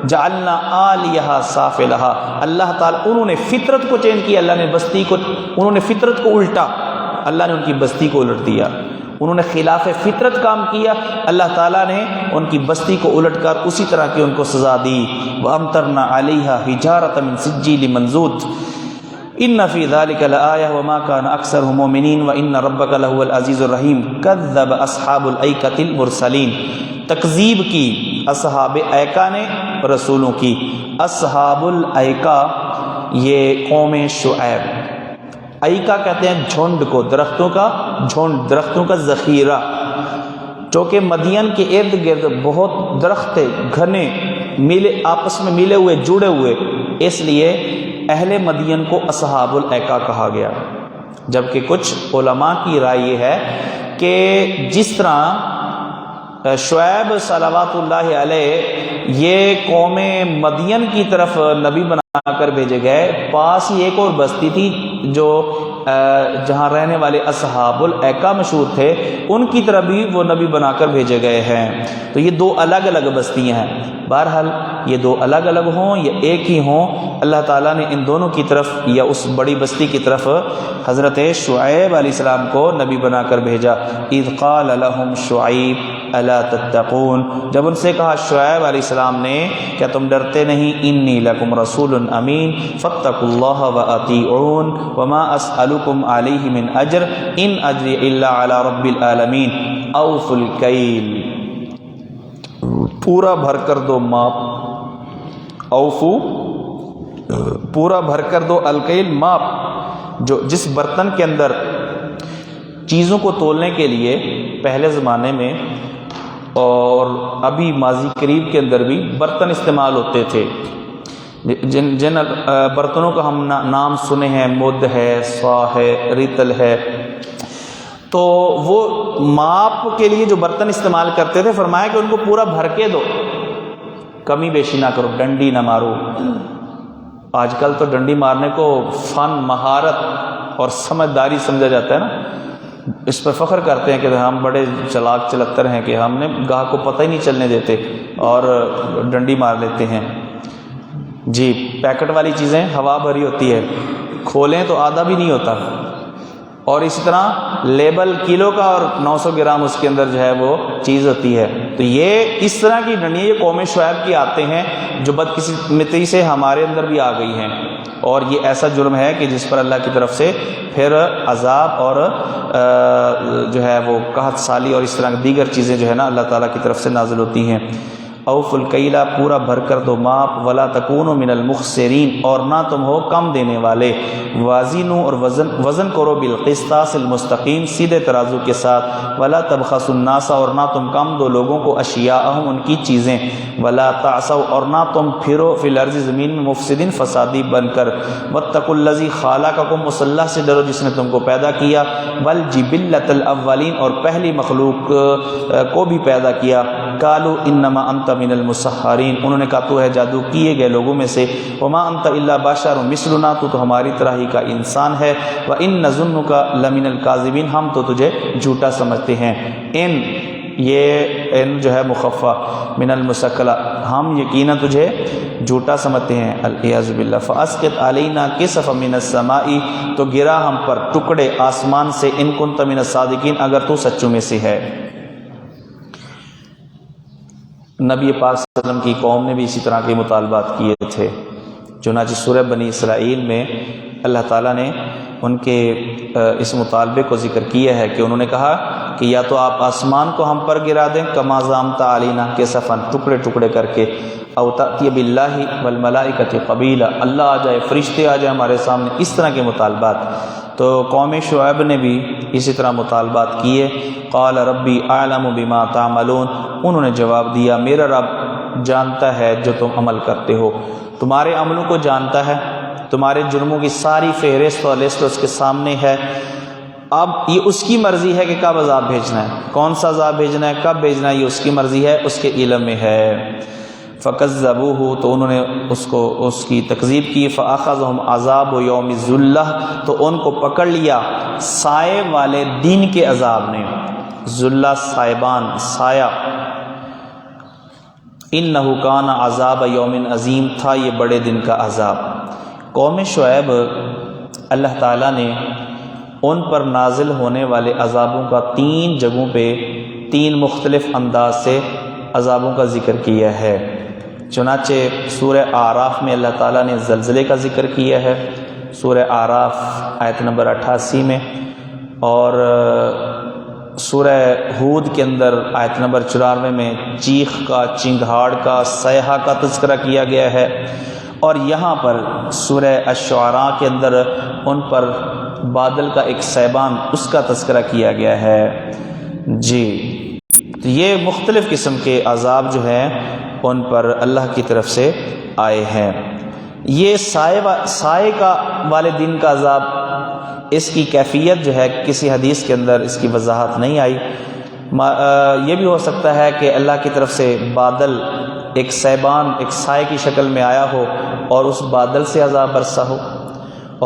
جعلنا عالیہا سافلہا، اللہ تعالیٰ انہوں نے فطرت کو چینج کیا، اللہ نے بستی کو، انہوں نے فطرت کو الٹا، اللہ نے ان کی بستی کو الٹ دیا، انہوں نے خلاف فطرت کام کیا، اللہ تعالیٰ نے ان کی بستی کو الٹ کر اسی طرح کی ان کو سزا دی۔ وَأَمْطَرْنَا عَلَيْهَا حِجَارَةً مِّن سِجِّيلٍ مَّنضُودٍ إِنَّ فِي ذَلِكَ لَآيَةً وَمَا كَانَ أَكْثَرُهُم مُؤْمِنِينَ وَإِنَّ رَبَّكَ لَهُوَ الْعَزِيزُ الرَّحِيمُ كَذَّبَ أَصْحَابُ الْأَيْكَةِ الْمُرْسَلِينَ، تکذیب کی اصحاب ایکا نے رسولوں کی۔ اصحاب الایکا یہ قوم شعیب، ایکا کہتے ہیں جھنڈ کو، درختوں کا جھنڈ، درختوں کا ذخیرہ، چونکہ مدین کے ارد گرد بہت درخت تھے، گھنے، ملے، آپس میں ملے ہوئے، جڑے ہوئے، اس لیے اہل مدین کو اصحاب الایکا کہا گیا۔ جبکہ کچھ علماء کی رائے یہ ہے کہ جس طرح شعیب صلوات اللہ علیہ یہ قوم مدین کی طرف نبی بنا کر بھیجے گئے، پاس ہی ایک اور بستی تھی جو جہاں رہنے والے اصحاب الایکا مشہور تھے، ان کی طرف بھی وہ نبی بنا کر بھیجے گئے ہیں۔ تو یہ دو الگ الگ بستیاں ہیں، بہرحال یہ دو الگ الگ ہوں یا ایک ہی ہوں، اللہ تعالیٰ نے ان دونوں کی طرف یا اس بڑی بستی کی طرف حضرت شعیب علیہ السلام کو نبی بنا کر بھیجا۔ اذ قال لهم شعیب الا تتقون، جب ان سے کہا شعیب علیہ السلام نے کیا تم ڈرتے نہیں، انی لکم رسول امین فاتقوا اللہ واطیعون وما اسألکم علیہ من اجر ان اجری الا علی رب العالمین اوفوا الکیل، پورا بھر کر دو ماپ، اوفو پورا بھر کر دو، الکیل ماپ، جو جس برتن کے اندر چیزوں کو تولنے کے لیے پہلے زمانے میں اور ابھی ماضی قریب کے اندر بھی برتن استعمال ہوتے تھے، جن برتنوں کا ہم نام سنے ہیں، مد ہے، صا ہے، ریتل ہے، تو وہ ماپ کے لیے جو برتن استعمال کرتے تھے، فرمایا کہ ان کو پورا بھر کے دو، کمی بیشی نہ کرو، ڈنڈی نہ مارو۔ آج کل تو ڈنڈی مارنے کو فن، مہارت اور سمجھداری سمجھا جاتا ہے نا، اس پر فخر کرتے ہیں کہ ہم بڑے چلاک چلتر ہیں کہ ہم نے گاہ کو پتہ ہی نہیں چلنے دیتے اور ڈنڈی مار لیتے ہیں۔ جی پیکٹ والی چیزیں ہوا بھری ہوتی ہے، کھولیں تو آدھا بھی نہیں ہوتا، اور اسی طرح لیبل کلو کا اور 900 گرام اس کے اندر جو ہے وہ چیز ہوتی ہے۔ تو یہ اس طرح کی ڈنڈیاں یہ قوم شعیب کی آتے ہیں جو بدقسمتی سے ہمارے اندر بھی آ گئی ہیں، اور یہ ایسا جرم ہے کہ جس پر اللہ کی طرف سے پھر عذاب اور جو ہے وہ قحط سالی اور اس طرح دیگر چیزیں جو ہے نا اللہ تعالیٰ کی طرف سے نازل ہوتی ہیں۔ اوف الکیلا پورا بھر کر دو ماپ، ولا تکونوا من المخسرین اور نہ تم ہو کم دینے والے، وازنوا اور وزن کرو بالقسطاس المستقیم سیدھے ترازو کے ساتھ، ولا تبخسوا الناس اور نہ تم کم دو لوگوں کو اشیاءہم ان کی چیزیں، ولا تعثوا اور نہ تم پھرو فی الارض زمین میں مفسدین فسادی بن کر، واتقوا الذی خلقکم اس اللہ سے ڈرو جس نے تم کو پیدا کیا، والجبلۃ الاولین اور پہلی مخلوق کو بھی پیدا کیا، قالوا انما انت من المسحرین انہوں نے کہا تو ہے جادو کیے گئے لوگوں میں سے، وما انت الا بشر مثلنا تو ہماری طرح ہی کا انسان ہے، وان نظنک لمن الکاذبین ہم تو تجھے جھوٹا سمجھتے ہیں، ان یہ ان جو ہے مخفف من المسکلہ ہم یقینا تجھے جھوٹا سمجھتے ہیں، الیاذ باللہ، فاسقط علینا کسفا من السماء تو گرا ہم پر ٹکڑے آسمان سے، ان کنت من الصادقین اگر تو سچوں میں سے ہے۔ نبی پاک صلی اللہ علیہ وسلم کی قوم نے بھی اسی طرح کے مطالبات کیے تھے، چنانچہ سورہ بنی اسرائیل میں اللہ تعالیٰ نے ان کے اس مطالبے کو ذکر کیا ہے کہ انہوں نے کہا کہ یا تو آپ آسمان کو ہم پر گرا دیں کما زعمت علینا کسفا ٹکڑے ٹکڑے کر کے، او تأتی باللہ والملائکۃ قبیلا اللہ آ جائے فرشتے آ جائے ہمارے سامنے، اس طرح کے مطالبات۔ تو قوم شعیب نے بھی اسی طرح مطالبات کیے، قال ربی اعلم بما تعملون انہوں نے جواب دیا میرا رب جانتا ہے جو تم عمل کرتے ہو، تمہارے عملوں کو جانتا ہے، تمہارے جرموں کی ساری فہرست اور لسٹ اس کے سامنے ہے، اب یہ اس کی مرضی ہے کہ کب عذاب بھیجنا ہے، کون سا عذاب بھیجنا ہے، کب بھیجنا ہے، یہ اس کی مرضی ہے، اس کے علم میں ہے۔ فکذبوہ تو انہوں نے اس کی تکذیب کی، فاخذہم عذاب یوم الذلہ تو ان کو پکڑ لیا سائے والے دن کے عذاب نے، ذلہ سائبان سایہ، انہ کان عذاب یوم عظیم تھا یہ بڑے دن کا عذاب۔ قوم شعیب اللہ تعالیٰ نے ان پر نازل ہونے والے عذابوں کا 3 جگہوں پہ 3 مختلف انداز سے عذابوں کا ذکر کیا ہے، چنانچہ سورہ اعراف میں اللہ تعالیٰ نے زلزلے کا ذکر کیا ہے، سورہ اعراف آیت نمبر 88 میں، اور سورہ ہود کے اندر آیت نمبر 94 میں چیخ کا، چنگھاڑ کا، صیحہ کا تذکرہ کیا گیا ہے، اور یہاں پر سورہ الشعراء کے اندر ان پر بادل کا ایک سیبان اس کا تذکرہ کیا گیا ہے۔ جی تو یہ مختلف قسم کے عذاب جو ہیں ان پر اللہ کی طرف سے آئے ہیں۔ یہ سائے کا والے دن کا عذاب، اس کی کیفیت جو ہے کسی حدیث کے اندر اس کی وضاحت نہیں آئی، یہ بھی ہو سکتا ہے کہ اللہ کی طرف سے بادل ایک سیبان ایک سائے کی شکل میں آیا ہو اور اس بادل سے عذاب برسا ہو،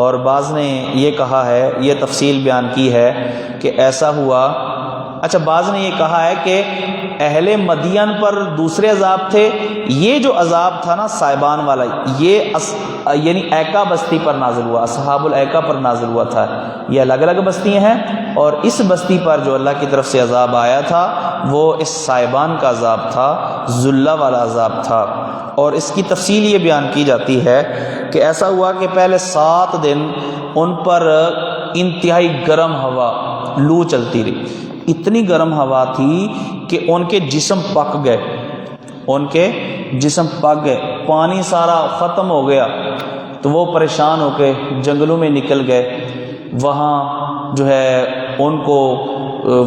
اور بعض نے یہ کہا ہے، یہ تفصیل بیان کی ہے کہ ایسا ہوا، اچھا بعض نے یہ کہا ہے کہ اہل مدین پر دوسرے عذاب تھے، یہ جو عذاب تھا نا سائبان والا یہ یعنی ایکا بستی پر نازل ہوا، اصحاب الایکا پر نازل ہوا تھا، یہ الگ الگ بستیاں ہیں، اور اس بستی پر جو اللہ کی طرف سے عذاب آیا تھا وہ اس سائبان کا عذاب تھا، ذلہ والا عذاب تھا۔ اور اس کی تفصیل یہ بیان کی جاتی ہے کہ ایسا ہوا کہ پہلے 7 دن ان پر انتہائی گرم ہوا لو چلتی رہی، اتنی گرم ہوا تھی کہ ان کے جسم پک گئے، ان کے جسم پک گئے، پانی سارا ختم ہو گیا، تو وہ پریشان ہو کے جنگلوں میں نکل گئے، وہاں جو ہے ان کو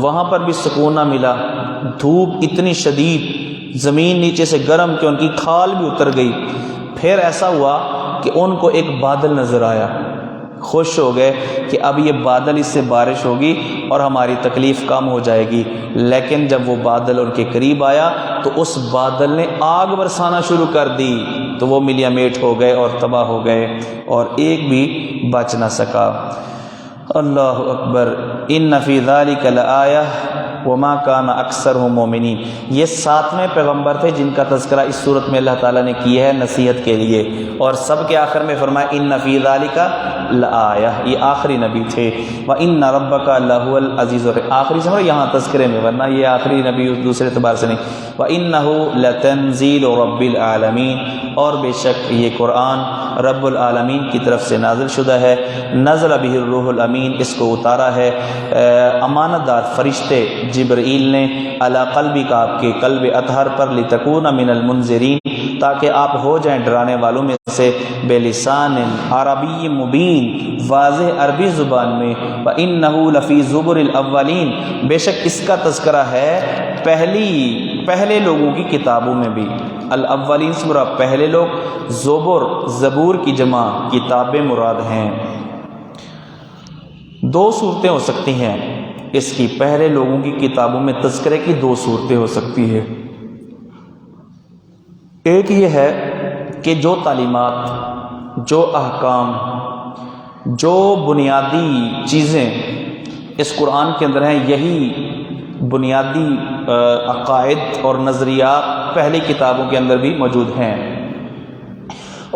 وہاں پر بھی سکون نہ ملا، دھوپ اتنی شدید، زمین نیچے سے گرم کہ ان کی کھال بھی اتر گئی۔ پھر ایسا ہوا کہ ان کو ایک بادل نظر آیا، خوش ہو گئے کہ اب یہ بادل اس سے بارش ہوگی اور ہماری تکلیف کم ہو جائے گی، لیکن جب وہ بادل ان کے قریب آیا تو اس بادل نے آگ برسانا شروع کر دی، تو وہ ملیا میٹ ہو گئے اور تباہ ہو گئے اور ایک بھی بچ نہ سکا۔ اللہ اکبر، ان فی ذلک لآیہ وما کان اکثرهم مومنین، یہ 7ویں پیغمبر تھے جن کا تذکرہ اس صورت میں اللہ تعالیٰ نے کیا ہے نصیحت کے لیے، اور سب کے آخر میں فرمایا ان فی ذلک لآیہ، یہ آخری نبی تھے۔ وَإِنَّ رَبَّكَ لَهُوَ الْعَزِيزُ الرحیم، آخری سے یہاں تذکرے میں، ورنہ یہ آخری نبی دوسرے اعتبار سے نہیں۔ وَإِنَّهُ لَتَنزِيلُ رَبِّ الْعَالَمِينَ، اور بے شک یہ قرآن رب العالمین کی طرف سے نازل شدہ ہے۔ نزل بہ الروح الامین، اس کو اتارا ہے امانت دار فرشتے جبرائیل نے، علی قلبک، آپ کے قلب اطہر پر، لتکون من المنذرین، تاکہ آپ ہو جائیں ڈرانے والوں میں سے، بلسان عربی مبین، واضح عربی زبان میں۔ وَإِنَّهُ لَفِي زُبُرِ الْأَوَّلِينَ، بے شک اس کا تذکرہ ہے پہلے لوگوں کی کتابوں میں بھی۔ الاولین سے مراد پہلے لوگ، زبور کی جمع کتابیں مراد ہیں۔ دو صورتیں ہو سکتی ہیں اس کی، پہلے لوگوں کی کتابوں میں تذکرے کی دو صورتیں ہو سکتی ہیں۔ ایک یہ ہے کہ جو تعلیمات، جو احکام، جو بنیادی چیزیں اس قرآن کے اندر ہیں، یہی بنیادی عقائد اور نظریات پہلی کتابوں کے اندر بھی موجود ہیں۔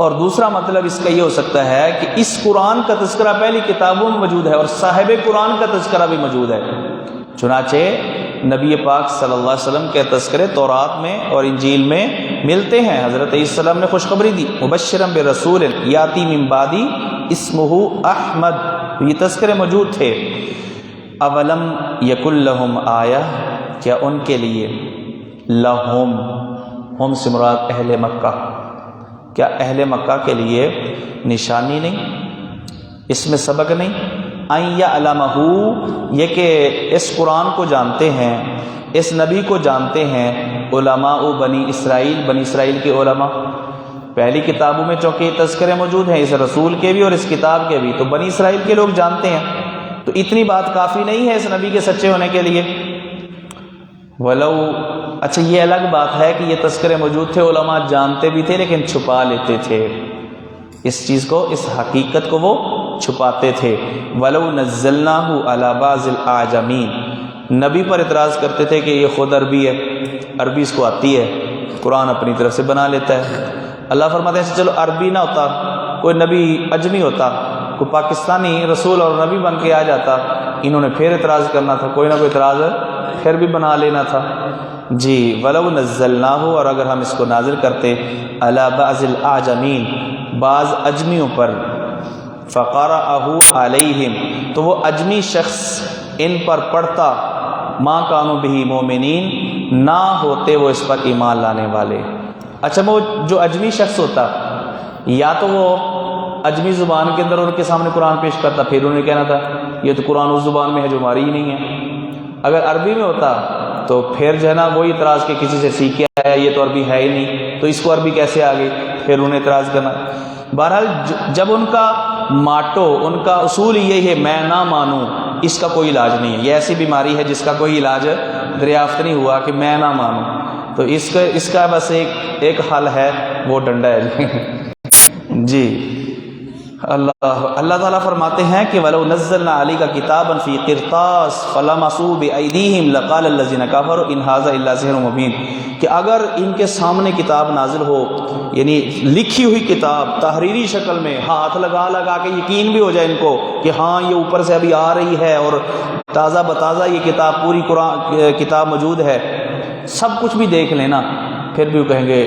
اور دوسرا مطلب اس کا یہ ہو سکتا ہے کہ اس قرآن کا تذکرہ پہلی کتابوں میں موجود ہے اور صاحب قرآن کا تذکرہ بھی موجود ہے۔ چنانچہ نبی پاک صلی اللہ علیہ وسلم کے تذکرے تورات میں اور انجیل میں ملتے ہیں۔ حضرت عیسیٰ السلام نے خوشخبری دی، مبشرا برسول یاتی من بعدی اسمہ احمد، یہ تذکرے موجود تھے۔ اولم یکن لہم آیہ، کیا ان کے لیے، لہم، ہم سے مراد اہل مکہ، کیا اہل مکہ کے لیے نشانی نہیں، اس میں سبق نہیں؟ ان یعلمہ، یہ کہ اس قرآن کو جانتے ہیں، اس نبی کو جانتے ہیں، علماء بنی اسرائیل کے علماء۔ پہلی کتابوں میں چونکہ تذکرے موجود ہیں اس رسول کے بھی اور اس کتاب کے بھی، تو بنی اسرائیل کے لوگ جانتے ہیں، تو اتنی بات کافی نہیں ہے اس نبی کے سچے ہونے کے لیے؟ ولو، اچھا یہ الگ بات ہے کہ یہ تذکرے موجود تھے، علماء جانتے بھی تھے لیکن چھپا لیتے تھے اس چیز کو، اس حقیقت کو وہ چھپاتے تھے۔ ولو نزلناہ علی بعض الاعجمین، نبی پر اعتراض کرتے تھے کہ یہ خود عربی ہے، عربی اس کو آتی ہے، قرآن اپنی طرف سے بنا لیتا ہے۔ اللہ فرماتے ہیں چلو عربی نہ ہوتا، کوئی نبی اجمی ہوتا، کوئی پاکستانی رسول اور نبی بن کے آ جاتا، انہوں نے پھر اعتراض کرنا تھا، کوئی نہ کوئی اعتراض پھر بھی بنا لینا تھا۔ جی، ولو نزلناہ، اور اگر ہم اس کو نازل کرتے، علی بعض الاعجمین، بعض اجمیوں پر، فقرأہ علیہم، تو وہ اجمی شخص ان پر پڑھتا، ما کانوا بہ مومنین، نہ ہوتے وہ اس پر ایمان لانے والے۔ اچھا، وہ جو اجمی شخص ہوتا، یا تو وہ اجمی زبان کے اندر ان کے سامنے قرآن پیش کرتا، پھر انہوں نے کہنا تھا یہ تو قرآن اس زبان میں ہے جو ہماری ہی نہیں ہے۔ اگر عربی میں ہوتا تو پھر جو ہے نا وہی اعتراض کہ کسی سے سیکھ کے آیا، یہ تو عربی ہے ہی نہیں، تو اس کو عربی کیسے آ گئی، پھر انہیں اعتراض کرنا۔ بہرحال جب ان کا ماٹو، ان کا اصول یہی ہے میں نہ مانوں، اس کا کوئی علاج نہیں ہے، یہ ایسی بیماری ہے جس کا کوئی علاج دریافت نہیں ہوا کہ میں نہ مانوں، تو اس کا بس ایک حل ہے، وہ ڈنڈا ہے۔ جی، اللہ تعالیٰ فرماتے ہیں کہ وَلَوْ نَزَّلْنَا عَلَيْكَ كِتَابًا فِي قِرْطَاسٍ فَلَمَسُوهُ بِأَيْدِيهِمْ لَقَالَ الَّذِينَ كَفَرُوا إِنْ هَٰذَا إِلَّا سِحْرٌ مُّبِينٌ، کہ اگر ان کے سامنے کتاب نازل ہو، یعنی لکھی ہوئی کتاب تحریری شکل میں، ہاتھ لگا کے یقین بھی ہو جائے ان کو کہ ہاں یہ اوپر سے ابھی آ رہی ہے اور تازہ بتازہ یہ کتاب، پوری قرآن کتاب موجود ہے، سب کچھ بھی دیکھ لینا، پھر بھی وہ کہیں گے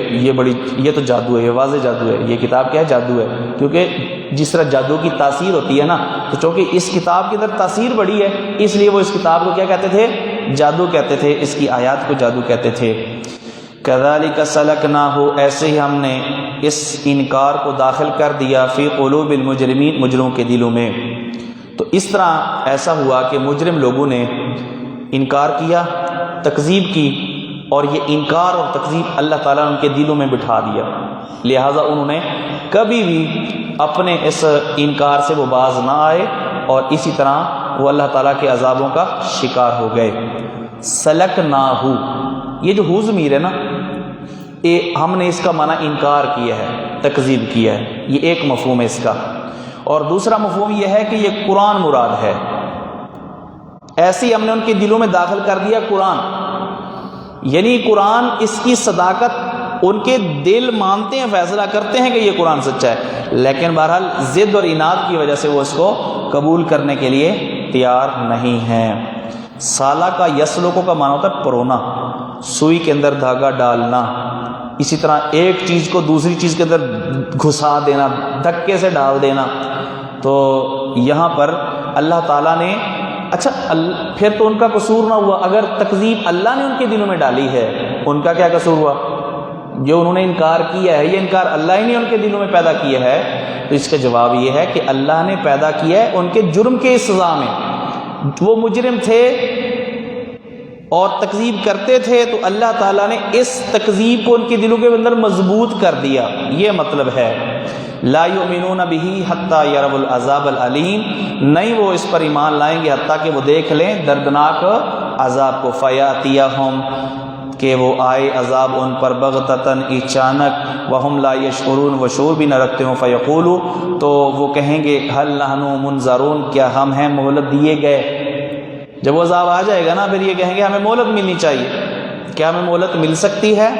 یہ تو جادو ہے، یہ واضح جادو ہے، یہ کتاب کیا ہے، جادو ہے۔ کیونکہ جس طرح جادو کی تاثیر ہوتی ہے نا، تو چونکہ اس کتاب کے اندر تاثیر بڑی ہے، اس لیے وہ اس کتاب کو کیا کہتے تھے، جادو کہتے تھے، اس کی آیات کو جادو کہتے تھے۔ کذالک سلکناہ، ایسے ہی ہم نے اس انکار کو داخل کر دیا فی قلوب المجرمین، مجرموں کے دلوں میں۔ تو اس طرح ایسا ہوا کہ مجرم لوگوں نے انکار کیا، تکذیب کی، اور یہ انکار اور تکذیب اللہ تعالیٰ نے ان کے دلوں میں بٹھا دیا، لہٰذا انہوں نے کبھی بھی اپنے اس انکار سے وہ باز نہ آئے، اور اسی طرح وہ اللہ تعالیٰ کے عذابوں کا شکار ہو گئے۔ سلکناہ، یہ جو ہو ضمیر ہے نا، ہم نے اس کا معنی انکار کیا ہے، تکذیب کیا ہے، یہ ایک مفہوم ہے اس کا، اور دوسرا مفہوم یہ ہے کہ یہ قرآن مراد ہے، ایسے ہی ہم نے ان کے دلوں میں داخل کر دیا قرآن، یعنی قرآن، اس کی صداقت ان کے دل مانتے ہیں، فیصلہ کرتے ہیں کہ یہ قرآن سچا ہے، لیکن بہرحال ضد اور اناد کی وجہ سے وہ اس کو قبول کرنے کے لیے تیار نہیں ہیں۔ سالہ کا یسلوکو کا معنی ہوتا ہے پرونا، سوئی کے اندر دھاگا ڈالنا، اسی طرح ایک چیز کو دوسری چیز کے اندر گھسا دینا، دھکے سے ڈال دینا۔ تو یہاں پر اللہ تعالیٰ نے اچھا پھر تو ان کا قصور نہ ہوا، اگر تکذیب اللہ نے ان کے دلوں میں ڈالی ہے، ان کا کیا قصور ہوا؟ جو انہوں نے انکار کیا ہے، یہ انکار اللہ ہی نے ان کے دلوں میں پیدا کیا ہے۔ تو اس کا جواب یہ ہے کہ اللہ نے پیدا کیا ہے ان کے جرم کے سزا میں، وہ مجرم تھے اور تکذیب کرتے تھے، تو اللہ تعالیٰ نے اس تکذیب کو ان کے دلوں کے اندر مضبوط کر دیا، یہ مطلب ہے۔ لا یؤمنون بہ حتی یروا العذاب العلیم، نہیں وہ اس پر ایمان لائیں گے حتیٰ کہ وہ دیکھ لیں دردناک عذاب کو۔ فیاتیہم، کہ وہ آئے عذاب ان پر بغتتاً اچانک، وہم لا یشعرون، وہ شعور بھی نہ رکھتے ہوں، فیقولو، تو وہ کہیں گے حل نحن منظرون، کیا ہم ہیں مہلت دیے گئے؟ جب وہ عذاب آ جائے گا نا پھر یہ کہیں گے ہمیں مہلت ملنی چاہیے، کیا ہمیں مہلت مل سکتی ہے؟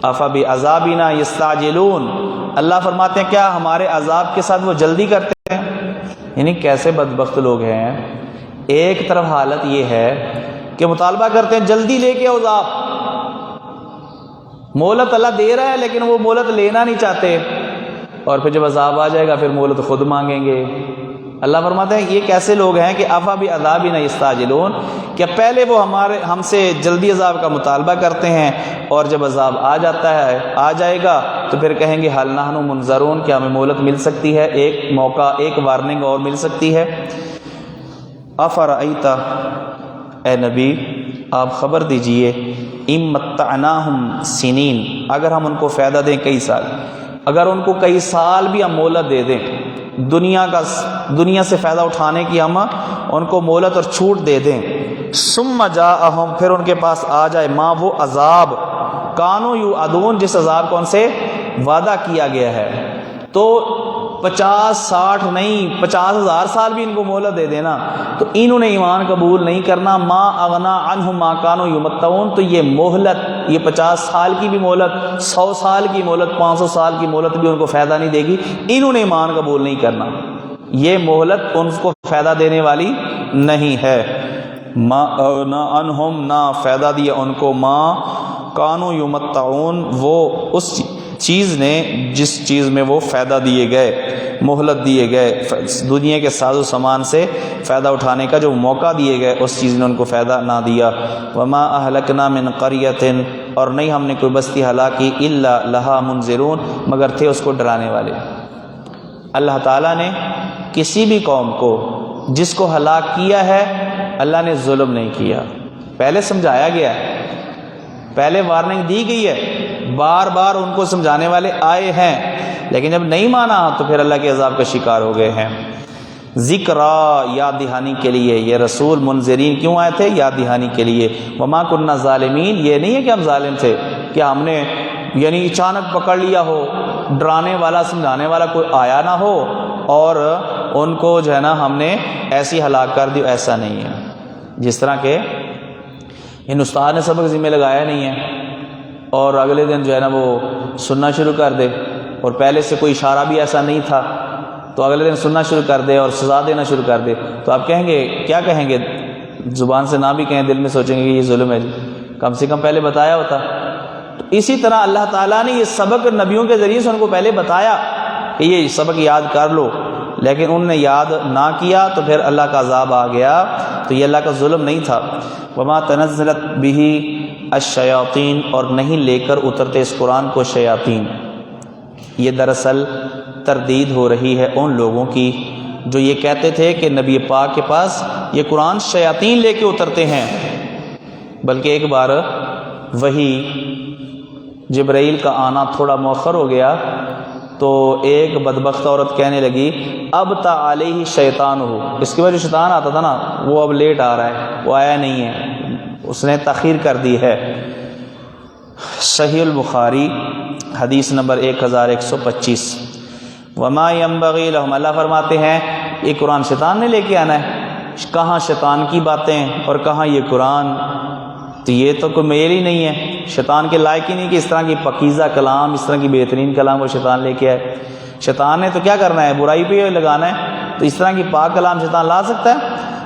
افبعذابنا یستعجلون، اللہ فرماتے ہیں کیا ہمارے عذاب کے ساتھ وہ جلدی کرتے ہیں؟ یعنی کیسے بدبخت لوگ ہیں۔ ایک طرف حالت یہ ہے کہ مطالبہ کرتے ہیں جلدی لے کے عذاب، مہلت اللہ دے رہا ہے لیکن وہ مہلت لینا نہیں چاہتے، اور پھر جب عذاب آ جائے گا پھر مہلت خود مانگیں گے۔ اللہ فرماتے ہیں یہ کیسے لوگ ہیں کہ افبعذابنا یستعجلون، کہ پہلے وہ ہم سے جلدی عذاب کا مطالبہ کرتے ہیں، اور جب عذاب آ جائے گا تو پھر کہیں گے حل نحن منظرون، کہ ہمیں مہلت مل سکتی ہے، ایک موقع، ایک وارننگ اور مل سکتی ہے۔ افرأیت، اے نبی آپ خبر دیجئے، ان متعناہم سنین، اگر ہم ان کو فائدہ دیں کئی سال، اگر ان کو کئی سال بھی ہم مہلت دے دیں، دنیا سے فائدہ اٹھانے کی ہم ان کو مہلت اور چھوٹ دے دیں، ثم جاءہم، پھر ان کے پاس آ جائے ما، وہ عذاب، کانوا یوعدون، جس عذاب کو ان سے وعدہ کیا گیا ہے، تو 50-60 نہیں 50,000 سال بھی ان کو مہلت دے دینا تو انہوں نے ایمان قبول نہیں کرنا۔ ما اغنا عنہم ما کانوا یمتعون، تو یہ مہلت، یہ 50 سال کی بھی مہلت، 100 سال کی مہلت، 500 سال کی مہلت بھی ان کو فائدہ نہیں دے گی، انہوں نے ایمان قبول نہیں کرنا، یہ مہلت ان کو فائدہ دینے والی نہیں ہے۔ ما اغنا عنہم، نہ فائدہ دیا ان کو، ما کانوا یمتعون، وہ اس چیز نے جس چیز میں وہ فائدہ دیے گئے، مہلت دیے گئے، دنیا کے ساز و سامان سے فائدہ اٹھانے کا جو موقع دیے گئے، اس چیز نے ان کو فائدہ نہ دیا۔ وما اہلکنا من قریۃ، اور نہیں ہم نے کوئی بستی ہلاک کی، الا لہا منذرون، مگر تھے اس کو ڈرانے والے۔ اللہ تعالیٰ نے کسی بھی قوم کو جس کو ہلاک کیا ہے، اللہ نے ظلم نہیں کیا، پہلے سمجھایا گیا ہے، پہلے وارننگ دی گئی ہے، بار بار ان کو سمجھانے والے آئے ہیں، لیکن جب نہیں مانا تو پھر اللہ کے عذاب کا شکار ہو گئے ہیں۔ ذکرا، یاد دہانی کے لیے، یہ رسول منذرین کیوں آئے تھے؟ یاد دہانی کے لیے۔ وما کننا ظالمین، یہ نہیں ہے کہ ہم ظالم تھے، کہ ہم نے یعنی اچانک پکڑ لیا ہو، ڈرانے والا سمجھانے والا کوئی آیا نہ ہو اور ان کو جو ہے نا ہم نے ایسی ہلاک کر دی، ایسا نہیں ہے۔ جس طرح کہ ان استاد نے سبق ذمہ لگایا نہیں ہے اور اگلے دن جو ہے نا وہ سننا شروع کر دے، اور پہلے سے کوئی اشارہ بھی ایسا نہیں تھا تو اگلے دن سننا شروع کر دے اور سزا دینا شروع کر دے، تو آپ کہیں گے، کیا کہیں گے؟ زبان سے نہ بھی کہیں، دل میں سوچیں گے کہ یہ ظلم ہے، کم سے کم پہلے بتایا ہوتا۔ تو اسی طرح اللہ تعالیٰ نے یہ سبق نبیوں کے ذریعے سے ان کو پہلے بتایا کہ یہ سبق یاد کر لو، لیکن انہوں نے یاد نہ کیا تو پھر اللہ کا عذاب آ گیا، تو یہ اللہ کا ظلم نہیں تھا۔ وما تنزلت به الشیاطین، اور نہیں لے کر اترتے اس قرآن کو شیاطین۔ یہ دراصل تردید ہو رہی ہے ان لوگوں کی جو یہ کہتے تھے کہ نبی پاک کے پاس یہ قرآن شیاطین لے کے اترتے ہیں، بلکہ ایک بار وہی جبرائیل کا آنا تھوڑا مؤخر ہو گیا تو ایک بدبخت عورت کہنے لگی اب تا علیہ شیطان ہو، اس کے بعد جو شیطان آتا تھا نا وہ اب لیٹ آ رہا ہے، وہ آیا نہیں ہے، اس نے تاخیر کر دی ہے۔ صحیح البخاری حدیث نمبر 1125۔ وما ينبغي لهم، اللہ فرماتے ہیں یہ قرآن شیطان نے لے کے آنا ہے، کہاں شیطان کی باتیں اور کہاں یہ قرآن، تو یہ تو کوئی میل ہی نہیں ہے۔ شیطان کے لائق ہی نہیں کہ اس طرح کی پکیزہ کلام، اس طرح کی بہترین کلام وہ شیطان لے کے آئے۔ شیطان نے تو کیا کرنا ہے؟ برائی پہ ہی لگانا ہے، تو اس طرح کی پاک کلام شیطان لا سکتا ہے؟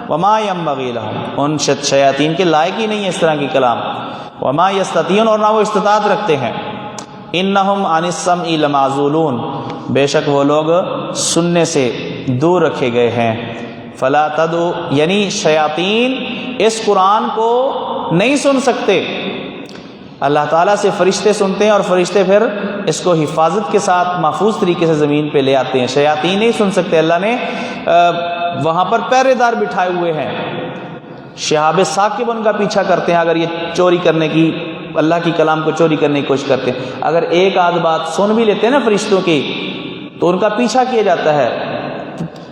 وما ينبغي لهم، ان شیاطین کے لائق ہی نہیں ہے اس طرح کی کلام۔ وما يستطيعون، اور نہ وہ استطاعت رکھتے ہیں۔ انہم عن السمع لمعزولون، بے شک وہ لوگ سننے سے دور رکھے گئے ہیں۔ فلا تدعو، یعنی شیاطین اس قرآن کو نہیں سن سکتے۔ اللہ تعالیٰ سے فرشتے سنتے ہیں اور فرشتے پھر اس کو حفاظت کے ساتھ محفوظ طریقے سے زمین پہ لے آتے ہیں۔ شیاطین نہیں سن سکتے، اللہ نے وہاں پر پہرے دار بٹھائے ہوئے ہیں، شہاب ثاقب ان کا پیچھا کرتے ہیں۔ اگر یہ چوری کرنے کی، اللہ کی کلام کو چوری کرنے کی کوشش کرتے ہیں، اگر ایک آدھ بات سن بھی لیتے ہیں نا فرشتوں کی، تو ان کا پیچھا کیا جاتا ہے۔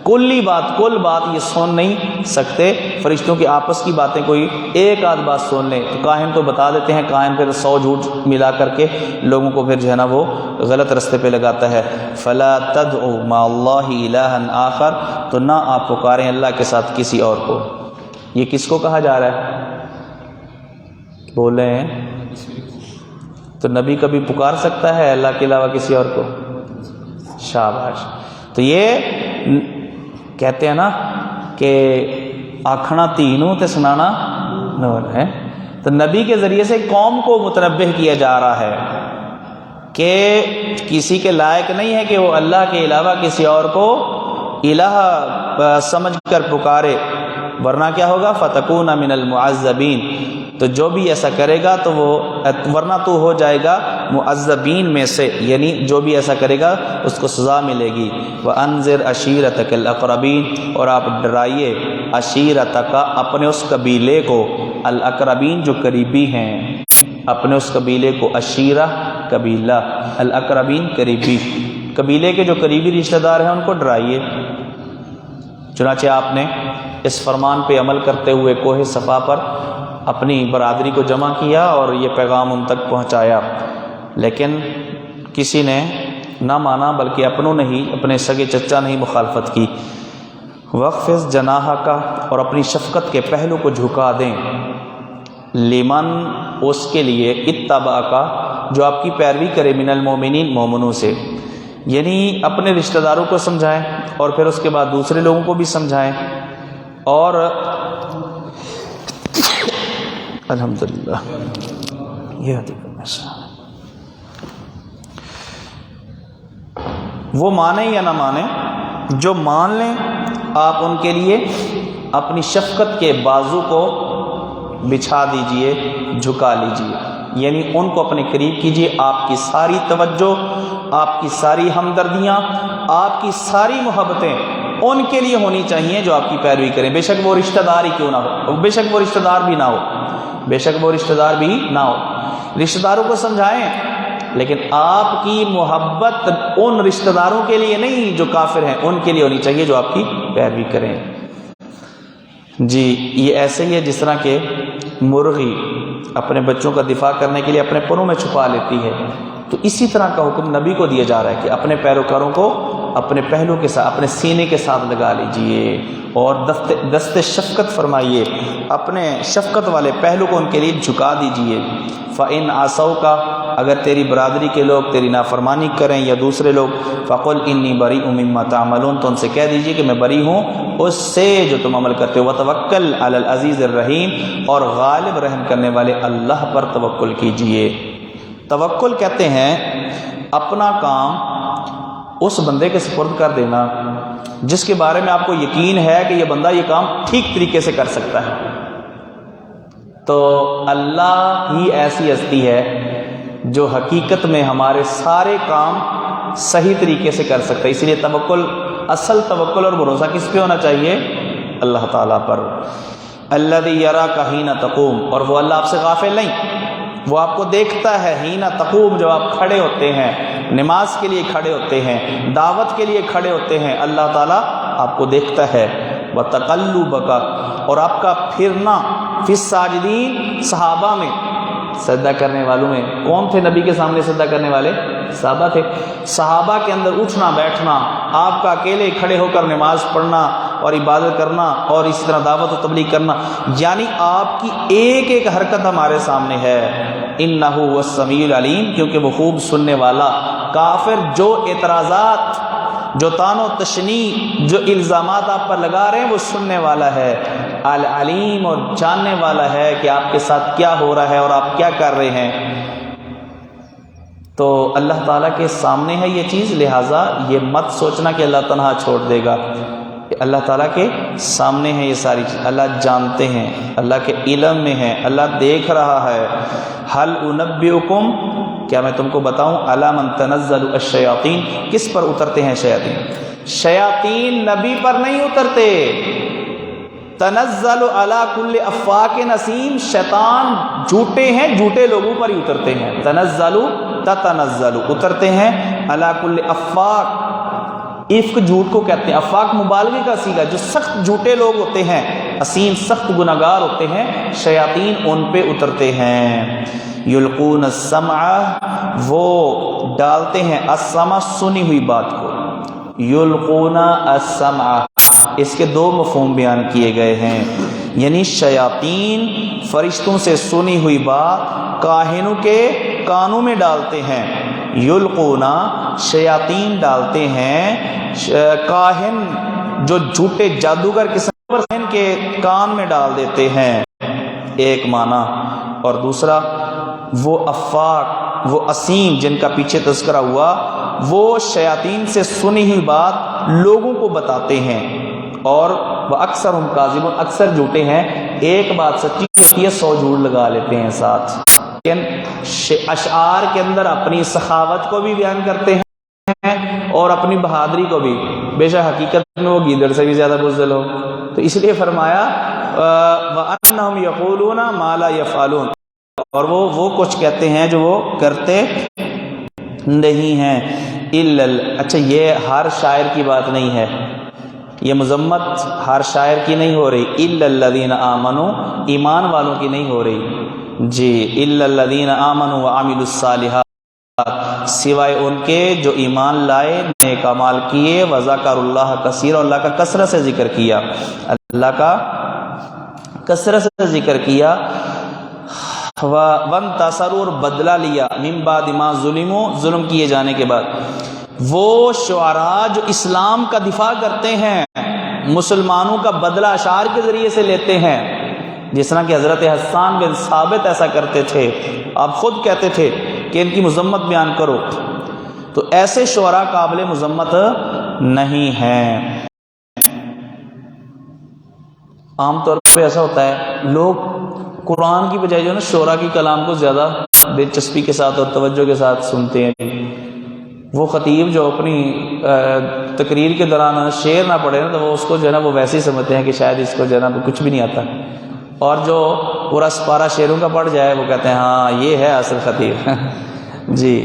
کل بات یہ سن نہیں سکتے، فرشتوں کی آپس کی باتیں کوئی ایک آدھ بات سن لیں تو کاہن تو بتا دیتے ہیں، کاہن پھر 100 جھوٹ ملا کر کے لوگوں کو پھر جو ہے نا وہ غلط رستے پہ لگاتا ہے۔ فلا تدعو مع اللہ الہا آخر، تو نہ آپ پکاریں اللہ کے ساتھ کسی اور کو۔ یہ کس کو کہا جا رہا ہے؟ بولے ہیں تو نبی کبھی پکار سکتا ہے اللہ کے علاوہ کسی اور کو؟ شاباش۔ تو یہ کہتے ہیں نا کہ آکھنا تینوں تے سنانا نور ہے، تو نبی کے ذریعے سے قوم کو متنبہ کیا جا رہا ہے کہ کسی کے لائق نہیں ہے کہ وہ اللہ کے علاوہ کسی اور کو الہ سمجھ کر پکارے، ورنہ کیا ہوگا؟ فتکون من المعذبین، تو جو بھی ایسا کرے گا تو وہ ورنہ تو ہو جائے گا معذبین میں سے، یعنی جو بھی ایسا کرے گا اس کو سزا ملے گی۔ وَأَنذِرْ عَشِيرَتَكَ الْأَقْرَبِينَ، اور آپ ڈرائیے عشیرتک، اپنے اس قبیلے کو، الاقربین جو قریبی ہیں، اپنے اس قبیلے کو، عشیرہ قبیلہ، الاقربین قریبی، قبیلے کے جو قریبی رشتہ دار ہیں ان کو ڈرائیے۔ چنانچہ آپ نے اس فرمان پہ عمل کرتے ہوئے کوہ صفا پر اپنی برادری کو جمع کیا اور یہ پیغام ان تک پہنچایا، لیکن کسی نے نہ مانا، بلکہ اپنوں نے ہی، اپنے سگے چچا نے ہی مخالفت کی۔ وَخْفِضْ جَنَاحَكَ، اور اپنی شفقت کے پہلو کو جھکا دیں، لمن، اس کے لیے، اتبعک، جو آپ کی پیروی کرے، من المؤمنین، مومنوں سے، یعنی اپنے رشتہ داروں کو سمجھائیں اور پھر اس کے بعد دوسرے لوگوں کو بھی سمجھائیں۔ اور الحمدللہ یہ وہ مانیں یا نہ مانیں، جو مان لیں آپ ان کے لیے اپنی شفقت کے بازو کو بچھا دیجئے، جھکا لیجئے، یعنی ان کو اپنے قریب کیجئے۔ آپ کی ساری توجہ، آپ کی ساری ہمدردیاں، آپ کی ساری محبتیں ان کے لیے ہونی چاہیے جو آپ کی پیروی کریں، بے شک وہ رشتہ دار ہی کیوں نہ ہو، بے شک وہ رشتہ دار بھی نہ ہو، بے شک وہ رشتہ دار بھی نہ ہو۔ رشتہ داروں کو سمجھائیں، لیکن آپ کی محبت ان رشتہ داروں کے لیے نہیں جو کافر ہیں، ان کے لیے ہونی چاہیے جو آپ کی پیروی کریں۔ جی یہ ایسے ہی ہے جس طرح کہ مرغی اپنے بچوں کا دفاع کرنے کے لیے اپنے پروں میں چھپا لیتی ہے، تو اسی طرح کا حکم نبی کو دیا جا رہا ہے کہ اپنے پیروکاروں کو اپنے پہلو کے ساتھ، اپنے سینے کے ساتھ لگا لیجئے اور دست شفقت فرمائیے، اپنے شفقت والے پہلو کو ان کے لیے جھکا دیجئے۔ فَإِنْ عَصَوْكَ، اگر تیری برادری کے لوگ تیری نافرمانی کریں یا دوسرے لوگ، فَقُلْ إِنِّي بَرِيءٌ مِّمَّا تَعْمَلُونَ، تو ان سے کہہ دیجئے کہ میں بری ہوں اس سے جو تم عمل کرتے ہو۔ وَتَوَكَّلْ عَلَى الْعَزِيزِ الرَّحِيمِ، اور غالب رحم کرنے والے اللہ پر توکل کیجئے۔ توکل کہتے ہیں اپنا کام اس بندے کے سپرد کر دینا جس کے بارے میں آپ کو یقین ہے کہ یہ بندہ یہ کام ٹھیک طریقے سے کر سکتا ہے۔ تو اللہ ہی ایسی ہستی ہے جو حقیقت میں ہمارے سارے کام صحیح طریقے سے کر سکتا ہے، اسی لیے توکل، اصل توکل اور بھروسہ کس پہ ہونا چاہیے؟ اللہ تعالیٰ پر۔ الذی یراک حین تقوم، اور وہ اللہ آپ سے غافل نہیں، وہ آپ کو دیکھتا ہے حین تقوم، جب آپ کھڑے ہوتے ہیں، نماز کے لیے کھڑے ہوتے ہیں، دعوت کے لیے کھڑے ہوتے ہیں، اللہ تعالیٰ آپ کو دیکھتا ہے۔ وتقلبک، اور آپ کا پھرنا، فی الساجدین، صحابہ میں، سجدہ کرنے والوں میں کون تھے نبی کے سامنے سجدہ کرنے والے؟ صحابہ تھے۔ صحابہ کے اندر اٹھنا بیٹھنا، آپ کا اکیلے کھڑے ہو کر نماز پڑھنا، اور عبادت کرنا اور اسی طرح دعوت و تبلیغ کرنا، یعنی آپ کی ایک ایک حرکت ہمارے سامنے ہے۔ انہ هو السمیع العلیم، کیونکہ وہ خوب سننے والا۔ کافر جو اعتراضات، جو طعن و تشنیع، جو الزامات آپ پر لگا رہے ہیں، وہ سننے والا ہے، العلیم، اور جاننے والا ہے کہ آپ کے ساتھ کیا ہو رہا ہے اور آپ کیا کر رہے ہیں۔ تو اللہ تعالیٰ کے سامنے ہے یہ چیز، لہٰذا یہ مت سوچنا کہ اللہ تنہا چھوڑ دے گا، کہ اللہ تعالیٰ کے سامنے ہے یہ ساری چیز، اللہ جانتے ہیں، اللہ کے علم میں ہے، اللہ دیکھ رہا ہے۔ حل انبئکم، کیا میں تم کو بتاؤں، علی من تنزل الشیاطین، کس پر اترتے ہیں شیاطین؟ شیاطین نبی پر نہیں اترتے، تنزل علی کل افاک نسیم، شیطان جھوٹے ہیں، جھوٹے لوگوں پر ہی اترتے ہیں۔ تنزل، تتنزل، اترتے ہیں، علی کل افاک، افک جھوٹ کو کہتے ہیں، افاق مبالغے کا صیغہ، جو سخت جھوٹے لوگ ہوتے ہیں، اسیم سخت گناہگار ہوتے ہیں، شیاطین ان پہ اترتے ہیں۔ یلقون السمع، وہ ڈالتے ہیں، السمع سنی ہوئی بات کو، یلقون السمع، اس کے دو مفہوم بیان کیے گئے ہیں، یعنی شیاطین فرشتوں سے سنی ہوئی بات کاہنوں کے کانوں میں ڈالتے ہیں۔ یلقونا، شیاطین ڈالتے ہیں، کاہن جو جھوٹے جادوگر قسم ان کے کان میں ڈال دیتے ہیں، ایک معنی، اور دوسرا وہ افاق، وہ اسیم جن کا پیچھے تذکرہ ہوا، وہ شیاطین سے سنی ہوئی بات لوگوں کو بتاتے ہیں، اور وہ اکثر ہم کاذبون، اکثر جھوٹے ہیں، ایک بات سچی ہوتی ہے 100 جھوٹ لگا لیتے ہیں ساتھ، لیکن اشعار کے اندر اپنی سخاوت کو بھی بیان کرتے ہیں اور اپنی بہادری کو بھی، بے شک حقیقت میں وہ گیدڑ سے بھی زیادہ بزدل ہو۔ تو اس لیے فرمایا وَأَنَّهُمْ يَقُولُونَ مَا لَا يَفْعَلُونَ، اور وہ کچھ کہتے ہیں جو وہ کرتے نہیں ہیں۔ اچھا، یہ ہر شاعر کی بات نہیں ہے، یہ مذمت ہر شاعر کی نہیں ہو رہی، اِلَّا الَّذِينَ آمَنُوا، ایمان والوں کی نہیں ہو رہی جی، اِلَّا الَّذِينَ آمَنُوا وَعَمِلُوا الصَّالِحَاتِ، سوائے ان کے جو ایمان لائے، نیک اعمال کیے، وَذَكَرُوا اللَّهَ كَثِيرًا، اور اللہ کا کثرت سے ذکر کیا، اللہ کا کثرت سے ذکر کیا، وَانْتَصَرُوا، اور بدلہ لیا، مِن بَعْدِ مَا ظُلِمُوا، ظلم کیے جانے کے بعد۔ وہ شعراء جو اسلام کا دفاع کرتے ہیں، مسلمانوں کا بدلہ اشعار کے ذریعے سے لیتے ہیں، جس طرح کہ حضرت حسان بن ثابت ایسا کرتے تھے، آپ خود کہتے تھے کہ ان کی مذمت بیان کرو، تو ایسے شعراء قابل مذمت نہیں ہیں۔ عام طور پہ ایسا ہوتا ہے، لوگ قرآن کی بجائے جو ہے نا شعراء کی کلام کو زیادہ دلچسپی کے ساتھ اور توجہ کے ساتھ سنتے ہیں۔ وہ خطیب جو اپنی تقریر کے دوران شعر نہ پڑھے نا، تو وہ اس کو جو ہے نا وہ ویسے ہی سمجھتے ہیں کہ شاید اس کو جو ہے نا کچھ بھی نہیں آتا، اور جو پورا سپارہ شعروں کا پڑھ جائے وہ کہتے ہیں ہاں یہ ہے اصل خطیب جی۔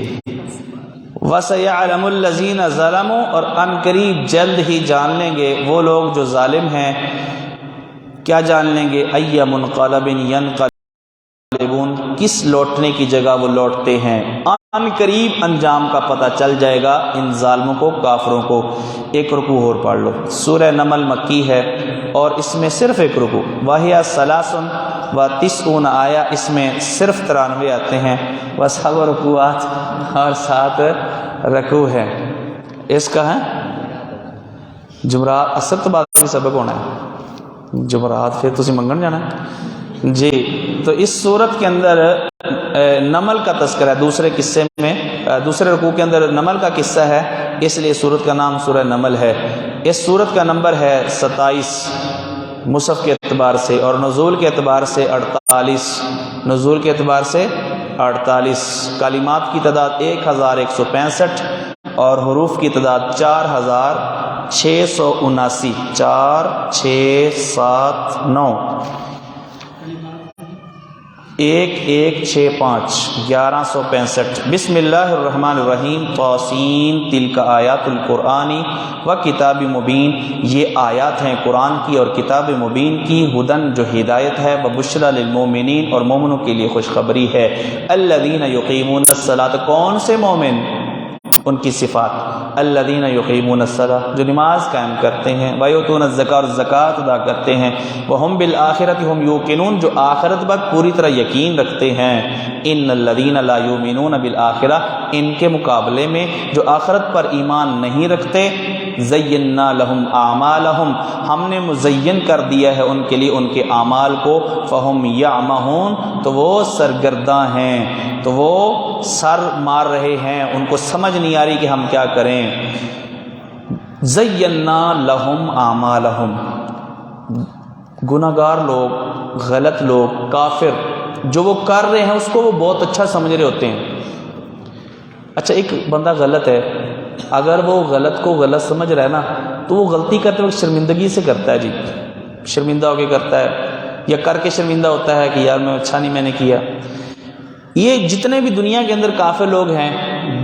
وَسَيَعْلَمُ الَّذِينَ ظَلَمُوا، اور ان قریب جلد ہی جان لیں گے وہ لوگ جو ظالم ہیں، کیا جان لیں گے، اَيَّ مُنْقَلَبٍ يَنْقَلِبُونَ، کس لوٹنے کی جگہ وہ لوٹتے ہیں، ان قریب انجام کا پتہ چل جائے گا ان ظالموں کو، کافروں کو۔ ایک رکوع اور پڑھ لو، سورہ نمل مکی ہے اور اس میں صرف ایک رکوع، وَهِيَ ثَلَاثٌ وَتِسْعُونَ آیہ، اس میں صرف 93 آتے ہیں، بس 7 رکوعات اور 7 رکوع ہے۔ اس کا ہے جمعرات، اصل تو بعد میں سبق ہونا ہے، جمعرات پھر تسی منگن جانا ہے جی۔ تو اس صورت کے اندر نمل کا تذکرہ ہے، دوسرے قصے میں، دوسرے رکوع کے اندر نمل کا قصہ ہے، اس لیے سورت کا نام سورہ نمل ہے۔ اس سورت کا نمبر ہے 27 مصحف کے اعتبار سے، اور نزول کے اعتبار سے 48، نزول کے اعتبار سے 48، کلمات کی تعداد 1165 اور حروف کی تعداد 4679، 4 6 7 9 1165 1165۔ بسم اللہ الرحمن الرحیم، طاسین، تلک آیات القرآن و کتاب مبین، یہ آیات ہیں قرآن کی اور کتاب مبین کی، ہدن جو ہدایت ہے، و بشری للمومنین، اور مومنوں کے لیے خوشخبری ہے، الذین یقیمون الصلاۃ، کون سے مومن؟ ان کی صفات، الذین یقیمون الصلاۃ، جو نماز قائم کرتے ہیں، ویؤتون الزکاۃ، اور زکوٰۃ ادا کرتے ہیں، وہم بالآخرۃ ہم یوقنون، جو آخرت پر پوری طرح یقین رکھتے ہیں، ان الذین لا یؤمنون بالآخرہ، ان کے مقابلے میں جو آخرت پر ایمان نہیں رکھتے، زینا لہم اعمالہم، ہم نے مزین کر دیا ہے ان کے لیے ان کے اعمال کو، فہم یعمہون، تو وہ سرگرداں ہیں، تو وہ سر مار رہے ہیں، ان کو سمجھ نہیں آ رہی کہ ہم کیا کریں۔ زینا لہم اعمالہم، گناہگار لوگ، غلط لوگ، کافر جو وہ کر رہے ہیں اس کو وہ بہت اچھا سمجھ رہے ہوتے ہیں۔ اچھا ایک بندہ غلط ہے، اگر وہ غلط کو غلط سمجھ رہا ہے نا تو وہ غلطی کرتے وقت شرمندگی سے کرتا ہے، جی شرمندہ ہو کے کرتا ہے، یا کر کے شرمندہ ہوتا ہے کہ یار میں اچھا نہیں میں نے کیا۔ یہ جتنے بھی دنیا کے اندر کافر لوگ ہیں،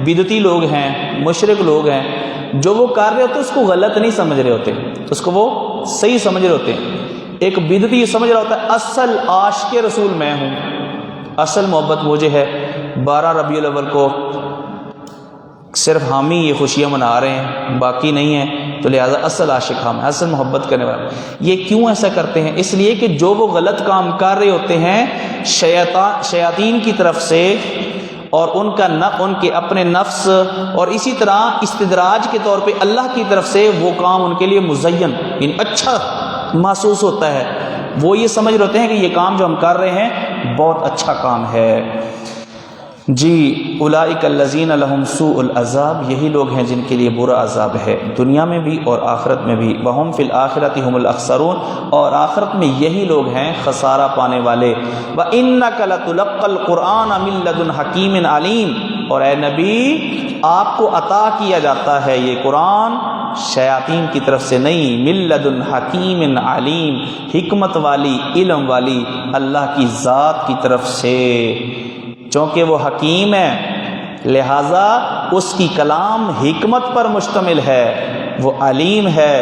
بدعتی لوگ ہیں، مشرک لوگ ہیں، جو وہ کر رہے ہوتے اس کو غلط نہیں سمجھ رہے ہوتے، اس کو وہ صحیح سمجھ رہے ہوتے ہیں۔ ایک بدعتی یہ سمجھ رہا ہوتا ہے اصل عاشق رسول میں ہوں، اصل محبت مجھے ہے، 12 ربیع الاول کو صرف ہم ہی یہ خوشیاں منا رہے ہیں، باقی نہیں ہیں، تو لہٰذا اصل عاشق ہم ہیں، اصل محبت کرنے والے۔ یہ کیوں ایسا کرتے ہیں؟ اس لیے کہ جو وہ غلط کام کر رہے ہوتے ہیں شیاطین کی طرف سے، اور ان کے اپنے نفس، اور اسی طرح استدراج کے طور پہ اللہ کی طرف سے وہ کام ان کے لیے مزین یعنی اچھا محسوس ہوتا ہے، وہ یہ سمجھ رہے ہوتے ہیں کہ یہ کام جو ہم کر رہے ہیں بہت اچھا کام ہے۔ جی اولئک الذین لہم سوء العذاب، یہی لوگ ہیں جن کے لیے برا عذاب ہے دنیا میں بھی اور آخرت میں بھی، وہم فی الآخرۃ ہم الاخسرون، اور آخرت میں یہی لوگ ہیں خسارہ پانے والے۔ وَإِنَّكَ لَتُلَقَّى الْقُرْآنَ مِن لَّدُنْ حَكِيمٍ عَلِيمٍ، اور اے نبی آپ کو عطا کیا جاتا ہے یہ قرآن شیاطین کی طرف سے نہیں، مِن لَّدُنْ حَكِيمٍ عَلِيمٍ، حکمت والی، علم والی اللہ کی ذات کی طرف سے، چونکہ وہ حکیم ہے لہٰذا اس کی کلام حکمت پر مشتمل ہے، وہ علیم ہے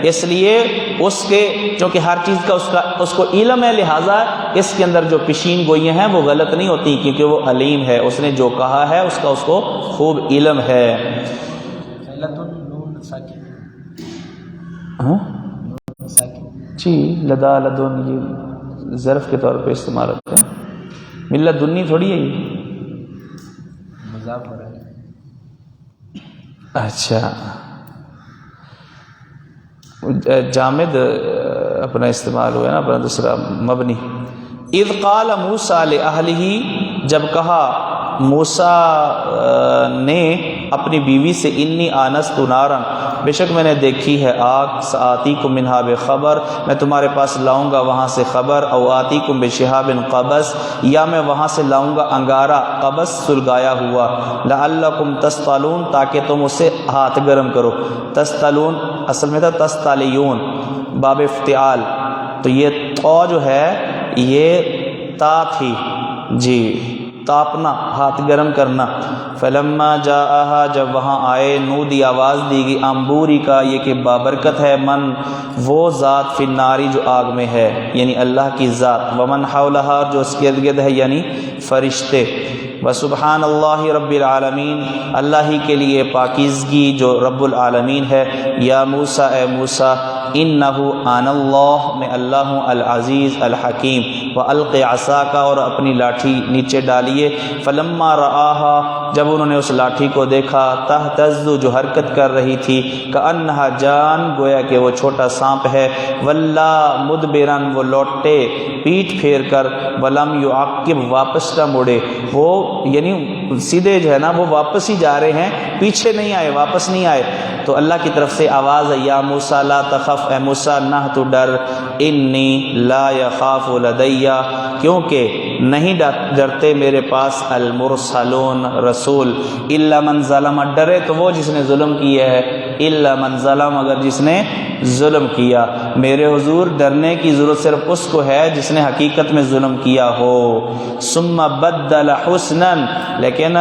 اس لیے اس کے چونکہ ہر چیز کا اس کو علم ہے، لہٰذا اس کے اندر جو پیشین گوئیاں ہیں وہ غلط نہیں ہوتی، کیونکہ وہ علیم ہے، اس نے جو کہا ہے اس کا اس کو خوب علم ہے۔ جی لدا لدن یہ ظرف کے طور پہ استعمال ہوتا ہے، ملت دنی تھوڑی ہے یہ، اچھا جامد اپنا استعمال ہوا ہے نا، اپنا دوسرا مبنی۔ اذ قال موسیٰ لأہلہ، جب کہا موسیٰ نے اپنی بیوی سے، انی آنست نارا، بے شک میں نے دیکھی ہے آگ، سآتیکم منہا بخبر، میں تمہارے پاس لاؤں گا وہاں سے خبر، او آتیکم بشہاب قبس، یا میں وہاں سے لاؤں گا انگارہ قبس سلگایا ہوا، لعلکم تصطلون، تاکہ تم اسے ہاتھ گرم کرو، تصطلون اصل میں تھا تستالیون، باب افتعال، تو یہ تو جو ہے یہ تا تھی، جی تاپنا، ہاتھ گرم کرنا۔ فلما جاءہا، جب وہاں آئے، نودی آواز دی گئی، امبوری کا، یہ کہ بابرکت ہے من وہ ذات، فی الناری جو آگ میں ہے، یعنی اللہ کی ذات، ومن حولہا جو اس کے ارد گرد ہے یعنی فرشتے، وسبحان اللہ رب العالمین، اللہ ہی کے لیے پاکیزگی جو رب العالمین ہے، یا موسیٰ اے موسیٰ، انہو آن اللہ، میں اللہ ہوں، العزیز الحکیم، وَأَلْقِ عَصَاكَ، اور اپنی لاٹھی نیچے ڈالیے، فلما رآہا، جب انہوں نے اس لاٹھی کو دیکھا، تہتز جو حرکت کر رہی تھی، کأنہا جان، گویا کہ وہ چھوٹا سانپ ہے، ولا مدبرن، وہ لوٹے پیٹ پھیر کر، ولم یعقب، واپس نہ مڑے، وہ یعنی سیدھے جو ہے نا وہ واپس ہی جا رہے ہیں، پیچھے نہیں آئے، واپس نہیں آئے، تو اللہ کی طرف سے آواز ہے، یا موسیٰ لا تخف، اے موسیٰ نہ تو ڈر، انی لا یخاف لدی، کیونکہ نہیں ڈرتے میرے پاس المرسلون، رسول، الا من ظلم، ڈرے تو وہ جس نے ظلم کیا ہے، الا من ظلم، اگر جس نے ظلم کیا، میرے حضور ڈرنے کی ضرورت صرف اس کو ہے جس نے حقیقت میں ظلم کیا ہو۔ ثم بدل حسنا، لیکن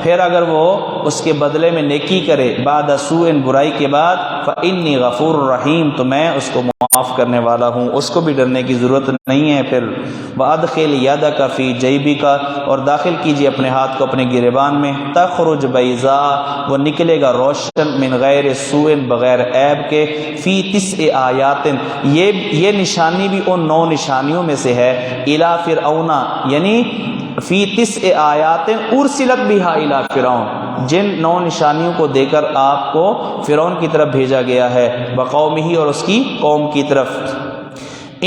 پھر اگر وہ اس کے بدلے میں نیکی کرے بعد سوء برائی کے بعد فإنی غفور رحیم تو میں اس کو معاف کرنے والا ہوں، اس کو بھی ڈرنے کی ضرورت نہیں ہے۔ پھر وَأَدْخِلْ يَدَكَ فِي جَيْبِكَ اور داخل کیجیے اپنے ہاتھ کو اپنے گریبان میں، تخرج بیضاء وہ نکلے گا روشن، من غیر سوء بغیر عیب کے، فی 9 آیات یہ نشانی بھی ان 9 نشانیوں میں سے ہے، الی فرعون یعنی فی 9 آیات ارسلت بہا الی فرعون جن 9 نشانیوں کو دے کر آپ کو فرعون کی طرف بھیجا گیا ہے، وقومہ اور اس کی قوم کی طرف۔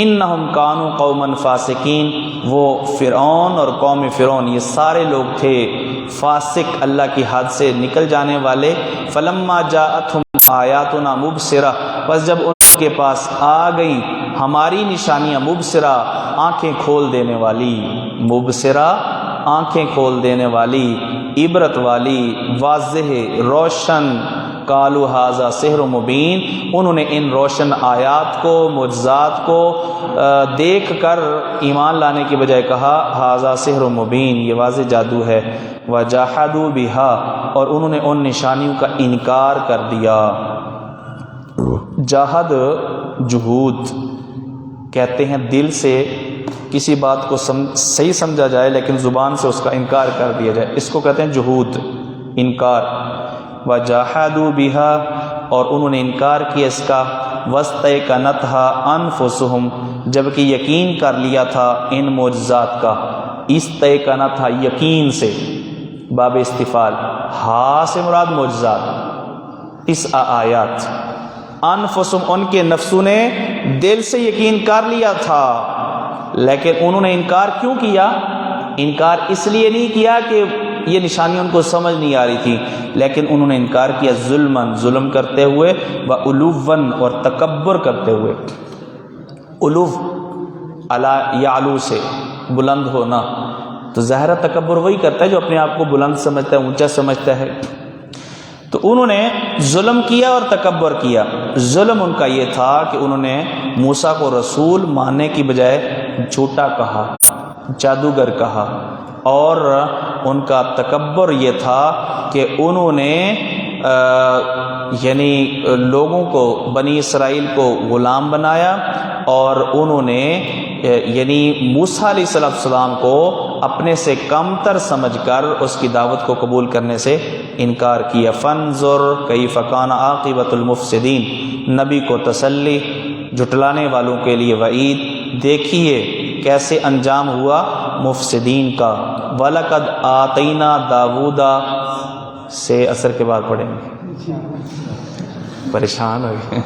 انہم کانوا قوما فاسقین وہ فرعون اور قوم فرعون یہ سارے لوگ تھے فاسق، اللہ کی حد سے نکل جانے والے۔ فلما جاءتہم آیاتنا مبصرہ پس جب ان کے پاس آ گئی ہماری نشانیاں، مبصرہ آنکھیں کھول دینے والی، مبصرہ آنکھیں کھول دینے والی، عبرت والی، واضح روشن، قالوا ھذا سحر مبین انہوں نے ان روشن آیات کو معجزات کو دیکھ کر ایمان لانے کی بجائے کہا ھذا سحر مبین یہ واضح جادو ہے، وجحدوا بہا اور انہوں نے ان نشانیوں کا انکار کر دیا۔ جہد جہود کہتے ہیں دل سے کسی بات کو صحیح سمجھا جائے لیکن زبان سے اس کا انکار کر دیا جائے، اس کو کہتے ہیں جہود، انکار۔ وجحدوا بہا اور انہوں نے انکار کیا اس کا، واستیقنتھا انفسہم جبکہ یقین کر لیا تھا ان معجزات کا، استیقنتھا یقین سے، باب استفعال، ہا سے مراد معجزات، 9 آیات، انفسہم ان کے نفسوں نے دل سے یقین کر لیا تھا لیکن انہوں نے انکار کیوں کیا؟ انکار اس لیے نہیں کیا کہ یہ نشانی ان کو سمجھ نہیں آ رہی تھی، لیکن انہوں نے انکار کیا ظلماً ظلم کرتے ہوئے، وعلواً اور تکبر کرتے ہوئے۔ علو علا یعلو سے بلند ہونا، تو ظاہر تکبر وہی کرتا ہے جو اپنے آپ کو بلند سمجھتا ہے، اونچا سمجھتا ہے۔ تو انہوں نے ظلم کیا اور تکبر کیا۔ ظلم ان کا یہ تھا کہ انہوں نے موسیٰ کو رسول ماننے کی بجائے جھوٹا کہا، جادوگر کہا، اور ان کا تکبر یہ تھا کہ انہوں نے یعنی لوگوں کو، بنی اسرائیل کو غلام بنایا اور انہوں نے یعنی موسیٰ علیہ السلام کو اپنے سے کم تر سمجھ کر اس کی دعوت کو قبول کرنے سے انکار کیا۔ فانظر کیف کان عاقبۃ المفسدین نبی کو تسلی، جھٹلانے والوں کے لیے وعید، دیکھیے کیسے انجام ہوا مفسدین کا۔ وَلَقَدْ آتَيْنَا داوُودَ سے اثر کے بعد پڑھیں گے، پریشان ہو گئے۔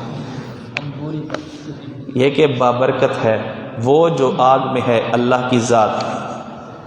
یہ کہ بابرکت ہے وہ جو آگ میں ہے اللہ کی ذات،